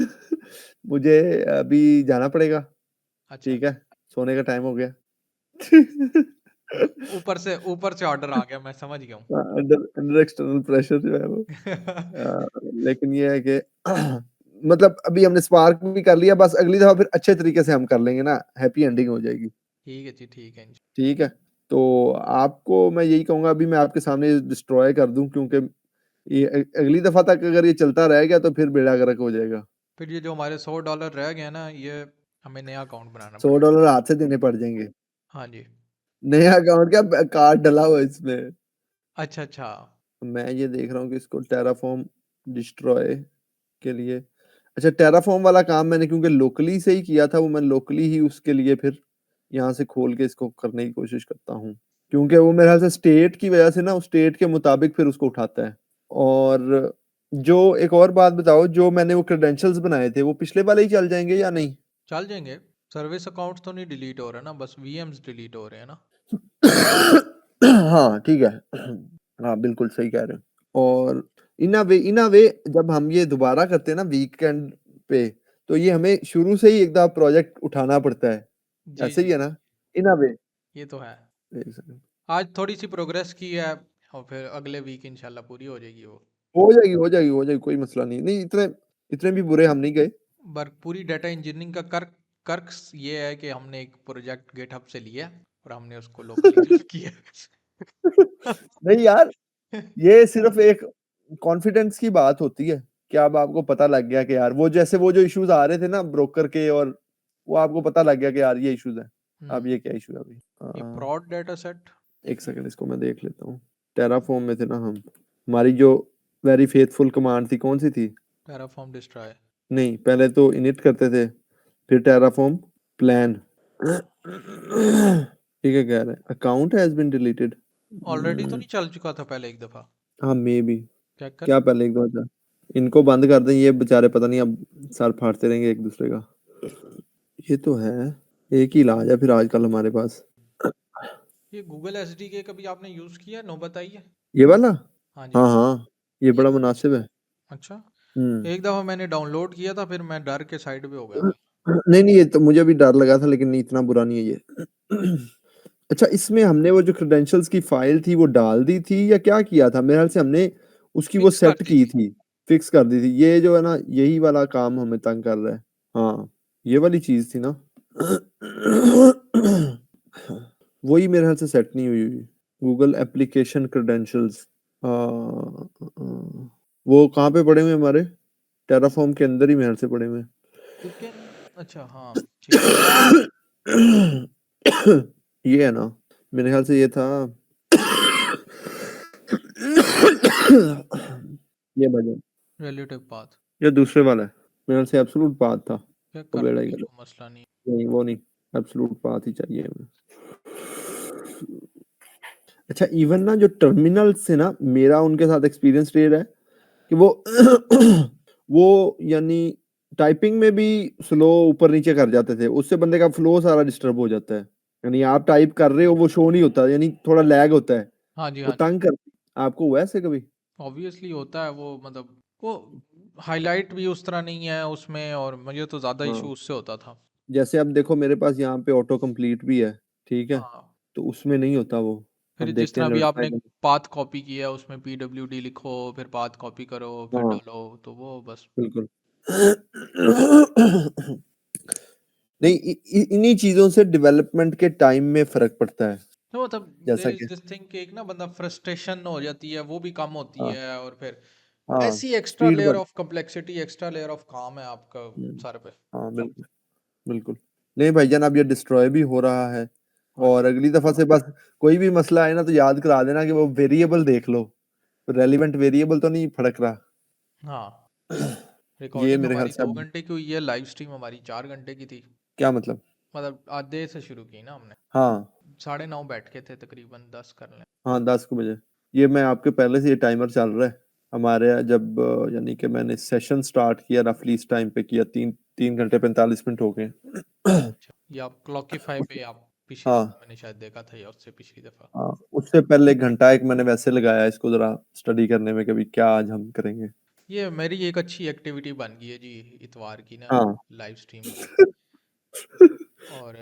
मुझे अभी जाना पड़ेगा, अच्छा। ठीक है, सोने का टाइम हो गया। ऊपर से ऑर्डर आ गया, मैं समझ गया हूँ। अंडर अंडर एक्सटर्नल प्रेशर जो है वो लेकिन ये है कि मतलब अभी हमने स्पार्क भी कर लिया, बस अगली दफा फिर अच्छे तरीके से हम कर लेंगे ना, हैप्पी एंडिंग हो जाएगी, ठीक है जी, ठीक है। ठीक है। तो आपको मैं यही कहूंगा, अभी मैं आपके सामने डिस्ट्रॉय कर दूं, क्योंकि ये अगली दफा तक अगर ये चलता रह गया तो फिर बेड़ा गर्क हो जाएगा। फिर ये जो हमारे $100 रह गए ना, ये हमें नया अकाउंट बनाना सौ पड़ेगा। डॉलर हाथ से देने पड़ जाएंगे। हाँ जी। नया अकाउंट क्या, कार्ड डला हुआ है इसमें। अच्छा अच्छा। मैं ये देख रहा हूँ कि इसको टेराफॉर्म डिस्ट्रॉय के लिए, अच्छा टेराफॉर्म वाला काम मैंने क्योंकि लोकली से ही किया था, वो मैं लोकली ही उसके लिए फिर यहाँ से खोल के इसको करने की कोशिश करता हूँ, क्योंकि वो मेरे ख्याल से स्टेट की वजह से ना, उस स्टेट के मुताबिक फिर उसको उठाता है। और जो एक और बात बताओ, जो मैंने वो क्रेडेंशियल्स बनाए थे वो पिछले वाले ही चल जाएंगे या नहीं? चल जाएंगे। सर्विस अकाउंट तो नहीं डिलीट हो रहा ना, बस वीएम्स डिलीट हो रहे हैं ना। हाँ ठीक है, हाँ बिल्कुल सही कह रहे हो। और इन अ वे जब हम ये दोबारा करते हैं ना वीकेंड पे, तो ये हमें शुरू से ही एक दफा प्रोजेक्ट उठाना पड़ता है, जी ऐसे जी ही है जी। ना? इन अ वे, ये तो है। एक सेकंड, आज थोड़ी सी प्रोग्रेस की है, और फिर अगले वीक इंशाल्लाह पूरी हो जाएगी वो। हो जाएगी हो जाएगी हो जाएगी, कोई मसला नहीं, नहीं इतने इतने भी बुरे हम नहीं गए। पर पूरी डाटा इंजीनियरिंग का कर्क ये है कि हमने एक प्रोजेक्ट गेटहब से लिया और हमने उसको लोकली रन किया। नहीं यार, ये सिर्फ एक कॉन्फिडेंस की बात होती है कि अब आपको पता लग गया कि यार वो जैसे वो जो इश्यूज आ रहे थे ना ब्रोकर के, और वो आपको पता लग गया कि यार ये इश्यूज है। अब ये क्या इशू है अभी? ये प्रॉड डाटा सेट। एक सेकंड, इसको मैं देख लेता हूँ। टेराफॉर्म में थे ना हम, हमारी जो वेरी फेथफुल कमांड थी कौन सी थी? Terraform destroy. नहीं, पहले तो इनिट करते थे, फिर टेराफॉर्म प्लान। ठीक है, कह रहे हैं account has been deleted. Already तो नहीं चल चुका था पहले एक दफा? हाँ मे बी, चेक कर। क्या पहले एक दो हजार, इनको बंद कर दें, ये बेचारे पता नहीं अब सर फाड़ते रहेंगे एक दूसरे का। ये तो है, एक ही इलाज है फिर आजकल हमारे पास। ये गूगल एसडीके कभी आपने यूज किया, नौबत आई है? ये वाला, हाँ जी। हाँ हाँ, ये ये बड़ा मुनासिब है। अच्छा। हम्म, एक दफा मैंने डाउनलोड किया था, फिर मैं डर के साइड पे हो गया था। नहीं नहीं, ये तो मुझे भी डर लगा था, लेकिन नहीं इतना बुरा नहीं है ये। अच्छा, इसमें हमने वो जो क्रेडेंशियल्स की फाइल थी वो डाल दी थी या क्या किया था? मेरे ख्याल से हमने उसकी वो फिक्स कर सेट दी की थी। थी, फिक्स कर दी थी। ये जो है ना, यही वाला काम हमें तंग कर रहा है। हाँ, ये वाली चीज थी ना। वही मेरे ख्याल से सेट नहीं हुई हुई। गूगल एप्लीकेशन क्रेडेंशियल्स, वो कहाँ पे पड़े हुए हमारे? टेराफॉर्म के अंदर ही मेरे ख्याल से पड़े हुए हैं। लेकिन अच्छा हाँ, ठीक है। ये है ना, मेरे ख्याल से ये था। ये भजन, रिलेटिव पाथ। ये दूसरे वाला है, मेरे ख्याल से एब्सोल्यूट पाथ था। चेक वो कर बेड़ा ही लेंगे, गलत, जो मसला नहीं। नहीं वो नहीं, एब्सोल्यूट पाथ ही चाहिए हमें। अच्छा, इवन ना जो टर्मिनल से ना, मेरा उनके साथ एक्सपीरियंस रहा है कि वो वो यानी टाइपिंग में भी स्लो ऊपर नीचे कर जाते थे, उससे बंदे का फ्लो सारा डिस्टर्ब हो जाता है। यानी आप टाइप कर रहे हो वो शो नहीं होता, यानी थोड़ा लैग होता है, हाँ जी, वो हाँ जी। तंग कर। आपको हुआ ऐसे कभी? ऑब्वियसली होता है वो, मतलब वो हाईलाइट भी उस तरह नहीं है उसमें, और मुझे तो ज़्यादा हाँ, इशू उससे होता था। जैसे अब देखो मेरे पास यहाँ पे ऑटो कंप्लीट भी है, ठीक है, हाँ। तो उसमें नहीं होता वो। फिर अब जिस देखते हैं तरह भी लड़का आपने है। पाथ कॉपी किया, उसमें पीडब्ल्यूडी लिखो, फिर पाथ कॉपी करो, फिर हाँ डालो, तो वो बस। बिल्कुल। नहीं, इन्हीं चीज़ों से डेवलपमेंट के टाइम में फ़र्क पड़ता है, तो मतलब देयर जैसा इज कि दिस थिंग कि एक ना बंदा फ्रस्ट्रेशन हो जाती है, वो भी कम होती हाँ, है, और फिर हाँ, ऐसी एक्स्ट्रा स्पीड लेयर बढ़ of complexity, extra layer of काम है आपका हुँ, सर पे। हाँ, बिल्कुल, बिल्कुल। नहीं भाईजान, अब ये डिस्ट्रॉय भी हो रहा है हाँ और जी। अगली दफ़ा से बस कोई भी मसला आए ना तो याद करा देना कि वो वेरिएबल देख लो, रेलेवेंट वेरिएबल तो नहीं फड़क रहा। हाँ, ये रिकॉर्डिंग मेरे ख्याल हमारी से 2 अब घंटे की हुई है, लाइव स्ट्रीम हमारी 4 घंटे की थी। क्या मतलब? मतलब आज देर से शुरू की ना हमने, हाँ, 9:30 बैठ के थे, तकरीबन 10 कर लें। हाँ, 10 को बजे। ये मैं आपके पहले से ये टाइमर चल रहा है। हमारे यहाँ जब यानी कि मैंने सेशन स्टार्ट किया रफ़ली इस टाइम पे किया 3 घंटे 45 मिनट हो गए। अच्छा, ये आप क्लॉकिफाई पे आप पिछली हाँ, दफ़ा मैंने शायद देखा था, या उससे पिछली दफ़ा। हाँ, उससे पहले 1 घंटा एक मैंने वैसे लगाया इसको ज़रा स्टडी करने में कि अभी क्या आज हम करेंगे। ये मेरी एक अच्छी एक्टिविटी बन गई है जी, इतवार की ना हाँ। लाइव स्ट्रीम वाली। और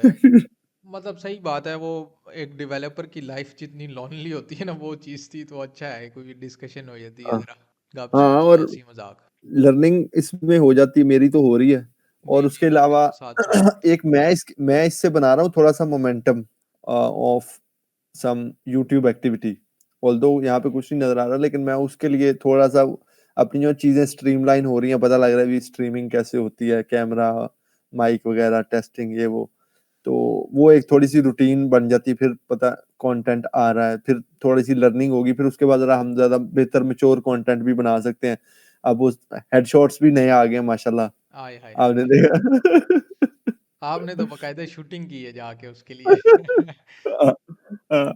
मतलब सही बात है, वो एक डेवलपर की लाइफ जितनी लोनली होती है ना, वो चीज़ थी, तो अच्छा है कोई डिस्कशन हो जाती है, हाँ, ज़रा गपशप हाँ और और हंसी मजाक। लर्निंग इसमें हो जाती है, मेरी तो हो रही है और जी उसके मेरी अलावा तो साथ साथ। एक मैं इससे बना रहा हूँ थोड़ा-सा momentum of some YouTube activity. Although यहाँ पे कुछ नहीं नज़र आ रहा लेकिन मैं उसके लिए थोड़ा-सा अपनी जो चीज़ें स्ट्रीमलाइन हो रही हैं, पता लग रहा है अभी स्ट्रीमिंग कैसे होती है, कैमरा, माइक वगैरह, टेस्टिंग ये वो। तो वो एक थोड़ी-सी रूटीन बन जाती है, फिर पता कंटेंट आ रहा है, फिर थोड़ी-सी लर्निंग होगी, फिर उसके बाद ज़रा हम ज़्यादा बेहतर मैच्योर कंटेंट भी बना सकते हैं। अब वो हेडशॉट्स भी नए आ गए हैं माशाल्लाह, आय हाय हाय, आपने देखा? आपने तो बकायदा शूटिंग की है जाके उसके लिए। हाँ, हाँ,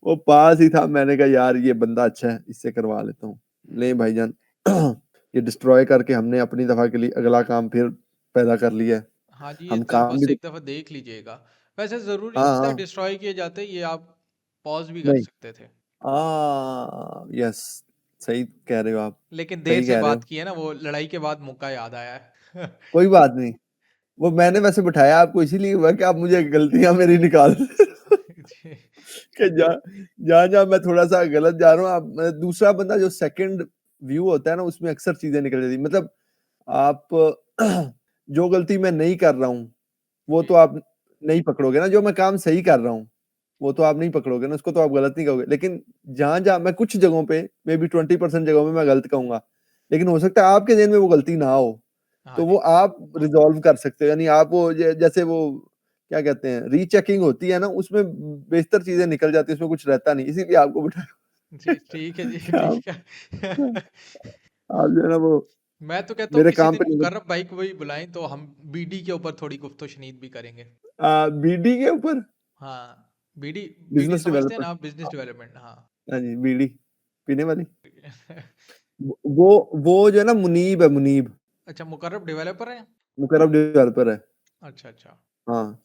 वो पास ही था, मैंने कहा यार ये बंदा अच्छा है, इससे करवा लेता हूँ। नहीं भाईजान, ये डिस्ट्रॉय करके हमने अपनी दफ़ा के लिए अगला काम फिर पैदा कर लिया है। हाँ जी, ये हम तो काम बस भी तो एक दफ़ा देख लीजिएगा। वैसे ज़रूरी हाँ, नहीं था हाँ, डिस्ट्रॉय किए जाते, ये आप पॉज भी कर नहीं। सकते थे। यस, सही कह रहे हो आप, लेकिन देर सही से कह रहे बात हो। की है ना, वो लड़ाई के बाद मौका याद आया है। कोई बात नहीं, वो मैंने वैसे बिठाया आपको इसीलिए हुआ कि आप मुझे गलतियाँ मेरी निकाल जी। कि जहाँ-जहाँ मैं थोड़ा-सा गलत जा रहा हूँ, आप दूसरा बंदा जो सेकंड व्यू होता है ना, उसमें अक्सर चीज़ें निकल जाती हैं। मतलब आप जो गलती मैं नहीं कर रहा हूँ, वो जी। तो आप नहीं पकड़ोगे ना, जो मैं काम सही कर रहा हूँ, वो तो आप नहीं पकड़ोगे ना, उसको तो आप गलत नहीं कहोगे। लेकिन जहाँ-जहाँ मैं कुछ जगहों पे मेबी 20% जगहों में मैं गलत कहूँगा, लेकिन हो सकता है आपके ज़हन में वो गलती ना हो, हाँ तो वो जी। आप रिज़ॉल्व कर सकते हो। यानी आप वो जैसे वो क्या कहते हैं, रीचेकिंग होती है ना, उसमें बेशतर चीज़ें निकल जाती हैं, उसमें कुछ रहता नहीं, इसीलिए आपको बिठाया जी, ठीक है जी, कि आप ठीक है। आप जो है ना वो मैं तो कहता हूँ मेरे किसी काम दिन पे नहीं मुकर्रम भाई को भी बुलाएं, तो हम बीडी के ऊपर थोड़ी गुफ्तगू भी करेंगे। बीडी के ऊपर हाँ, बीडी, बीडी बिज़नेस समझते हैं डेवलपर ना आप, बिजनेस डेवलपमेंट, हाँ। हाँ जी, बीड़ी पीने वाली। वो जो है ना मुनीब है, मुनीब, अच्छा, मुकर्रम डेवलपर है। मुकर्रम डेवलपर है। अच्छा अच्छा। हाँ।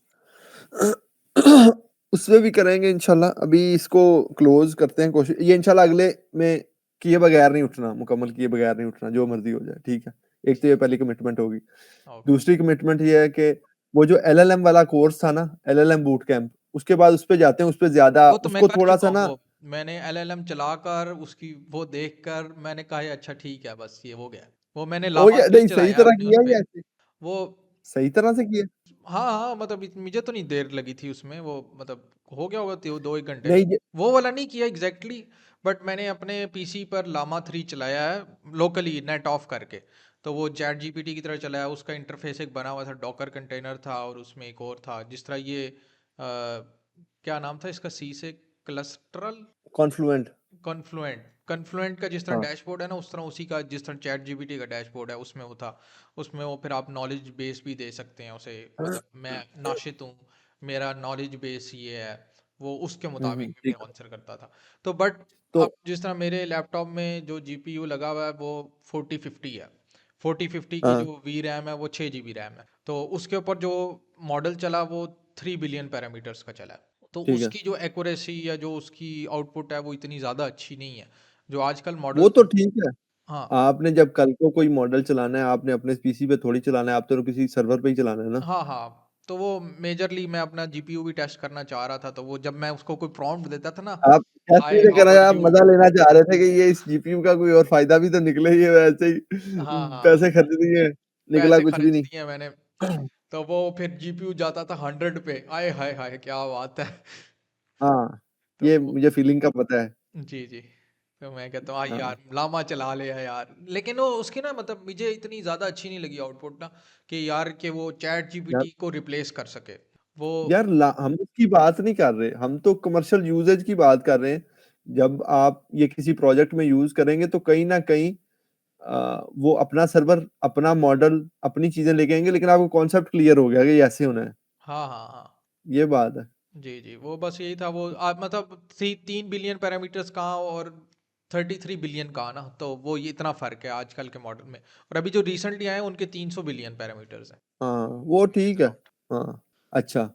उसमें भी करेंगे इंशाल्लाह, अभी इसको क्लोज़ करते हैं कोशिश ये इंशाल्लाह अगले में किए बगैर नहीं उठना, मुकम्मल किए बगैर नहीं उठना, जो मर्ज़ी हो जाए, ठीक है? एक तो ये पहली कमिटमेंट होगी। ओके। दूसरी कमिटमेंट ये है कि वो जो एलएलएम वाला कोर्स था ना, एलएलएम बूट कैंप, उसके बाद उस पे जाते हैं, उस पे ज़्यादा वो तो मैं उसको कर चुका थोड़ा-सा हूँ, ना वो मैंने एलएलएम चलाकर उसकी वो देखकर मैंने कहा ये अच्छा ठीक है, बस ये हो गया। वो मैंने हो लामा गया 3 नहीं सही चलाया तरह अपने उस किया पे। या ऐसे? वो सही तरह से किया? हाँ हाँ, मतलब मुझे तो नहीं देर लगी थी उसमें, वो मतलब हो गया होगा 2-1 घंटे। नहीं ये वो वाला नहीं किया एग्जैक्टली, बट मैंने अपने पीसी पर लामा 3 चलाया है, लोकली नेट ऑफ करके। तो वो चैट जीपीटी की तरह चलाया, उसका इंटरफेस एक बना हुआ था, डॉकर कंटेनर था, और उसमें एक और था जिस तरह ये क्या नाम था इसका, सी से, क्लस्ट्रल, कॉन्फ्लुएंट कॉन्फ्लुएंट, कॉन्फ्लुएंट का जिस तरह हाँ। डैशबोर्ड है ना, उस तरह उसी का जिस तरह चैट जीपीटी का डैशबोर्ड है, उसमें वो था। उसमें वो फिर आप नॉलेज बेस भी दे सकते हैं उसे, मतलब मैं नाशित हूँ, मेरा नॉलेज बेस ये है, वो उसके मुताबिक भी ठीक फिर है। आंसर करता था। तो बट तो अब जिस तरह मेरे लैपटॉप में जो जीपीयू लगा हुआ है वो 4050 है, 4050 की हाँ, जो वी रैम है वो 6 GB रैम है, तो उसके ऊपर जो मॉडल चला वो 3 बिलियन पैरामीटर्स का चला है। तो ठीक है। उसकी जो एक्यूरेसी या जो उसकी आउटपुट है वो इतनी ज़्यादा अच्छी नहीं है, जो आजकल वो मॉडल्स। तो ठीक है। हाँ आपने जब कल को कोई मॉडल चलाना है, आपने अपने पीसी पे थोड़ी चलाना है, आप तो किसी सर्वर पे ही चलाना है ना? हाँ हाँ, तो वो मेजरली मैं अपना जीपीयू भी टेस्ट करना चाह रहा था, तो वो जब मैं उसको कोई प्रॉम्प्ट देता था ना, आप टेस्ट भी हाय नहीं हाउ करना आर चाह आप यू। मज़ा लेना चाह रहे थे कि ये इस जीपीयू का कोई और फ़ायदा भी तो निकले, ये वैसे ही हाँ हाँ, पैसे खर्च दिए, निकला पैसे कुछ भी खर्च नहीं। दिए मैंने। तो वो फिर जीपीयू जाता था 100 पे, आए हाय हाय क्या बात है। हाँ, तो ये वो मुझे फीलिंग का पता है। जी जी, तो मैं कहता हूँ यार हाँ, लामा चला ले यार, लेकिन वो उसकी ना मतलब मुझे इतनी ज्यादा अच्छी नहीं लगी आउटपुट ना, कि यार कि वो चैट यार जीपीटी को रिप्लेस कर सके वो। यार हम उसकी बात नहीं कर रहे, हम तो कमर्शियल यूजेज की बात कर रहे हैं। जब आप ये किसी प्रोजेक्ट में यूज करेंगे तो कहीं ना कहीं वो अपना सर्वर, अपना मॉडल, अपनी चीजें लेके आएंगे, लेकिन आपको कॉन्सेप्ट क्लियर हो गया कि ये ऐसे होना है। हाँ हाँ हाँ। ये बात है। जी जी, वो बस यही था, वो मतलब 3 बिलियन पैरामीटर्स कहाँ और 33 बिलियन कहाँ ना, तो वो ये इतना फर्क है आजकल के मॉडल में। और अभी जो रिसेंटली आए हैं उनके 300 बिलियन पैरामीटर्स हैं। हाँ, वो ठीक है। Cloud। हाँ, अच्छा,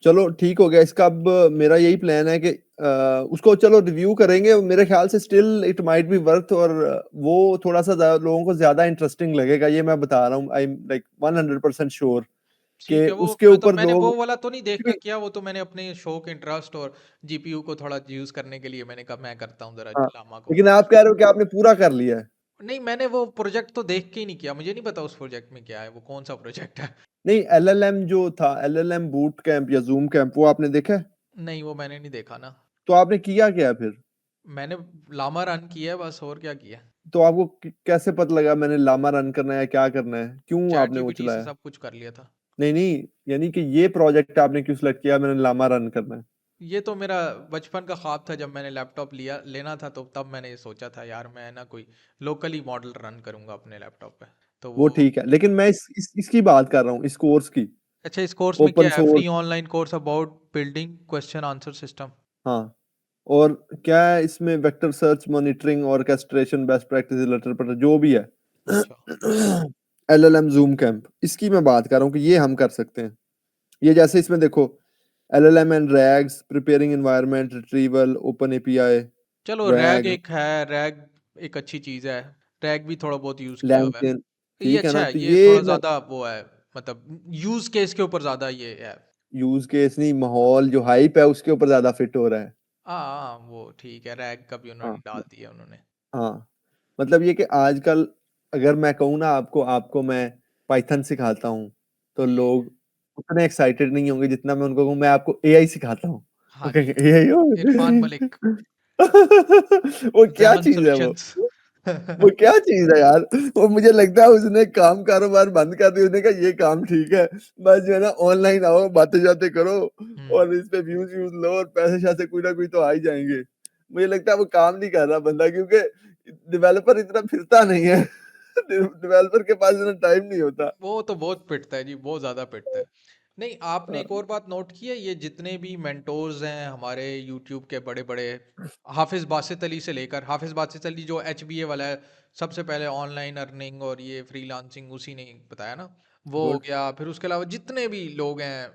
चलो ठीक हो गया इसका। अब मेरा यही प्लान है कि उसको चलो रिव्यू करेंगे। मेरे ख्याल से still it might be worth, और वो थोड़ा सा लोगों को ज्यादा इंटरेस्टिंग लगेगा, ये मैं बता रहा हूँ। आई एम लाइक 100% श्योर कि ठीक है, वो उसके मतलब ऊपर मैंने वो लोग। वाला तो नहीं देख के किया, वो तो मैंने अपने शौक इंटरेस्ट और जीपीयू को थोड़ा यूज करने के लिए मैंने कहा मैं करता हूँ जरा हाँ, लामा को। लेकिन आप कह रहे हो कि आपने पूरा कर लिया है। नहीं, मैंने वो प्रोजेक्ट तो देख के ही नहीं किया, मुझे नहीं पता उस प्रोजेक्ट में क्या है, वो कौन सा प्रोजेक्ट है। नहीं, एलएलएम जो था, एलएलएम बूट कैंप या जूम कैंप, वो आपने देखा है? नहीं, वो मैंने नहीं देखा ना। तो आपने किया क्या फिर? मैंने लामा रन किया है बस, और क्या किया। तो आपको कैसे पता लगा मैंने लामा रन करना है, क्या करना है, क्यों चैट आपने वो जीपीटी से चलाया? सब कुछ कर लिया था। नहीं नहीं, यानी कि ये प्रोजेक्ट आपने क्यों सिलेक्ट किया, मैंने लामा रन करना है? ये तो मेरा बचपन का ख्वाब था, जब मैंने लैपटॉप लेना था तो तब मैंने सोचा था यार मैं ना कोई लोकली मॉडल रन करूंगा अपने लैपटॉप पे। तो वो वो ठीक है, लेकिन मैं इसकी बात कर रहा हूँ, इस कोर्स की। अच्छा, इस कोर्स में ओपन क्या है? Source. Free online course about building question answer system. हाँ, और क्या है इसमें, vector search, monitoring, orchestration, best practice, later पर जो भी है। अच्छा। एलएलएम जूम कैंप, इसकी मैं बात कर रहा हूँ कि ये हम कर सकते हैं। ये जैसे इसमें देखो, LLM and rags, preparing environment, retrieval, open API, चलो रैग रैग, एक है, रैग एक अच्छी चीज़ है। रैग भी थोड़ा बहुत यूज़ किया हुआ है। लैंगचेन। ये ठीक है अच्छा ना, है, तो ये ये थोड़ा ज़्यादा वो है, मतलब यूज़ केस के ऊपर ज़्यादा ये है। यूज केस नहीं, माहौल जो हाइप है उसके ऊपर ज्यादा फिट हो रहा है। हाँ हाँ, वो ठीक है, रैग का भी हाँ उन्होंने डाल दिया उन्होंने। हाँ, मतलब ये कि आजकल अगर मैं कहूँ ना आपको आपको मैं पाइथन सिखाता हूँ, तो जी। लोग उतने एक्साइटेड नहीं होंगे जितना मैं उनको कहूँ मैं आपको एआई सिखाता हूँ। हाँ ओके, जी। एआई हो। इरफान मलिक। वो क्या जेमन चीज है वो? सॉल्यूशंस। वो क्या चीज है यार? वो मुझे लगता है उसने काम कारोबार बंद कर दिया, उसने कहा ये काम ठीक है, बस जो है ना ऑनलाइन आओ, बातें जाते करो, हम्म। और इस पे व्यूज व्यूज लो, और पैसे शासे कोई ना कोई तो आ ही जाएंगे। मुझे लगता है वो काम नहीं कर रहा बंदा, क्योंकि डेवलपर इतना फिरता नहीं है। डेवलपर के पास इतना टाइम नहीं होता। वो तो बहुत पिटता है जी, बहुत ज्यादा पिटता है। नहीं, आपने हाँ, एक और बात नोट की है, ये जितने भी मेंटोर्स हैं हमारे यूट्यूब के बड़े बड़े, हाफिज बासित अली से लेकर, हाफिज बासित अली जो HBA वाला है, सबसे पहले ऑनलाइन अर्निंग और ये फ्रीलांसिंग उसी ने बताया ना, वो हो गुड। गया। फिर उसके अलावा जितने भी लोग हैं,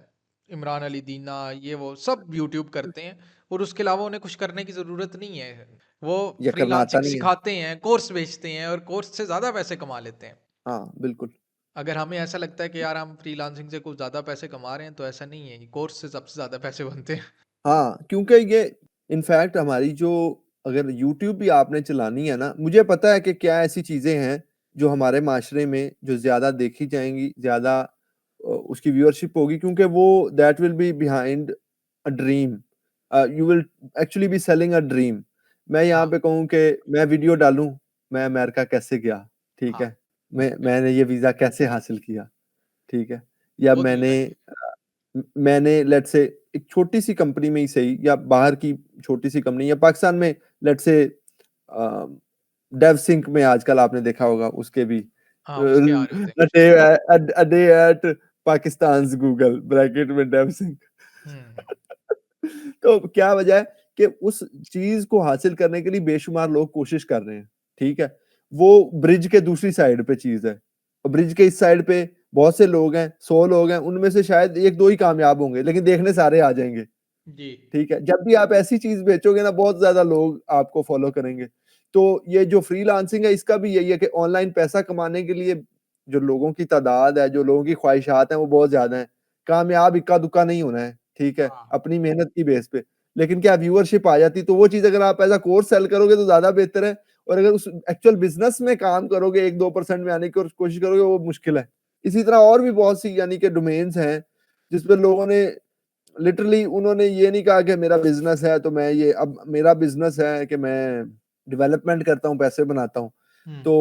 इमरान अली दीना, ये वो सब यूट्यूब करते हैं, और उसके अलावा उन्हें कुछ करने की ज़रूरत नहीं है। वो ये करना आता फ्रीलांसिंग नहीं है। सिखाते हैं, कोर्स बेचते हैं, और कोर्स से ज़्यादा पैसे कमा लेते हैं। हाँ, बिल्कुल। अगर हमें ऐसा लगता है कि यार हम फ्रीलांसिंग से कुछ ज़्यादा पैसे कमा रहे हैं, तो ऐसा नहीं है, कोर्स से सबसे ज़्यादा पैसे बनते हैं। हाँ, क्योंकि ये इनफैक्ट हमारी जो, अगर यूट्यूब भी आपने चलानी है ना, मुझे पता है कि क्या ऐसी चीजें हैं जो हमारे माशरे में जो ज्यादा देखी जाएंगी, ज्यादा उसकी व्यूअरशिप होगी, क्योंकि वो that will be behind a dream. You will actually be selling a dream. मैं यहाँ हाँ पे कहूँ कि मैं वीडियो डालूं, मैं अमेरिका कैसे गया, ठीक हाँ। है, मैंने ये वीजा कैसे हासिल किया, ठीक है, या बहुत वीज़ा मैंने है जी। मैंने लेट्स से एक छोटी सी कंपनी में ही सही, या बाहर की छोटी सी कंपनी, या पाकिस्तान में लेट्स से डेव सिंक में आजकल आपने देखा होगा उसके भी हाँ, उसके आ रहे होते हैं। A day at Pakistan Google bracket में डेव सिंक। हम्म। तो क्या वजह है कि उस चीज को हासिल करने के लिए बेशुमार लोग कोशिश कर रहे हैं, ठीक है। वो ब्रिज के दूसरी साइड पे चीज है, और ब्रिज के इस साइड पे बहुत से लोग हैं, 100 लोग हैं, उनमें से शायद एक दो ही कामयाब होंगे, लेकिन देखने सारे आ जाएंगे। जी। ठीक है, जब भी आप ऐसी चीज बेचोगे ना, बहुत ज्यादा लोग आपको फॉलो करेंगे। तो ये जो फ्रीलांसिंग है, इसका भी यही है कि ऑनलाइन पैसा कमाने के लिए जो लोगों की तादाद है, जो लोगों की ख्वाहिशात हैं, वो बहुत ज्यादा है। कामयाब इक्का दुक्का नहीं होना है, ठीक है, हाँ अपनी मेहनत की बेस पे। लेकिन क्या व्यूअरशिप आ जाती, तो वो चीज अगर आप एज अ कोर्स सेल करोगे तो ज्यादा बेहतर है। और अगर उस एक्चुअल बिजनेस में काम करोगे, 1-2% में आने की कोशिश करोगे, वो मुश्किल है। इसी तरह और भी बहुत सी यानी कि डोमेन्स हैं जिस पे लोगों ने लिटरली उन्होंने ये नहीं कहा कि मेरा बिजनेस है तो मैं ये अब मेरा बिजनेस है कि मैं डेवलपमेंट करता हूँ पैसे बनाता हूँ। हम्म। तो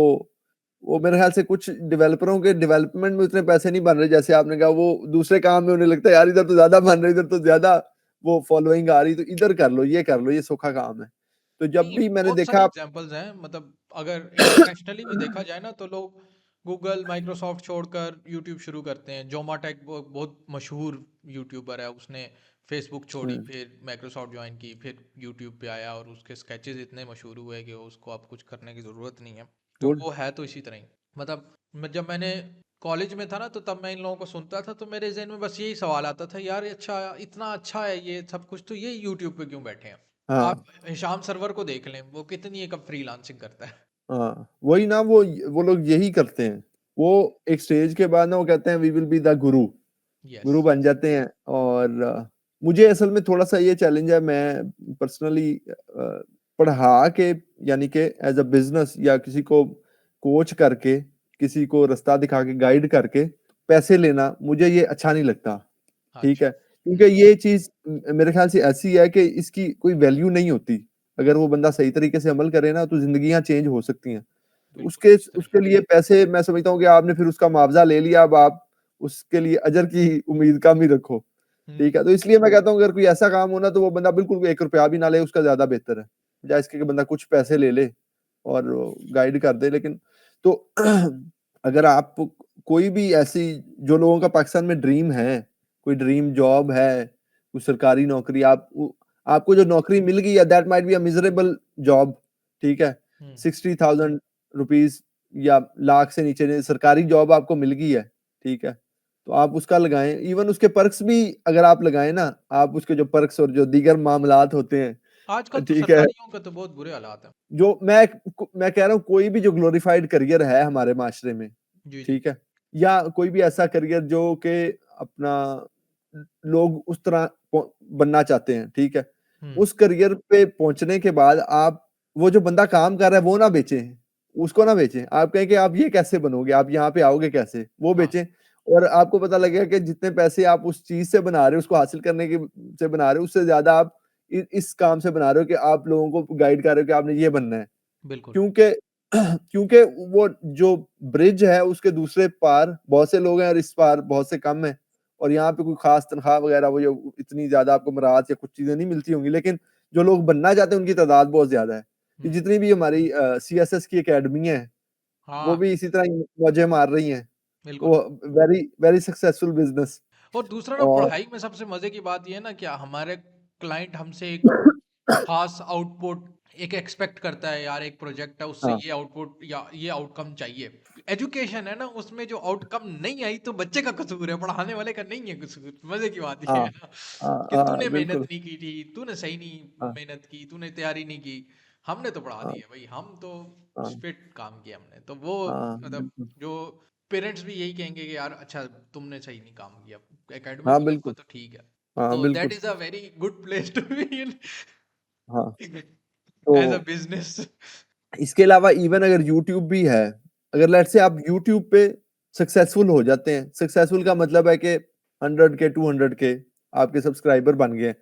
वो मेरे ख्याल से कुछ डेवलपरों के डेवलपमेंट में उतने पैसे नहीं बन रहे जैसे आपने कहा, वो दूसरे काम में उन्हें लगता है यार इधर तो ज्यादा बन रहे, इधर तो ज्यादा वो फॉलोइंग आ रही, तो इधर कर लो ये सौखा काम है। तो जब नहीं, भी मैंने बहुत सारे देखा एग्जांपल्स हैं, मतलब अगर इंटरनेशनली भी देखा जाए ना तो लोग गूगल माइक्रोसॉफ्ट छोड़कर यूट्यूब शुरू करते हैं। जोमाटेक बहुत मशहूर यूट्यूबर है, उसने फेसबुक छोड़ी, हम्म, फिर माइक्रोसॉफ्ट ज्वाइन की, फिर यूट्यूब पे आया और उसके स्केचेस इतने मशहूर हुए कि उसको अब कुछ करने की ज़रूरत नहीं है। तो गुड। वो है तो इसी तरह ही, मतलब जब मैंने कॉलेज में था ना तो तब मैं इन लोगों को सुनता था तो मेरे जहन में बस यही सवाल आता था, यार ये अच्छा, इतना अच्छा है ये सब कुछ, तो ये यूट्यूब पे क्यों बैठे हैं? आप हाँ हिशाम सरवर को देख लें, वो कितनी एक फ्रीलांसिंग करता है। हाँ, वही ना, वो लोग यही करते हैं। वो एक स्टेज के बाद ना वो कहते हैं we will be the Guru, yes. गुरु बन जाते हैं। और मुझे असल में थोड़ा सा ये चैलेंज है, मैं पर्सनली पढ़ा के यानी कि एज अ बिजनेस या किसी को कोच करके, किसी को रास्ता दिखा के गाइड करके पैसे लेना मुझे ये अच्छा नहीं लगता। ठीक अच्छा। है, क्योंकि ये चीज मेरे ख्याल से ऐसी है कि इसकी कोई वैल्यू नहीं होती। अगर वो बंदा सही तरीके से अमल करे ना तो जिंदगियां चेंज हो सकती हैं। तो बिल्कुल उसके इस तरह ही। उसके लिए पैसे मैं समझता हूँ कि आपने फिर उसका मुआवजा ले लिया, अब आप उसके लिए अजर की उम्मीद कम ही रखो। हम्म। ठीक है, तो इसलिए मैं कहता हूँ अगर कोई ऐसा काम हो ना तो वो बंदा बिल्कुल 1 रुपया भी ना ले, उसका ज्यादा बेहतर है बजाय इसके कि बंदा कुछ पैसे ले ले और गाइड कर दे। लेकिन तो अगर आप कोई भी ऐसी, जो लोगों का पाकिस्तान में ड्रीम है, कोई ड्रीम जॉब है, कोई सरकारी नौकरी, आपको जो नौकरी मिल गई है that might be a miserable job. ठीक है, हम्म। 60,000 रुपीज या लाख से नीचे सरकारी जॉब आपको मिल गई है। ठीक है, तो आप उसका लगाएं, इवन उसके पर्क्स भी अगर आप लगाएं ना, आप उसके जो पर्क्स और जो दीगर मामलात होते आजकल हैं, तो ठीक है, सरकारियों का तो बहुत बुरे हालात हैं। जो मैं कह रहा हूँ कोई भी जो ग्लोरीफाइड करियर है हमारे माशरे में, जी जी। ठीक है, या कोई भी ऐसा करियर जो कि अपना लोग उस तरह बनना चाहते हैं, ठीक है, हम्म। उस करियर पे पहुंचने के बाद आप वो जो बंदा काम कर रहा है वो ना बेचें, उसको ना बेचें। आप कहें कि आप ये कैसे बनोगे, आप यहाँ पे आओगे कैसे, वो हाँ। बेचें। और आपको पता लगेगा कि जितने पैसे आप उस चीज से बना रहे हो, उसको हासिल करने के से बना रहे हो, उससे ज्यादा आप इस काम से बना रहे हो कि आप लोगों को गाइड कर रहे हो कि आपने ये बनना है। बिल्कुल। क्योंकि क्योंकि वो जो ब्रिज है उसके दूसरे पार बहुत से लोग हैं और इस पार बहुत से कम है। और यहाँ पे कोई खास तनख्वाह वगैरह वो जो इतनी ज्यादा आपको मराहत या कुछ चीजें नहीं मिलती होंगी, लेकिन जो लोग बनना चाहते हैं उनकी तादाद बहुत ज्यादा है। ये हम्म। जितनी भी हमारी CSS की एकेडमी है वो हाँ। भी इसी तरह ही मौजे मार रही हैं। बिल्कुल। वो वेरी वेरी सक्सेसफुल बिजनेस। और दूसरा ना, और पढ़ाई में सबसे मजे की बात ये है ना, क्या हमारे क्लाइंट हमसे एक खास आउटपुट एक एक्सपेक्ट करता है, यार एक प्रोजेक्ट है उससे हाँ ये आउटपुट या ये आउटकम चाहिए। एजुकेशन है ना, उसमें जो आउटकम नहीं आई तो बच्चे का कसूर है, पढ़ाने वाले का नहीं है कसूर। मजे की बात ये हाँ है ना हाँ कि हाँ तूने मेहनत बिल्कुल। नहीं की थी, तूने सही नहीं हाँ मेहनत की, तूने तैयारी नहीं की, हमने तो पढ़ा हाँ दिया भाई, हम तो हाँ स्पिट काम किया हमने तो। वो हाँ मतलब बिल्कुल। जो पेरेंट्स भी यही कहेंगे कि यार अच्छा तुमने सही नहीं काम किया, एकेडमी हाँ में लगा बिल्कुल। तो ठीक है। हाँ तो दैट बिल्कुल। Is a very good place to be in हाँ एज अ तो बिजनेस। इसके अलावा इवन अगर यूट्यूब भी है, अगर लेट से आप यूट्यूब पे सक्सेसफुल हो जाते हैं, सक्सेसफुल का मतलब है कि 100 के 200 के आपके सब्सक्राइबर बन गए।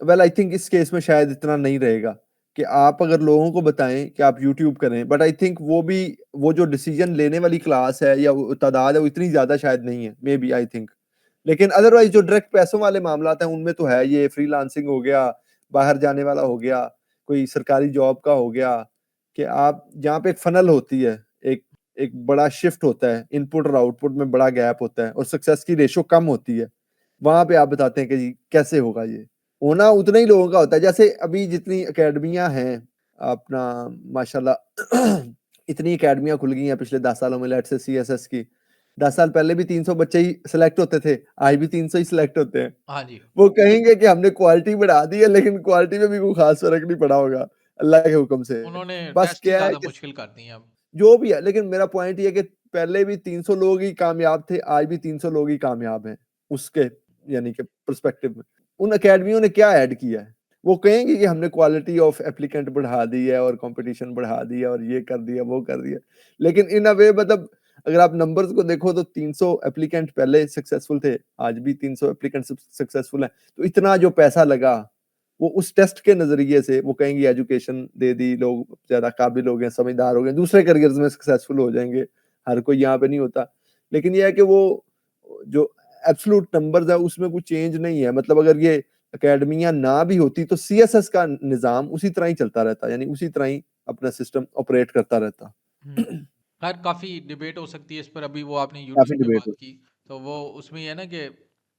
वेल आई थिंक इस केस में शायद इतना नहीं रहेगा कि आप अगर लोगों को बताएं कि आप यूट्यूब करें, बट आई थिंक वो भी वो जो डिसीजन लेने वाली क्लास है या वो तादाद है वो इतनी ज्यादा शायद नहीं है, मे बी आई थिंक। लेकिन अदरवाइज जो डायरेक्ट पैसों वाले मामला हैं उनमें तो है, ये फ्रीलांसिंग हो गया, बाहर जाने वाला हो गया, कोई सरकारी जॉब का हो गया, कि आप जहाँ पे एक फनल होती है, एक एक बड़ा शिफ्ट होता है, इनपुट और आउटपुट में बड़ा गैप होता है और सक्सेस की रेशो कम होती है, वहां पे आप बताते हैं कि जी कैसे होगा ये। होना उतना ही लोगों का होता है, जैसे अभी जितनी एकेडमियां हैं अपना, माशाल्लाह इतनी एकेडमियां खुल गई हैं पिछले 10 सालों में, लेट्स से CSS की। 10 साल पहले भी 300 बच्चे ही सिलेक्ट होते थे, आज भी 300 ही सिलेक्ट होते हैं। हाँ जी। वो कहेंगे कि हमने क्वालिटी बढ़ा दी है, लेकिन क्वालिटी में भी कोई खास फर्क नहीं पड़ा होगा अल्लाह के हुक्म से। उन्होंने बस टेस्ट ही क्या है ज्यादा कि मुश्किल कर दी हैं अब। जो भी है, लेकिन मेरा पॉइंट ये है कि पहले भी 300 लोग ही कामयाब थे, आज भी 300 लोग ही कामयाब हैं उसके यानी कि पर्सपेक्टिव में। उन एकेडमियों ने क्या ऐड किया है? वो कहेंगे कि हमने क्वालिटी ऑफ एप्लीकेंट बढ़ा दी है और कंपटीशन बढ़ा दिया और ये कर दिया वो कर दिया, लेकिन इन अ वे मतलब अगर आप नंबर्स को देखो तो 300 एप्लीकेंट पहले सक्सेसफुल थे, आज भी 300 एप्लीकेंट सक्सेसफुल हैं। तो इतना जो पैसा लगा वो उस टेस्ट के नजरिए से वो कहेंगे एजुकेशन दे दी, लोग ज्यादा काबिल हो गए, समझदार हो गए, दूसरे करियर्स में सक्सेसफुल हो जाएंगे। हर कोई यहाँ पे नहीं होता, लेकिन ये है कि वो जो एब्सोल्यूट नंबर्स है उसमें कोई चेंज नहीं है। मतलब अगर ये अकेडमियां ना भी होती तो सीएसएस का निजाम उसी तरह ही चलता रहता, यानी उसी तरह ही अपना सिस्टम ऑपरेट करता रहता। खैर काफ़ी डिबेट हो सकती है इस पर। अभी वो आपने यूट्यूब काफी पे डिबेट बात हो। की, तो वो उसमें ये है ना कि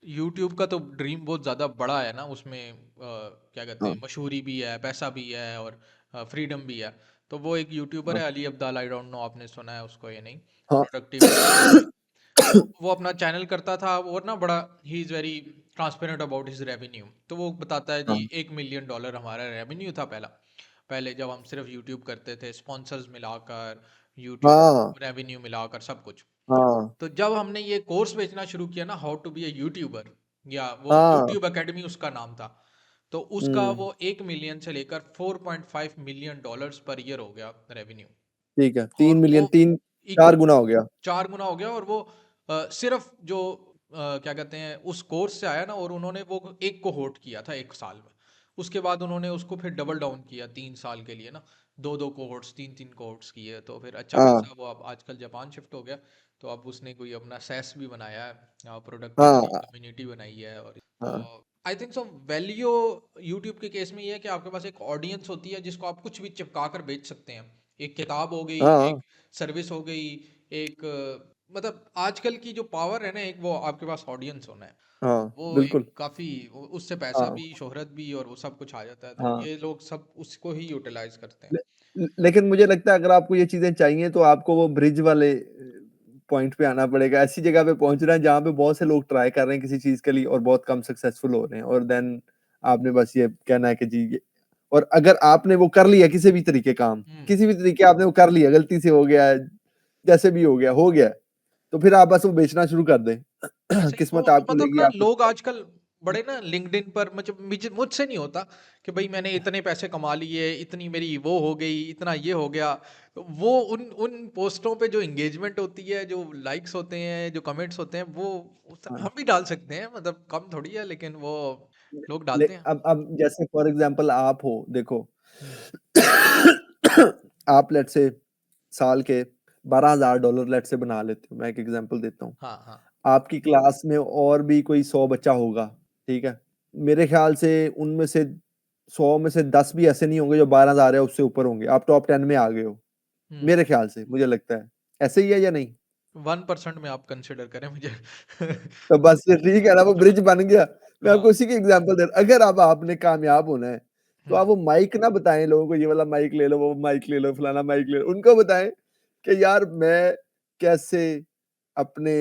यूट्यूब का तो ड्रीम बहुत ज़्यादा बड़ा है ना, उसमें क्या कहते हाँ हैं, मशहूरी भी है, पैसा भी है, और फ्रीडम भी है। तो वो एक यूट्यूबर हाँ है Ali Abdaal, I don't know आपने सुना है उसको या नहीं, हाँ प्रोडक्टिविटी पे। तो वो अपना चैनल करता था, वो ना बड़ा he is very transparent about his revenue. तो वो बताता है जी हाँ 1 मिलियन डॉलर हमारा रेवेन्यू था पहला, पहले जब हम सिर्फ यूट्यूब करते थे, स्पॉन्सर्स मिलाकर, यूट्यूब हाँ रेवेन्यू मिलाकर सब कुछ। हाँ तो जब हमने ये कोर्स बेचना शुरू किया ना, how to be a YouTuber, या वो हाँ। यूट्यूब एकेडमी उसका नाम था, तो उसका हम्म। वो 1 मिलियन से लेकर 4.5 मिलियन डॉलर्स पर ईयर हो गया रेवेन्यू। ठीक है, और 3 मिलियन, वो तीन इक्वल 4 गुना हो गया। 4 गुना हो गया। और वो सिर्फ जो क्या कहते हैं उस कोर्स से आया ना, और उन्होंने वो एक कोहोर्ट किया था 1 साल में। उसके बाद उन्होंने उसको फिर डबल डाउन किया 3 साल के लिए ना, दो दो कोहोर्ट्स, तीन तीन कोहोर्ट्स किए, तो फिर अच्छा हाँ खासा वो अब आजकल जापान शिफ्ट हो गया। तो अब उसने कोई अपना सेस भी बनाया है, प्रोडक्टिविटी हाँ कम्युनिटी बनाई है। और तो हाँ I think so value YouTube के केस में ये है कि आपके पास एक ऑडियंस होती है जिसको आप कुछ भी चिपका कर बेच सकते हैं। एक किताब हो गई, हाँ एक सर्विस हो गई, एक मतलब आजकल की जो पावर है ना, एक वो आपके पास ऑडियंस होना है। हाँ वो एक बिल्कुल। काफी, उससे पैसा हाँ भी, शोहरत भी, और वो सब कुछ आ जाता है। तो हाँ। ये लोग सब उसको ही यूटिलाइज करते हैं। लेकिन मुझे लगता है अगर आपको ये चीजें चाहिए तो आपको वो ब्रिज वाले पॉइंट पे आना पड़ेगा, ऐसी जगह पे पहुंचना है जहाँ पे बहुत से लोग ट्राई कर रहे हैं किसी चीज के लिए और बहुत कम सक्सेसफुल हो रहे हैं, और देन आपने बस ये कहना है कि जी और अगर आपने वो कर लिया किसी भी तरीके काम, हम्म। किसी भी तरीके आपने वो कर लिया, गलती से हो गया है, जैसे भी हो गया, तो फिर आप बस वो बेचना शुरू कर दें। ऐसे ही वो किस्मत आपको मतलब लेगी ना, आपको। लोग आजकल बड़े ना लिंक्डइन पर, मुझसे नहीं होता कि भाई मैंने इतने पैसे कमा लिए, इतनी मेरी वो हो गई, इतना ये हो गया। तो वो उन उन पोस्टों पे जो एंगेजमेंट होती है, जो लाइक्स होते हैं, जो कमेंट्स होते हैं, वो हाँ। हम भी डाल सकते हैं, मतलब कम थोड़ी है, लेकिन वो लोग डालते हैं। अब जैसे फॉर एग्जांपल आप हो, देखो हम्म। आप लेट से साल के $12,000 लेट से बना लेते हो, मैं एक एग्जांपल देता हूँ। हाँ हाँ। आपकी क्लास में और भी कोई 100 बच्चा होगा, ठीक है? मेरे ख्याल से उनमें से 100 में से 10 भी ऐसे नहीं होंगे जो 12,000 है उससे ऊपर होंगे, आप टॉप 10 में आ गए हो, हम्म। मेरे ख्याल से, मुझे लगता है ऐसे ही है या नहीं? 1% में आप कंसिडर करें मुझे। तो बस फिर ठीक है ना, वो ब्रिज बन गया। मैं हाँ। आपको इसी की एग्जांपल दे रहा, अगर अब आपने कामयाब होना है तो आप हम्म। वो माइक ना बताएं लोगों को, ये वाला माइक ले लो, वो माइक ले लो, फलाना माइक ले लो, उनको बताएं कि यार मैं कैसे अपने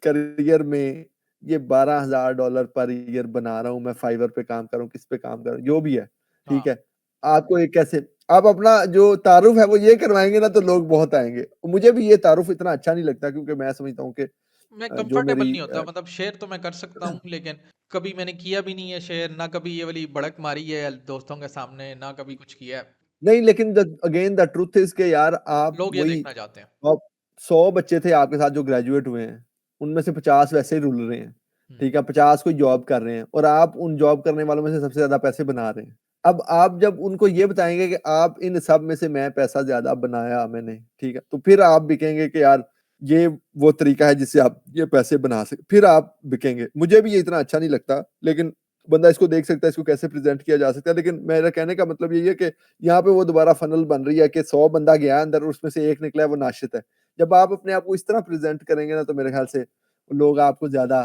करियर में ये $12,000 पर ईयर बना रहा हूँ, मैं फाइवर पे काम कर रहा हूँ, किस पे काम कर रहा हूँ, जो भी है, ठीक हाँ, है? आपको ये कैसे आप अपना जो तारुफ है वो ये करवाएंगे ना तो लोग बहुत आएंगे। मुझे भी ये तारुफ इतना अच्छा नहीं लगता, क्योंकि मैं समझता हूँ कि मैं जो कंफर्टेबल मेरी नहीं होता, मतलब शेयर तो मैं कर सकता हूँ, लेकिन कभी मैंने किया भी नहीं है शेयर, ना कभी ये वाली भड़क मारी है दोस्तों के सामने, ना कभी कुछ किया है। नहीं, लेकिन अगेन द ट्रुथ इज के यार आप लोग ये वही देखना चाहते हैं। आप 100 बच्चे थे आपके साथ जो ग्रेजुएट हुए हैं, उनमें से 50 वैसे ही रुल रहे हैं, हम्म। ठीक है? 50 कोई जॉब कर रहे हैं और आप उन जॉब करने वालों में से सबसे ज्यादा पैसे बना रहे हैं। अब आप जब उनको ये बताएंगे कि आप इन सब में से मैं पैसा ज्यादा बनाया मैंने, ठीक है, तो फिर आप बिकेंगे कि यार ये वो तरीका है जिससे आप ये पैसे बना सकते, फिर आप बिकेंगे। मुझे भी ये इतना अच्छा नहीं लगता, लेकिन बंदा इसको देख सकता है, इसको कैसे प्रेजेंट किया जा सकता है। लेकिन मेरा कहने का मतलब यही है कि यहाँ पे वो दोबारा फनल बन रही है कि 100 बंदा गया अंदर, उसमें से एक निकला है वो नाशित है। जब आप अपने आप को इस तरह प्रेजेंट करेंगे ना तो मेरे ख्याल से लोग आपको ज्यादा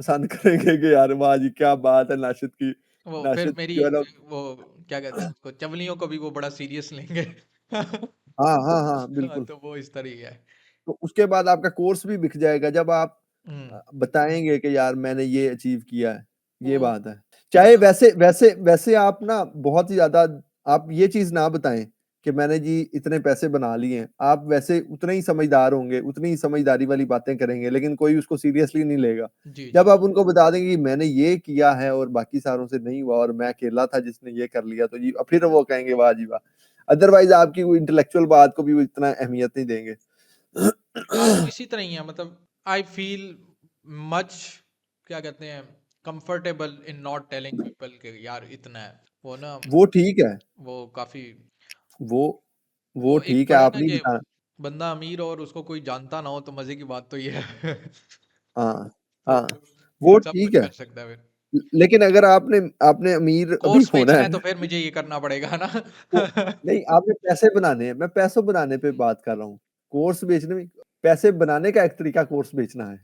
पसंद करेंगे कि यार वाह जी क्या बात है, नाशित की, वो फिर नाशित मेरी जो है ना। वो क्या कहते हैं उसको, चवलियों को भी वो बड़ा सीरियस लेंगे। हाँ हाँ हाँ हाँ, बिल्कुल। तो वो इस तरह ही है। तो उसके बाद आपका कोर्स भी बिक जाएगा जब आप हम्म। बताएंगे कि यार मैंने ये अचीव किया है, ये वो बात है। चाहे वैसे वैसे वैसे आप ना बहुत ही ज्यादा आप ये चीज ना बताएं कि मैंने जी इतने पैसे बना लिए हैं, आप वैसे उतने ही समझदार होंगे, उतनी ही समझदारी वाली बातें करेंगे, लेकिन कोई उसको सीरियसली नहीं लेगा। जी जी। जब आप उनको बता देंगे कि मैंने ये किया है और बाकी सारों से नहीं हुआ और मैं अकेला था जिसने ये कर लिया, तो जी फिर वो कहेंगे वाह जी वाह। अदरवाइज आपकी वो इंटेलेक्चुअल बात को भी वो इतना अहमियत नहीं देंगे। यार वो इसी तरह ही है, मतलब आई फील मच, क्या कहते हैं, comfortable in not telling people के यार इतना है, वो ना, वो ठीक है, वो काफी, वो वो वो एक ठीक है, बड़ा आप ना नहीं कि बता। बंदा अमीर और उसको कोई जानता ना हो तो मजे की बात तो ये है। हाँ, तो हाँ, वो सब ठीक कुछ है। कर सकता है फिर। लेकिन अगर आपने आपने अमीर अभी कोर्स होना बेचना है तो है, फिर मुझे ये करना पड़ेगा ना। तो नहीं, आपने पैसे बनाने हैं, मैं पैसों बनाने पे बात कर रहा हूँ। कोर्स बेचने में, पैसे बनाने का एक तरीका कोर्स बेचना है।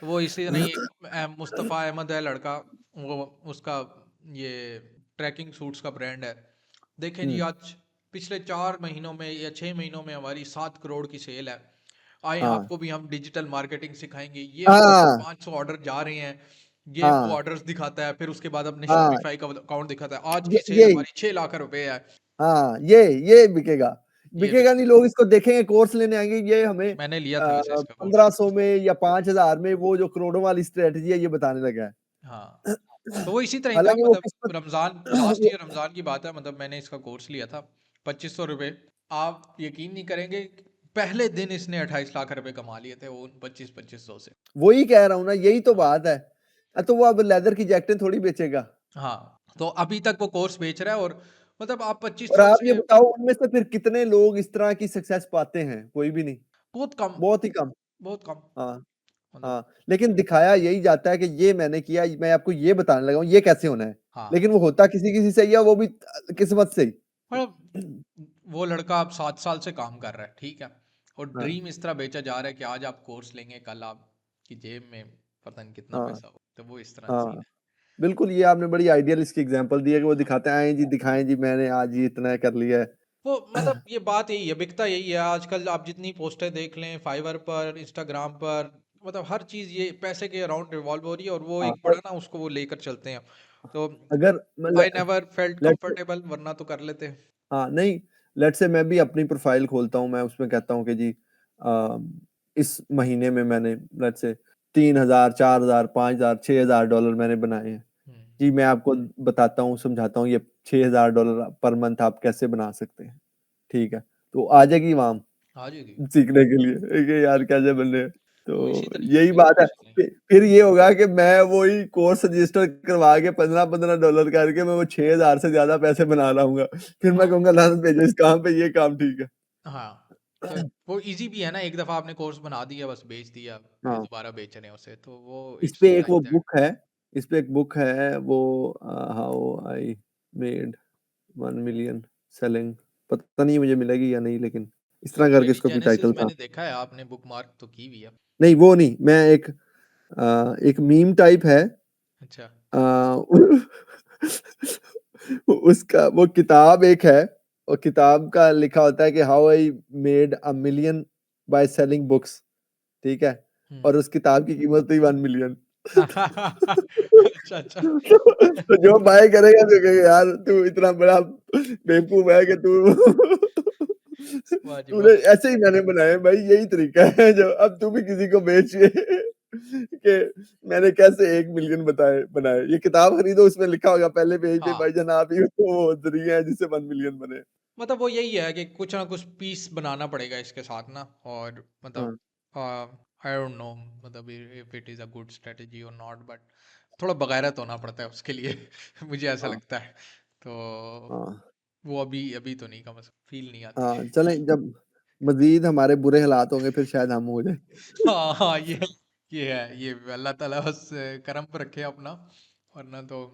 वो इसी नहीं, एक मुस्तफ़ा अहमद है लड़का, वो उसका ये ट्रैकिंग सूट्स का ब्रांड है। देखें जी, हुँ, आज पिछले 4 महीनों में या 6 महीनों में हमारी 7 करोड़ की सेल है। आए हाँ, आपको भी हम डिजिटल मार्केटिंग सिखाएंगे, ये हमारे हाँ, 500 ऑर्डर जा रहे हैं, ये वो हाँ, ऑर्डर्स दिखाता है, फिर उसके बाद अपने हाँ, शॉपिफाई का अकाउंट दिखाता है, आज ये की सेल यही, हमारी 6 लाख रुपए है। हाँ, ये बिकेगा। ये बिकेगा नहीं, बिकेगा। लोग इसको देखेंगे, कोर्स लेने आएँगे, ये हमें मैंने लिया था वैसे इसका कोर्स। 1500 में या 5000 में वो जो करोड़ों वाली स्ट्रैटेजी है, ये बताने लगा है। हाँ, तो वो इसी तरह ही था, हालाँकि वो मतलब किस्मत रमजान, लास्ट वो ईयर रमजान की बात है, मतलब मैंने इसका कोर्स लिया था, 2500 रुपये। आप यकीन नहीं करेंगे, पहले दिन इसने 28 लाख रुपए कमा लिए थे, वो 25-2500 से। वही कह रहा हूँ ना, यही तो हाँ, बात है। तो वो अब लेदर की जैकेटें थोड़ी बेचेगा। हाँ, तो अभी तक वो कोर्स बेच रहा है, और मतलब आप पच्चीस और सौ आप ये से बताओ, उनमें से फिर कितने लोग इस तरह की सक्सेस पाते हैं? कोई भी नहीं, बहुत कम, बहुत ही कम। बहुत कम, हाँ, मतलब। हाँ, लेकिन दिखाया यही जाता है कि ये मैंने किया, मैं आपको ये बताने लगा हूँ, ये कैसे होना है। हाँ, लेकिन वो होता किसी-किसी से ही है, वो भी किस्मत से ही। मतलब वो लड़का अब 7 साल से काम कर रहा है, ठीक है, और हाँ, ड्रीम इस तरह बेचा जा रहा है कि आज आप कोर्स लेंगे, कल आपकी जेब में पता नहीं कितना हाँ, पैसा हो, तो वो इस तरह सीन हाँ। है। बिल्कुल, ये आपने बड़ी आइडियल इसकी एग्ज़ाम्पल दी है कि वो हाँ, दिखाते हैं, आएँ जी, दिखाएँ जी, मैंने आज ये इतना कर लिया है। वो मतलब ये बात यही है, बिकता यही है आजकल, आप जितनी पोस्टें देख लें फाइवर पर, इंस्टाग्राम पर, मतलब हर चीज ये पैसे के अराउंड रिवॉल्व हो रही है, और वो हाँ, एक बड़ा ना उसको वो लेकर चलते हैं, तो अगर I never felt let's say comfortable, वरना तो कर लेते हैं। हाँ, नहीं, लेट्स से मैं भी अपनी प्रोफ़ाइल खोलता हूँ, मैं उसमें कहता हूँ कि जी इस महीने में मैंने लेट्स से 3000, 4000, 5000, $6000 मैंने बनाए हैं। हम्म, जी, मैं आपको बताता हूँ, समझाता हूँ, ये $6000 पर मंथ आप कैसे बना सकते हैं, ठीक है? तो आ जाएगी वहाँ आ जाएगी। सीखने के लिए कि यार कैसे बने हैं। वो इसी तो तरह यही सीखेंगे बात और है। कुछ नहीं। फिर ये होगा कि मैं वही कोर्स रजिस्टर करवा के $15-15 करके मैं वो 6000 से ज़्यादा पैसे बना लाऊँगा। फिर मैं हाँ, कहूँगा लानत भेजो इस काम पे, ये काम ठीक है। हाँ, कि वो इजी भी है ना, एक दफा आपने कोर्स बना दिया, बस बेच दिया, फिर हाँ, दोबारा बेच रहे हैं उसे, तो वो इस इट्स पे एक लाइक वो दैट। बुक है, इस पे एक बुक है वो how I made 1 million selling, पता नहीं मुझे मिलेगी या नहीं, लेकिन इस तरह होगी करके होगी, इसका कोई जेनेसिस टाइटल था। मैंने देखा है, आपने बुक मार्क तो की हुई है। नहीं, वो नहीं, मैं एक मीम टाइप है। अच्छा। अ, उसका वो किताब एक है, और किताब का लिखा होता है कि how I made a million by selling books, ठीक है? हम्म। और उस किताब की कीमत थी 1 मिलियन। अच्छा, अच्छा। तो जो बाय करेगा तो कहेगा यार तू इतना बड़ा बेवकूफ है कि तू वाह जी तूने, वाह। ऐसे ही मैंने बनाए भाई, यही तरीका है जो अब तू भी किसी को बेच के मैंने कैसे 1 मिलियन बताए बनाए। ये किताब खरीदो, उसमें लिखा होगा पहले पेज पे, हाँ, भाईजान आप ही वो जरिया है जिससे 1 मिलियन बने। मतलब वो यही है कि कुछ ना कुछ पीस बनाना पड़ेगा इसके साथ ना, और मतलब हाँ, आई डोंट नो, मतलब if it is a good strategy और नॉट, बट थोड़ा बगावत होना पड़ता है उसके लिए। मुझे ऐसा हाँ, लगता है, तो हाँ, वो अभी अभी तो नहीं, कम फील नहीं आती। हाँ, चलें, जब मज़ीद हमारे बुरे हालात होंगे फिर शायद हम हो जाएँ। हाँ, हाँ, ये है, ये अल्लाह ताला बस करम पर रखे अपना, वरना तो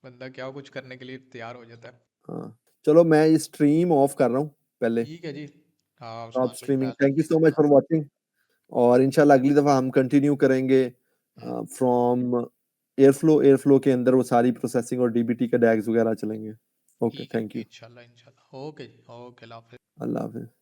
बंदा क्या कुछ करने के लिए तैयार हो जाता है। हाँ, चलो मैं ये स्ट्रीम ऑफ कर रहा हूँ पहले। ठीक है जी। हाँ स्टॉप उस्मान भाई, स्ट्रीमिंग, ख्याल थैंक यू रखिए सो मच अपना। For watching. और इंशाल्लाह अगली दफ़ा हम कंटिन्यू करेंगे हम्म, फ्रॉम एयरफ्लो के अंदर वो सारी प्रोसेसिंग और डीबीटी के डैग्स वगैरह चलेंगे। ओके, ठीक है थैंक जी, यू। इंशाल्लाह इंशाल्लाह, ओके जी, ओके, अल्लाह हाफिज़। अल्लाह हाफ़िज़।